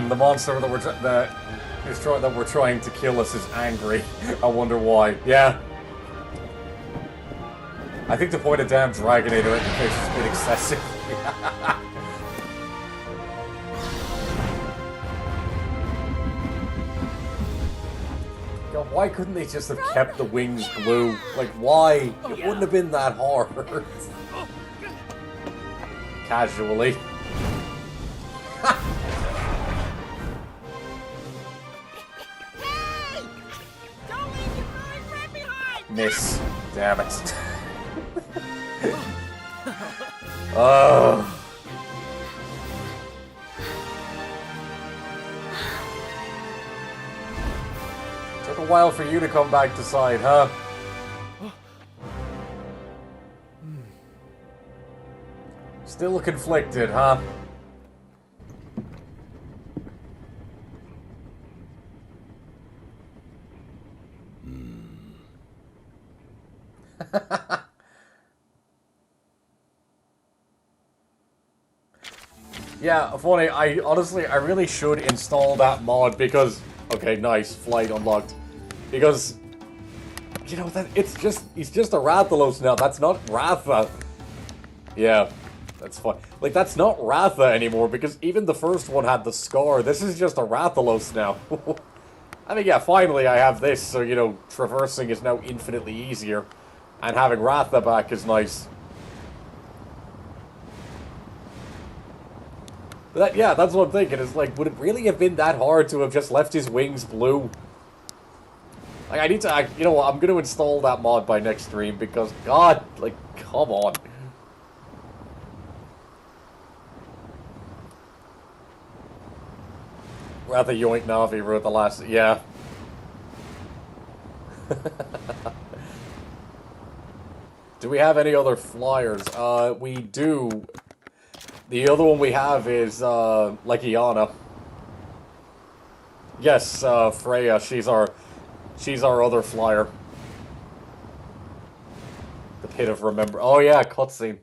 The monster that we're trying to kill us is angry. I wonder why. Yeah. I think to point a damn Dragonator at the face is a bit excessive. God, why couldn't they just have kept the wings blue? Like, why? It wouldn't have been that hard. Casually.
Hey! Don't leave your furry friend behind!
Miss. Damn it. Oh. Took a while for you to come back to side, huh? Still conflicted, huh? Yeah, funny, I really should install that mod because... Okay, nice, flight unlocked. Because, you know, he's just a Rathalos now, that's not Ratha. Yeah, that's fine. Like, that's not Ratha anymore, because even the first one had the scar. This is just a Rathalos now. I mean, yeah, finally I have this, so, you know, traversing is now infinitely easier. And having Ratha back is nice. But yeah, that's what I'm thinking, is like, would it really have been that hard to have just left his wings blue? Like, I need to, you know what, I'm going to install that mod by next stream, because, God, like, come on. Rather yoink Navi wrote the last, yeah. Do we have any other flyers? We do. The other one we have is, Legiana. Yes, Freya, she's our other flyer. pit of remember. Oh yeah, cutscene.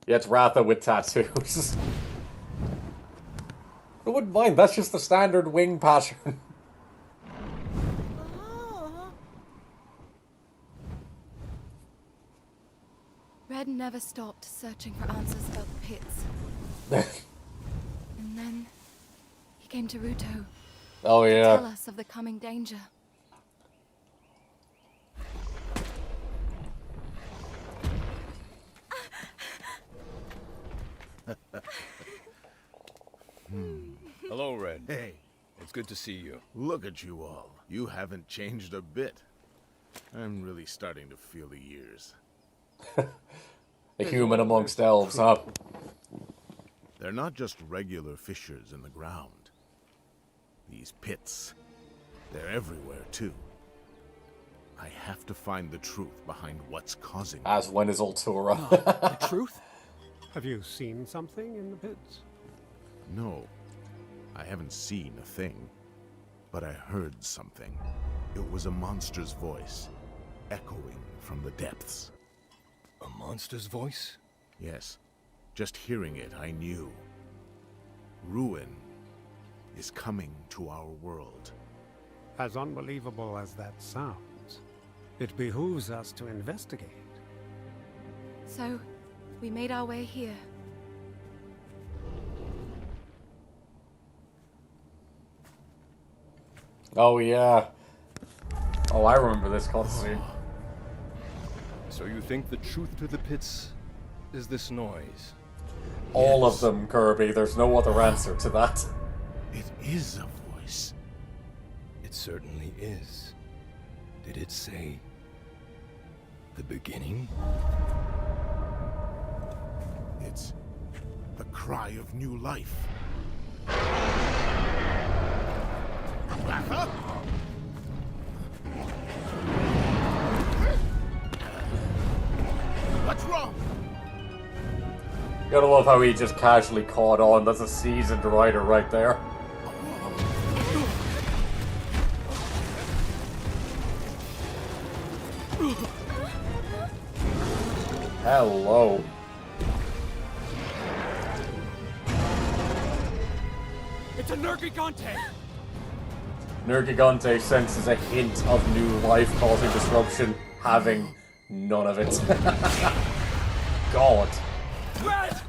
Yeah, it's Ratha with tattoos. I wouldn't mind. That's just the standard wing pattern.
Red never stopped searching for answers about the pits. And then he came to Ruto
Oh
to
yeah.
tell us of the coming danger.
Hello, Red.
Hey,
It's good to see you.
look at you all. You haven't changed a bit. I'm really starting to feel the years.
A human amongst elves, huh?
They're not just regular fissures in the ground. These pits, they're everywhere too. I have to find the truth behind what's causing them.
As when is Ultura.
The truth?
Have you seen something in the pits?
No, I haven't seen a thing, but I heard something. It was a monster's voice, echoing from the depths.
A monster's voice?
Yes, just hearing it, I knew. Ruin is coming to our world.
As unbelievable as that sounds, it behooves us to investigate.
So, we made our way here.
Oh yeah. Oh, I remember this cutscene.
So you think the truth to the pits is this noise?
All of them, Kirby. There's no other answer to that.
It is a voice.
It certainly is. Did it say the beginning?
It's the cry of new life. Ratha? What's wrong?
Gotta love how he just casually caught on. That's a seasoned writer right there. Hello.
It's a Nergigante!
Nergigante senses a hint of new life causing disruption, having none of it. God.
Red!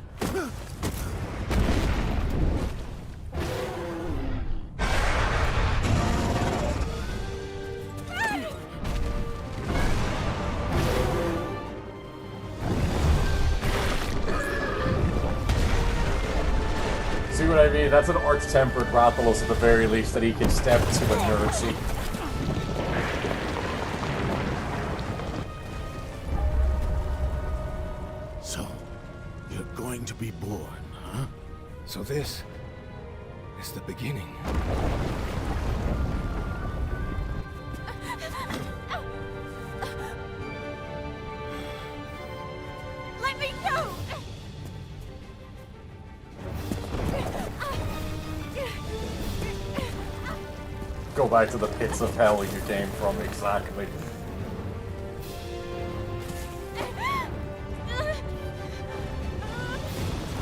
See what I mean? That's an arch-tempered Rathalos at the very least that he can step to inertia.
So, you're going to be born, huh?
So this is the beginning.
Let me go!
Go back to the pits of hell you came from, exactly.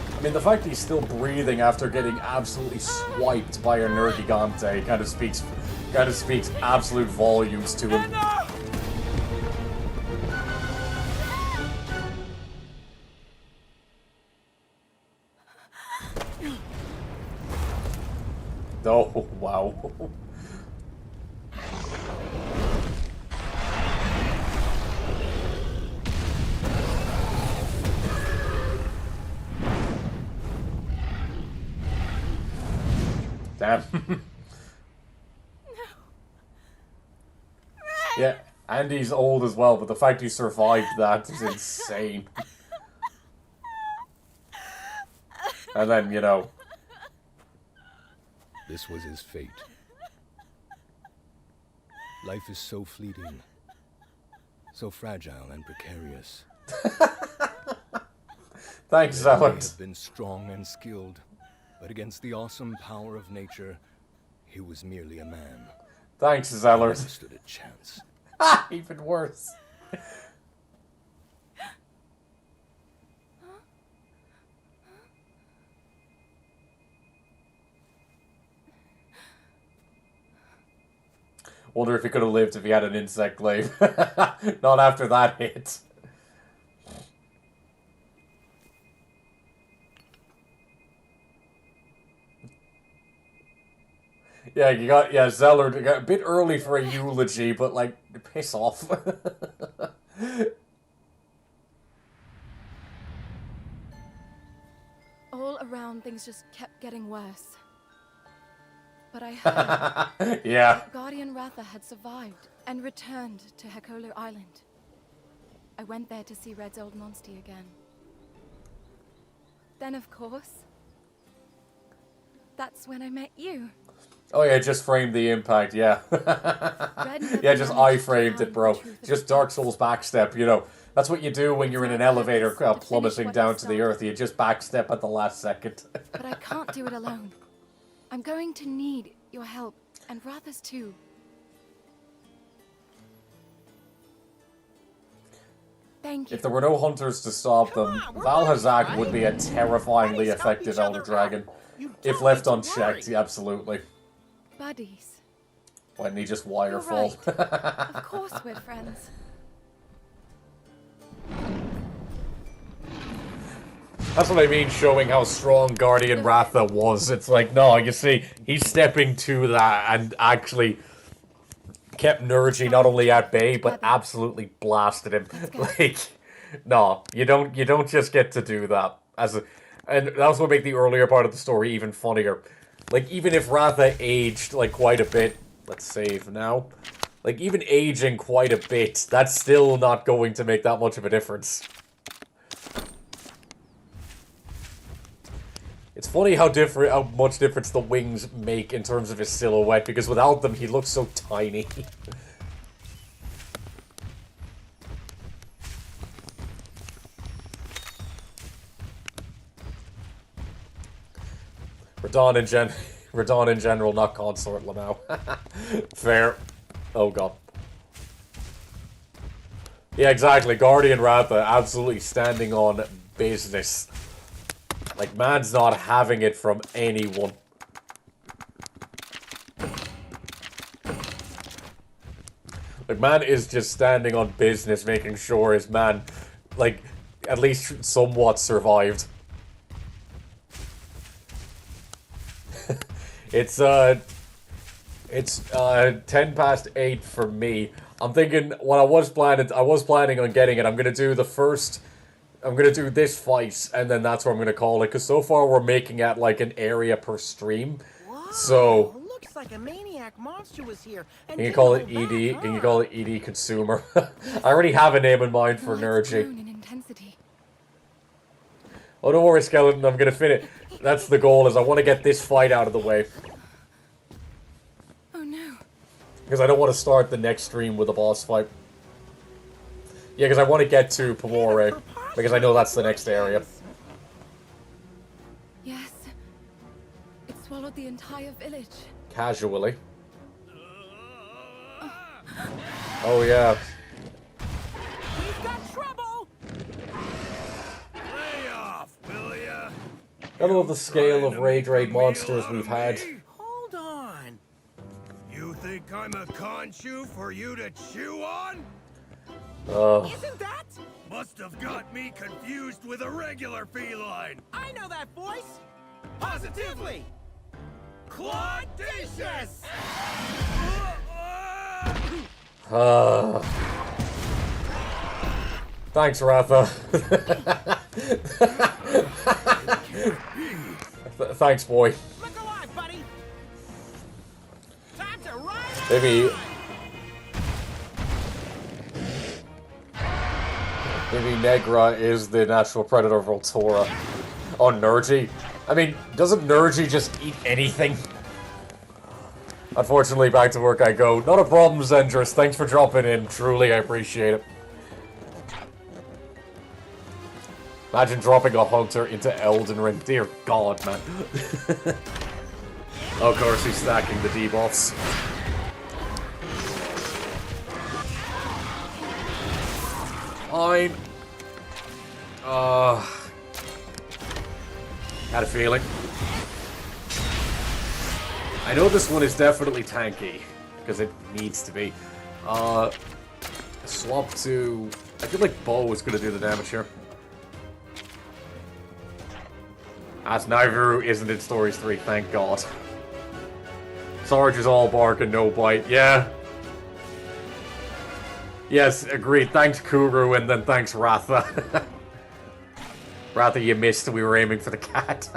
I mean, the fact he's still breathing after getting absolutely swiped by a Nergigante kind of speaks absolute volumes to him. Oh, wow. Damn. Yeah, and he's old as well, but the fact he survived that is insane. And then, you know...
This was his fate. Life is so fleeting, so fragile and precarious.
Thanks,
He
Zealot.
may have been strong and skilled, but against the awesome power of nature, he was merely a man.
Thanks,
He
Zealot.
never stood a chance.
Ah, even worse. Wonder if he could have lived if he had an insect glaive. Not after that hit. Yeah, you got, yeah, Zeller got a bit early for a eulogy, but, like, piss off.
All around, things just kept getting worse. But I heard
yeah.
that Guardian Ratha had survived and returned to Hekolu Island. I went there to see Red's old monstie again. Then, of course, that's when I met you.
Oh yeah, just framed the impact, yeah. Yeah, just I-framed it, bro. Just Dark Souls backstep, you know. That's what you do when you're in an elevator plummeting down to the earth. You just backstep at the last second.
But I can't do it alone. I'm going to need your help, and Ratha's too. Thank you.
If there were no hunters to stop them, Valhazak would be a terrifyingly effective Elder Dragon. If left unchecked, absolutely.
Buddies.
Why didn't he just wirefall?
Right. Of course we're friends.
That's what I mean, showing how strong Guardian Ratha was. It's like, no, you see, he's stepping to that and actually kept Nergi not only at bay, but absolutely blasted him. Like, no, you don't just get to do that. And that's what make the earlier part of the story even funnier. Like, even if Ratha aged, like, quite a bit, let's save now. Like, even aging quite a bit, that's still not going to make that much of a difference. It's funny how much difference the wings make in terms of his silhouette, because without them, he looks so tiny. Radon in general, not Consort Lamau. Fair. Oh god. Yeah, exactly. Guardian Ratha absolutely standing on business. Like, man's not having it from anyone. Like, man is just standing on business, making sure his man, like, at least somewhat survived. It's 10 past 8 for me. I'm thinking, what I was planning on getting it. I'm gonna do this fight, and then that's where I'm gonna call it, because so far we're making it like an area per stream.
Whoa,
so
looks like a maniac monster was here. And
can you call it ED? Can you call it ED Consumer? I already have a name in mind for Nergi. Oh, don't worry, Skeleton. I'm gonna finish. That's the goal. Is I want to get this fight out of the way.
Oh no.
Because I don't want to start the next stream with a boss fight. Yeah, because I want to get to Pomore, because I know that's the next area.
Yes. It swallowed the entire village.
Casually. Oh yeah.
We've got trouble.
Lay off, will ya?
I love the scale of Rage Raid monsters we've had.
Hold on.
You think I'm a conchu for you to chew on?
Isn't that?
Must have got me confused with a regular feline.
I know that voice. Positively. Claudacious.
Thanks, Ratha. Thanks, boy.
Look alive, buddy. Time to ride.
Maybe Negra is the natural predator of Voltora. Oh, Nergi. I mean, doesn't Nergi just eat anything? Unfortunately, back to work I go. Not a problem, Zendris. Thanks for dropping in. Truly, I appreciate it. Imagine dropping a hunter into Elden Ring. Dear God, man. Oh, of course, he's stacking the debuffs. Fine. Had a feeling. I know this one is definitely tanky, because it needs to be. Swap to... I feel like Bow is going to do the damage here. As Naivaru isn't in Stories 3, thank God. Sarge is all bark and no bite, yeah. Yes, agreed. Thanks Kuru and then thanks Ratha. Ratha, you missed, we were aiming for the cat.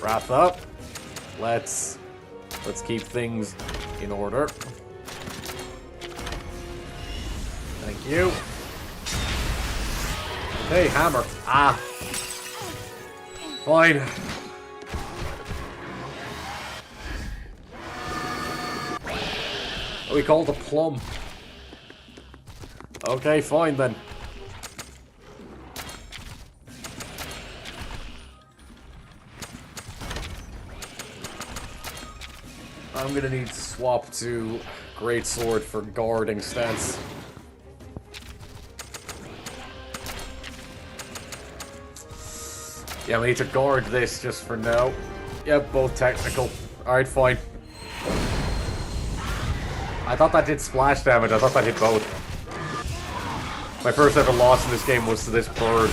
Ratha, let's keep things in order. Thank you. Hey, hammer. Ah. Fine. Oh, we called a plum. Okay, fine then. I'm gonna need to swap to Greatsword for guarding stance. Yeah, we need to guard this just for now. Yep, both technical. Alright, fine. I thought that did splash damage. I thought that hit both. My first ever loss in this game was to this bird.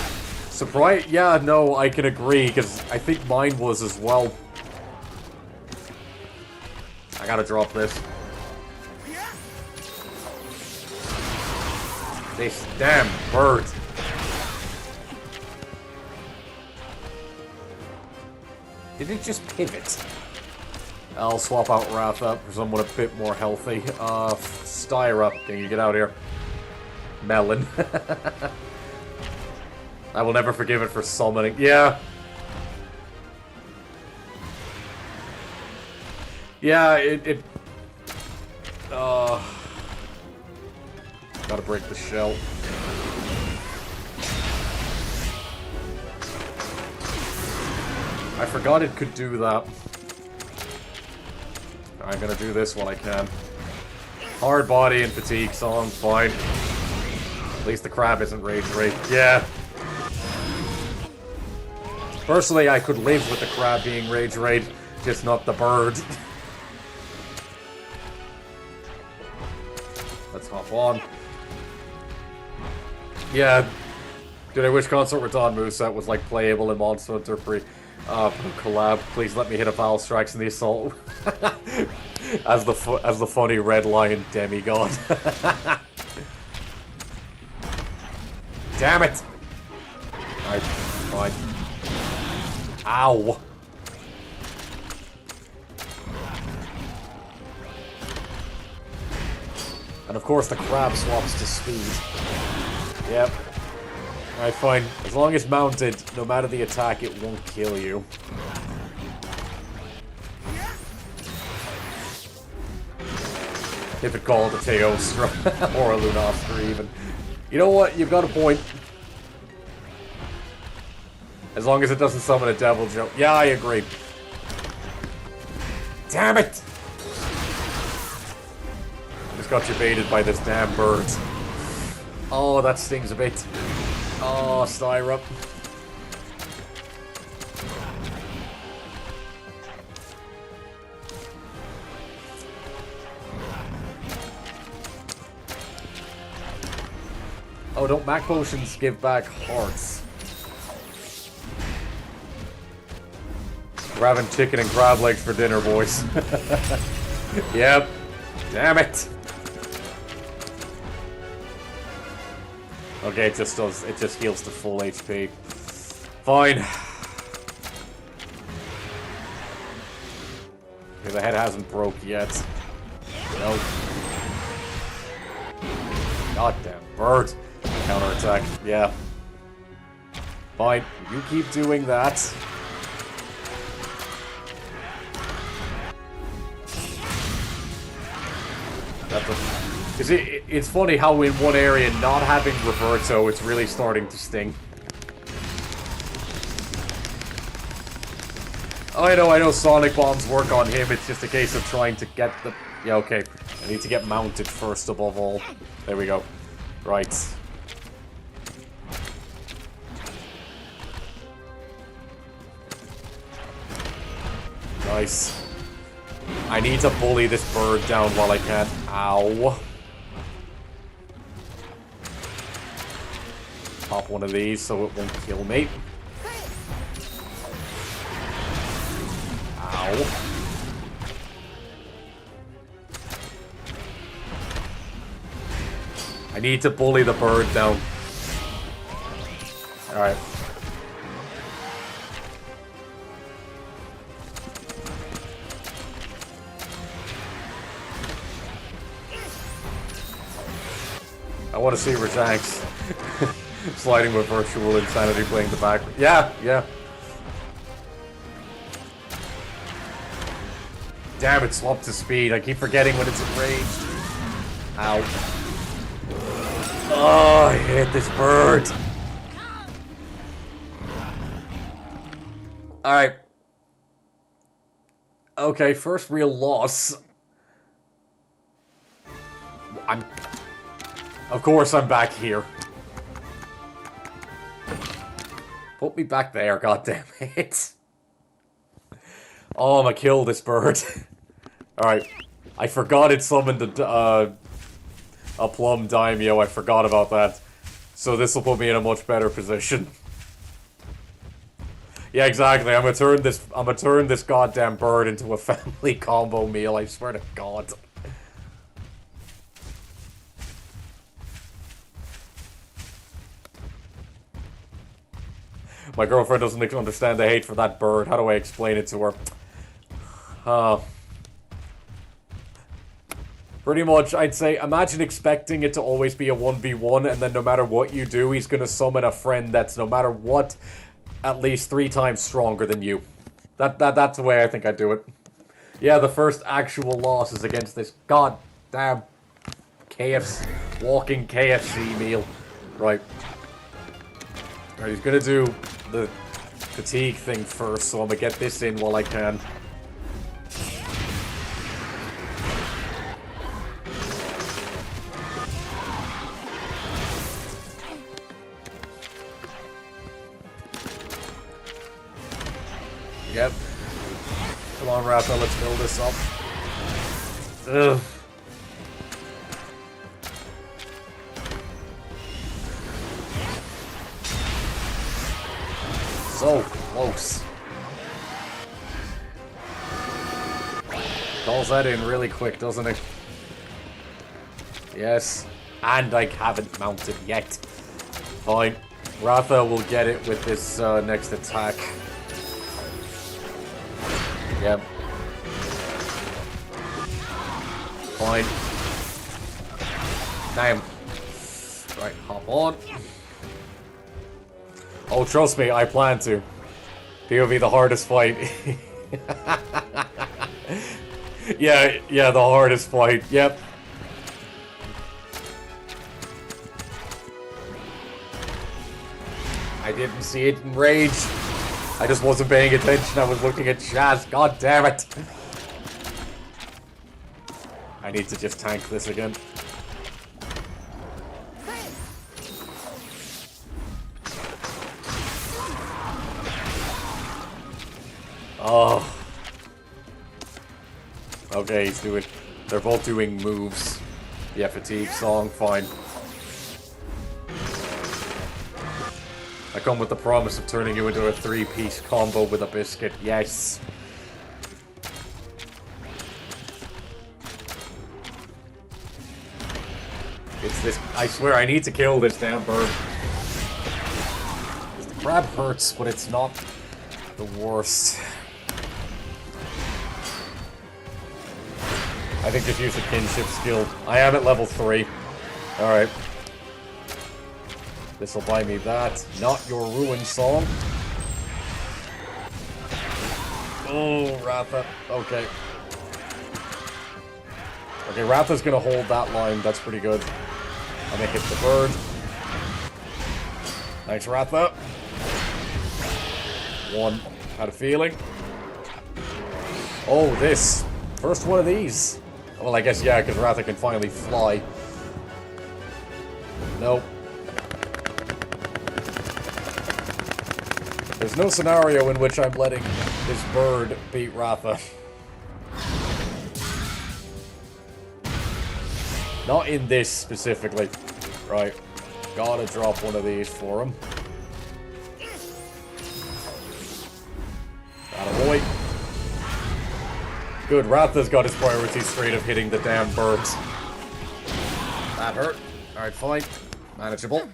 Surprise? Yeah, no, I can agree, because I think mine was as well. I gotta drop this. This damn bird. Did it just pivot? I'll swap out Ratha for someone a bit more healthy. Styra, can you get out here? Melon. I will never forgive it for summoning. Yeah. Yeah, gotta break the shell. I forgot it could do that. I'm gonna do this while I can. Hard body and fatigue, so I'm fine. At least the crab isn't rage rate. Yeah. Personally, I could live with the crab being rage raid, just not the bird. Let's hop on. Yeah. Dude, I wish Consort Radon moveset was like playable in Monster Hunter Free. Collab, please let me hit a Val Strikes in the Assault. as the funny Red Lion demigod. Damn it! Alright, fine. Ow! And of course the crab swaps to speed. Yep. Alright, fine. As long as mounted, no matter the attack, it won't kill you. If it called a Teostra, or a Lunastra even. You know what? You've got a point. As long as it doesn't summon a Devil Joe. Yeah, I agree. Damn it! Just got you baited by this damn bird. Oh, that stings a bit. Oh, Styra. Oh, don't Mac Potions give back hearts? We're having chicken and crab legs for dinner, boys. Yep. Damn it. Okay, it just heals to full HP. Fine. Okay, the head hasn't broke yet. Nope. Goddamn bird. Counterattack, yeah. Fine, you keep doing that. It's funny how in one area not having Reverto, it's really starting to sting. Oh, I know Sonic Bombs work on him, it's just a case of trying to get the... Yeah, okay. I need to get mounted first above all. There we go. Right. Nice. I need to bully this bird down while I can. Ow. Pop one of these so it won't kill me. Ow. I need to bully the bird down. Alright. I want to see Rajanx sliding with virtual insanity playing the back. Yeah, yeah. Damn, it swapped to speed. I keep forgetting when it's in range. Ow. Oh, I hate this bird. Alright. Okay, first real loss. Of course I'm back here. Put me back there, goddammit. Oh, I'm gonna kill this bird. Alright. I forgot it summoned a plum daimyo. I forgot about that. So this will put me in a much better position. Yeah, exactly. I'm gonna turn this goddamn bird into a family combo meal, I swear to God. My girlfriend doesn't understand the hate for that bird. How do I explain it to her? Pretty much, I'd say, imagine expecting it to always be a 1v1, and then no matter what you do, he's gonna summon a friend that's, no matter what, at least 3 times stronger than you. That's the way I think I'd do it. Yeah, the first actual loss is against this goddamn walking KFC meal. Right. Alright, he's gonna do the fatigue thing first, so I'm gonna get this in while I can. Yep. Come on, Rafa, let's build this up. Ugh. So close. Calls that in really quick, doesn't it? Yes. And I haven't mounted yet. Fine. Ratha will get it with this next attack. Yep. Fine. Damn. Right, hop on. Oh, trust me, I plan to. POV the hardest fight. yeah, the hardest fight. Yep. I didn't see it in rage. I just wasn't paying attention. I was looking at Shaz. God damn it. I need to just tank this again. Oh. Okay, he's doing... They're both doing moves. Yeah, fatigue song, fine. I come with the promise of turning you into a 3-piece combo with a biscuit. Yes. It's this... I swear, I need to kill this damn bird. The crab hurts, but it's not the worst. I think just use a kinship skill. I am at level 3. Alright. This'll buy me that. Not your ruin song. Oh, Ratha. Okay. Okay, Ratha's gonna hold that line. That's pretty good. I'm gonna hit the bird. Thanks, Ratha. 1. Had a feeling. Oh, this. First one of these. Well, I guess, yeah, because Ratha can finally fly. Nope. There's no scenario in which I'm letting this bird beat Ratha. Not in this specifically. Right. Gotta drop one of these for him. Attaboy. Good, Ratha's got his priority straight of hitting the damn birds. That hurt. Alright, fine. Manageable.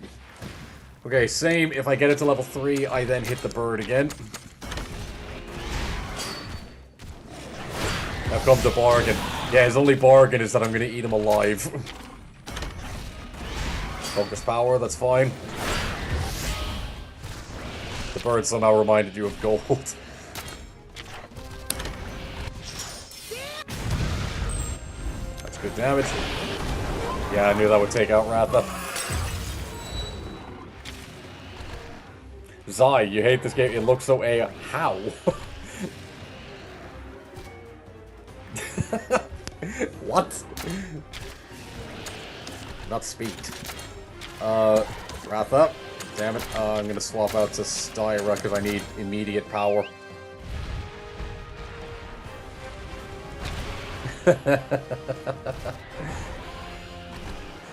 Okay, same. If I get it to level 3, I then hit the bird again. Now comes the bargain. Yeah, his only bargain is that I'm gonna eat him alive. Focus power, that's fine. The bird somehow reminded you of gold. That's good damage. Yeah, I knew that would take out Ratha. Zai, you hate this game. It looks so A. How? What? Not speed. Ratha. Damn it. I'm gonna swap out to Styra because I need immediate power.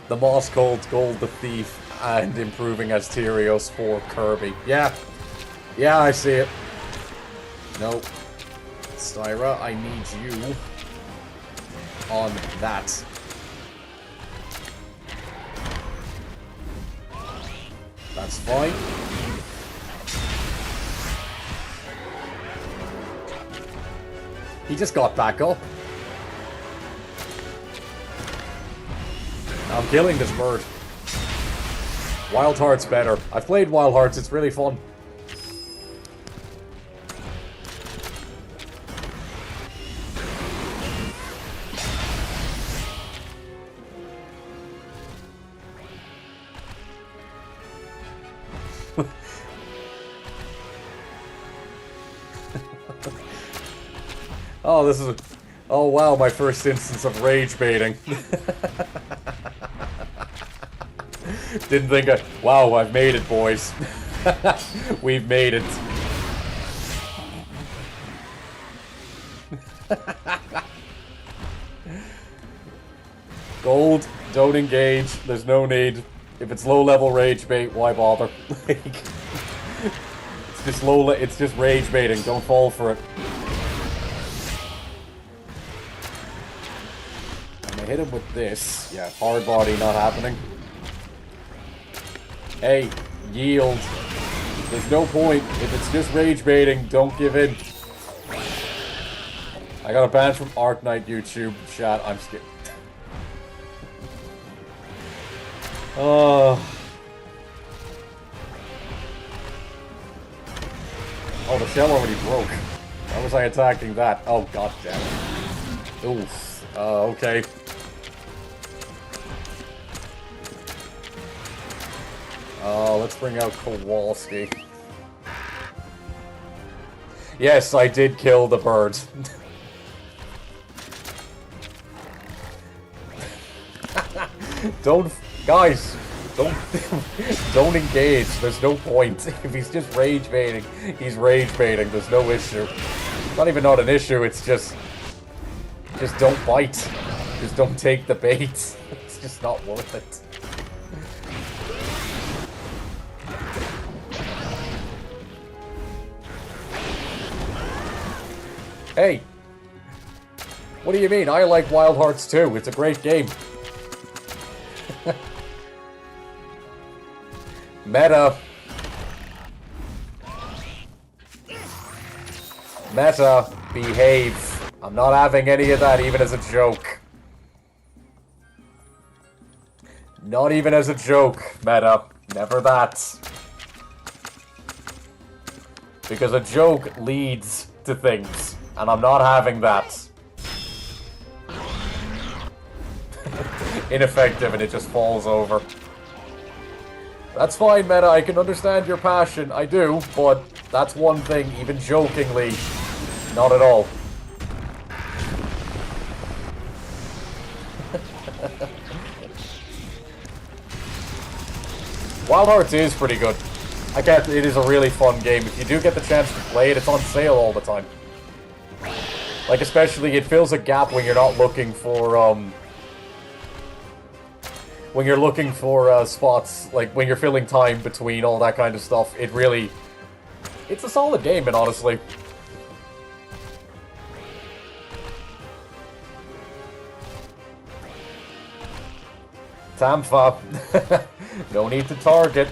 The Moss Gold, Gold the Thief, and improving Asterios for Kirby. Yeah. Yeah, I see it. Nope. Styra, I need you on that. That's fine. He just got back up. I'm killing this bird. Wild Heart's better. I've played Wild Hearts, it's really fun. Oh, this is a... Oh, wow, my first instance of rage baiting. Didn't think I... Wow, I've made it, boys. We've made it. Gold, don't engage. There's no need. If it's low-level rage bait, why bother? It's just it's just rage baiting. Don't fall for it. Hit him with this. Yeah, hard body not happening. Hey, yield. There's no point. If it's just rage baiting, don't give in. I got a ban from Arknight YouTube chat. I'm scared. Oh, the shell already broke. Why was I attacking that? Oh, god damn it. Oof. Okay. Let's bring out Kowalski. Yes, I did kill the bird. Guys, don't engage. There's no point. If he's just rage baiting, he's rage baiting. There's no issue. It's not even an issue. It's just don't bite. Just don't take the bait. It's just not worth it. Hey, what do you mean? I like Wild Hearts too. It's a great game. Meta. Meta, behave. I'm not having any of that, even as a joke. Not even as a joke, Meta. Never that. Because a joke leads to things. And I'm not having that. Ineffective and it just falls over. That's fine, Meta, I can understand your passion, I do, but that's one thing, even jokingly, not at all. Wild Hearts is pretty good. It is a really fun game. If you do get the chance to play it, it's on sale all the time. Like, especially, it fills a gap when you're not looking for, when you're looking for spots, like when you're filling time between all that kind of stuff, it's a solid game, and honestly. Tamfa. No need to target.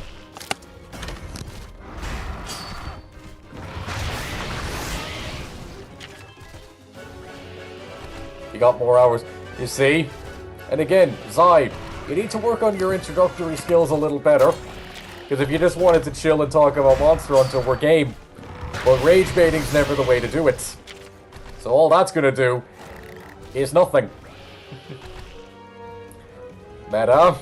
You got more hours, you see? And again, Zai, you need to work on your introductory skills a little better. Because if you just wanted to chill and talk about Monster Hunter, we're game. But rage baiting's never the way to do it. So all that's gonna do is nothing. Meta.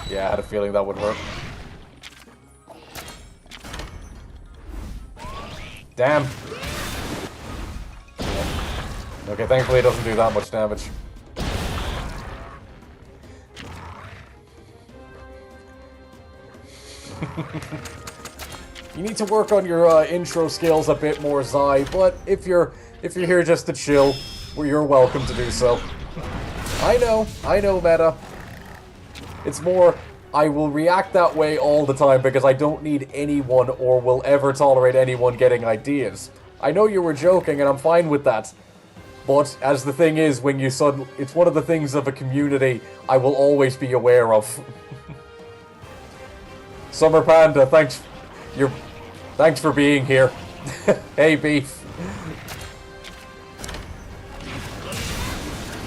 Yeah, I had a feeling that would work. Damn. Okay, thankfully it doesn't do that much damage. You need to work on your intro skills a bit more, Zai, but if you're here just to chill, well, you're welcome to do so. I know, Meta. It's more, I will react that way all the time because I don't need anyone or will ever tolerate anyone getting ideas. I know you were joking and I'm fine with that. But, as the thing is, when you suddenly... It's one of the things of a community I will always be aware of. Summer Panda, thanks for being here. Hey, Beef.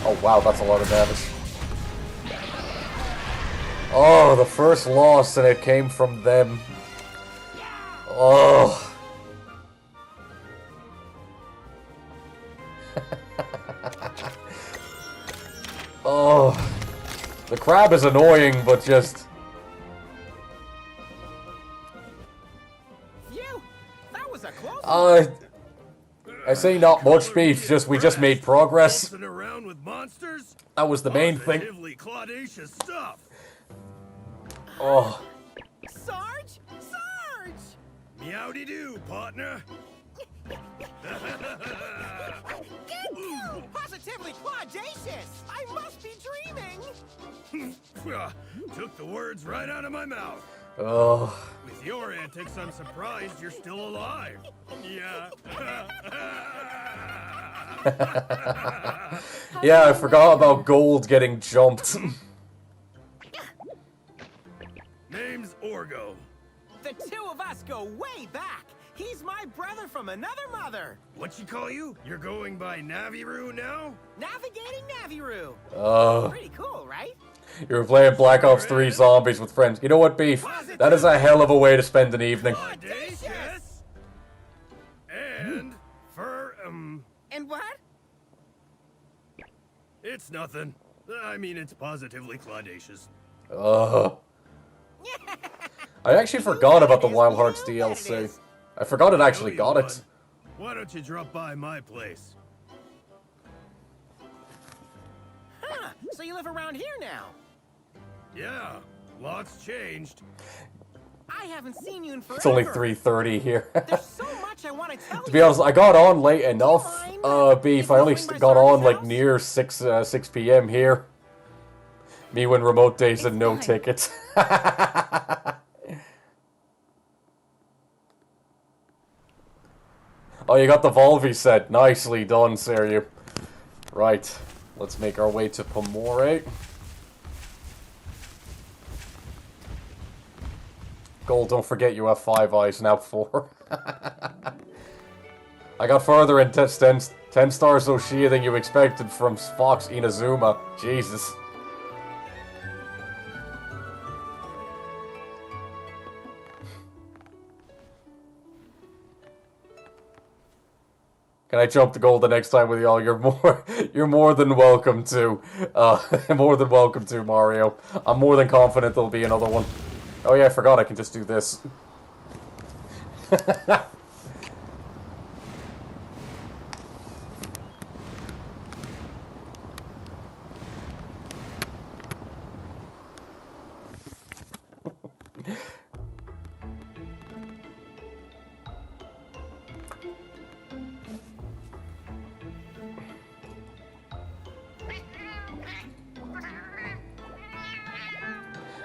Oh, wow, that's a lot of damage. Oh, the first loss, and it came from them. Oh. Oh. The crab is annoying, but just...
Phew! That was a close
I say not much, Beef, we just made progress.
Around with monsters?
That was the main thing.
Claudacious stuff.
Oh.
Sarge? Sarge!
Meowdy-doo, partner.
Positively claudacious! I must be dreaming!
Took the words right out of my mouth.
Oh.
With your antics, I'm surprised you're still alive. Yeah.
Yeah, I forgot about Gold getting jumped.
Name's Orgo.
The two of us go way back. He's my brother from another mother.
What she call you? You're going by Naviru now?
Navigating Naviru. Pretty cool, right?
You were playing Black Ops 3 Zombies with friends. You know what, Beef? That is a hell of a way to spend an evening.
Audacious. And for
And what?
It's nothing. I mean, it's positively claudacious.
I actually forgot about the Wild Hearts DLC. I forgot it actually got it.
Why don't you drop by my place?
Huh, so you live around here now?
Yeah, lots changed.
I haven't seen you in forever.
It's only 3:30 here.
There's so much I want to tell you.
To be honest, I got on late enough, Beef. I only got on like near 6 p.m. here. Me when remote days and no tickets. Oh, you got the Volvi set. Nicely done, Seryu. Right. Let's make our way to Pomore. Gold, don't forget you have 5 eyes, now 4. I got further in 10 stars Oshia than you expected from Fox Inazuma. Jesus. Can I jump to gold the next time with y'all? You're more than welcome to. More than welcome to, Mario. I'm more than confident there'll be another one. Oh yeah, I forgot I can just do this.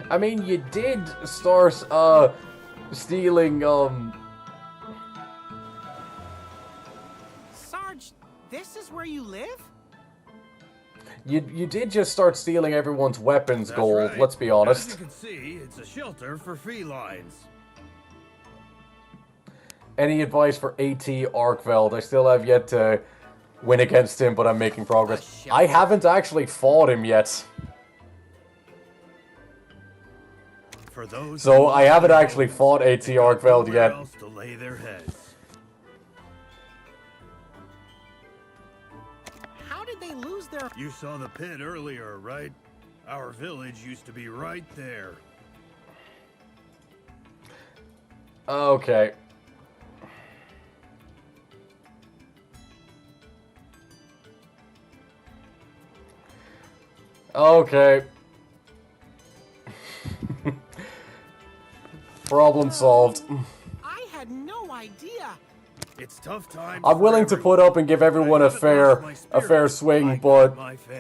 I mean, you did start, stealing,
Sarge, this is where you live?
You did just start stealing everyone's weapons,
That's
Gold,
right.
let's be
As
honest.
you can see, it's a shelter for felines.
Any advice for AT Arkveld? I still have yet to win against him, but I'm making progress. I haven't actually fought him yet.
For those
So I haven't actually fought AT Arkveld yet.
else to lay their heads.
How did they lose their...
You saw the pit earlier, right? Our village used to be right there.
Okay. Okay. Problem solved.
I had no idea.
It's tough times.
I'm willing to put up and give everyone a fair swing, but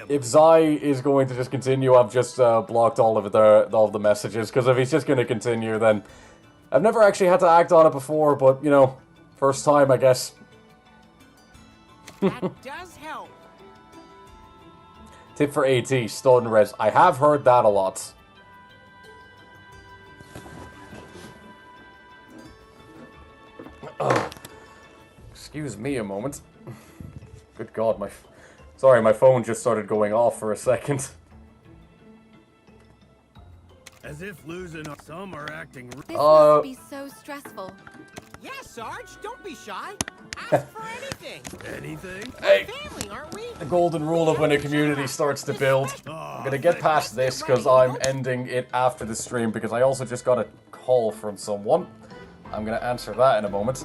if Zai is going to just continue, I've just blocked all of the messages, because if he's just going to continue, then I've never actually had to act on it before, but you know, first time, I guess.
That does help.
Tip for AT, stun res. I have heard that a lot. Oh. Excuse me a moment. Good God, sorry, my phone just started going off for a second.
As if losing some are acting.
This must be so stressful.
Yeah, Sarge, don't be shy. Ask for anything.
Anything?
Hey.
Family, aren't we?
The golden rule of when a community starts to build. I'm gonna get past this because I'm ending it after the stream, because I also just got a call from someone. I'm gonna answer that in a moment.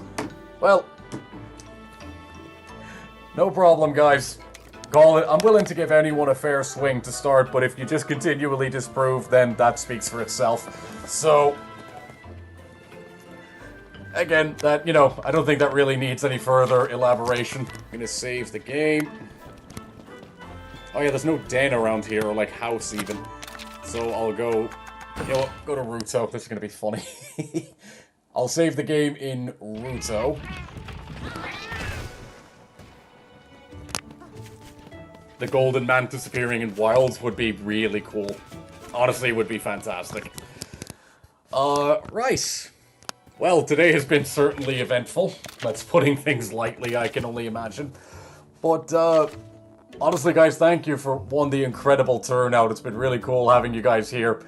Well, no problem, guys. Call it. I'm willing to give anyone a fair swing to start, but if you just continually disprove, then that speaks for itself. So, again, that, you know, I don't think that really needs any further elaboration. I'm gonna save the game. Oh yeah, there's no den around here, or like house even. So I'll go, you know what, go to Ruto. This is gonna be funny. I'll save the game in Ruto. The golden man disappearing in wilds would be really cool. Honestly, it would be fantastic. Right. Well, today has been certainly eventful. That's putting things lightly, I can only imagine. But, honestly, guys, thank you for, one, the incredible turnout. It's been really cool having you guys here.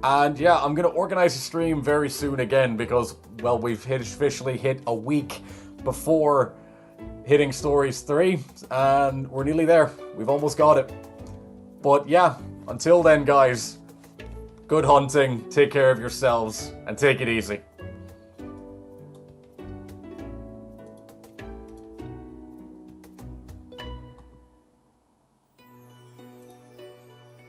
And, yeah, I'm gonna organize a stream very soon again, because, well, we've officially hit a week before hitting Stories 3, and we're nearly there. We've almost got it. But, yeah, until then, guys, good hunting, take care of yourselves, and take it easy.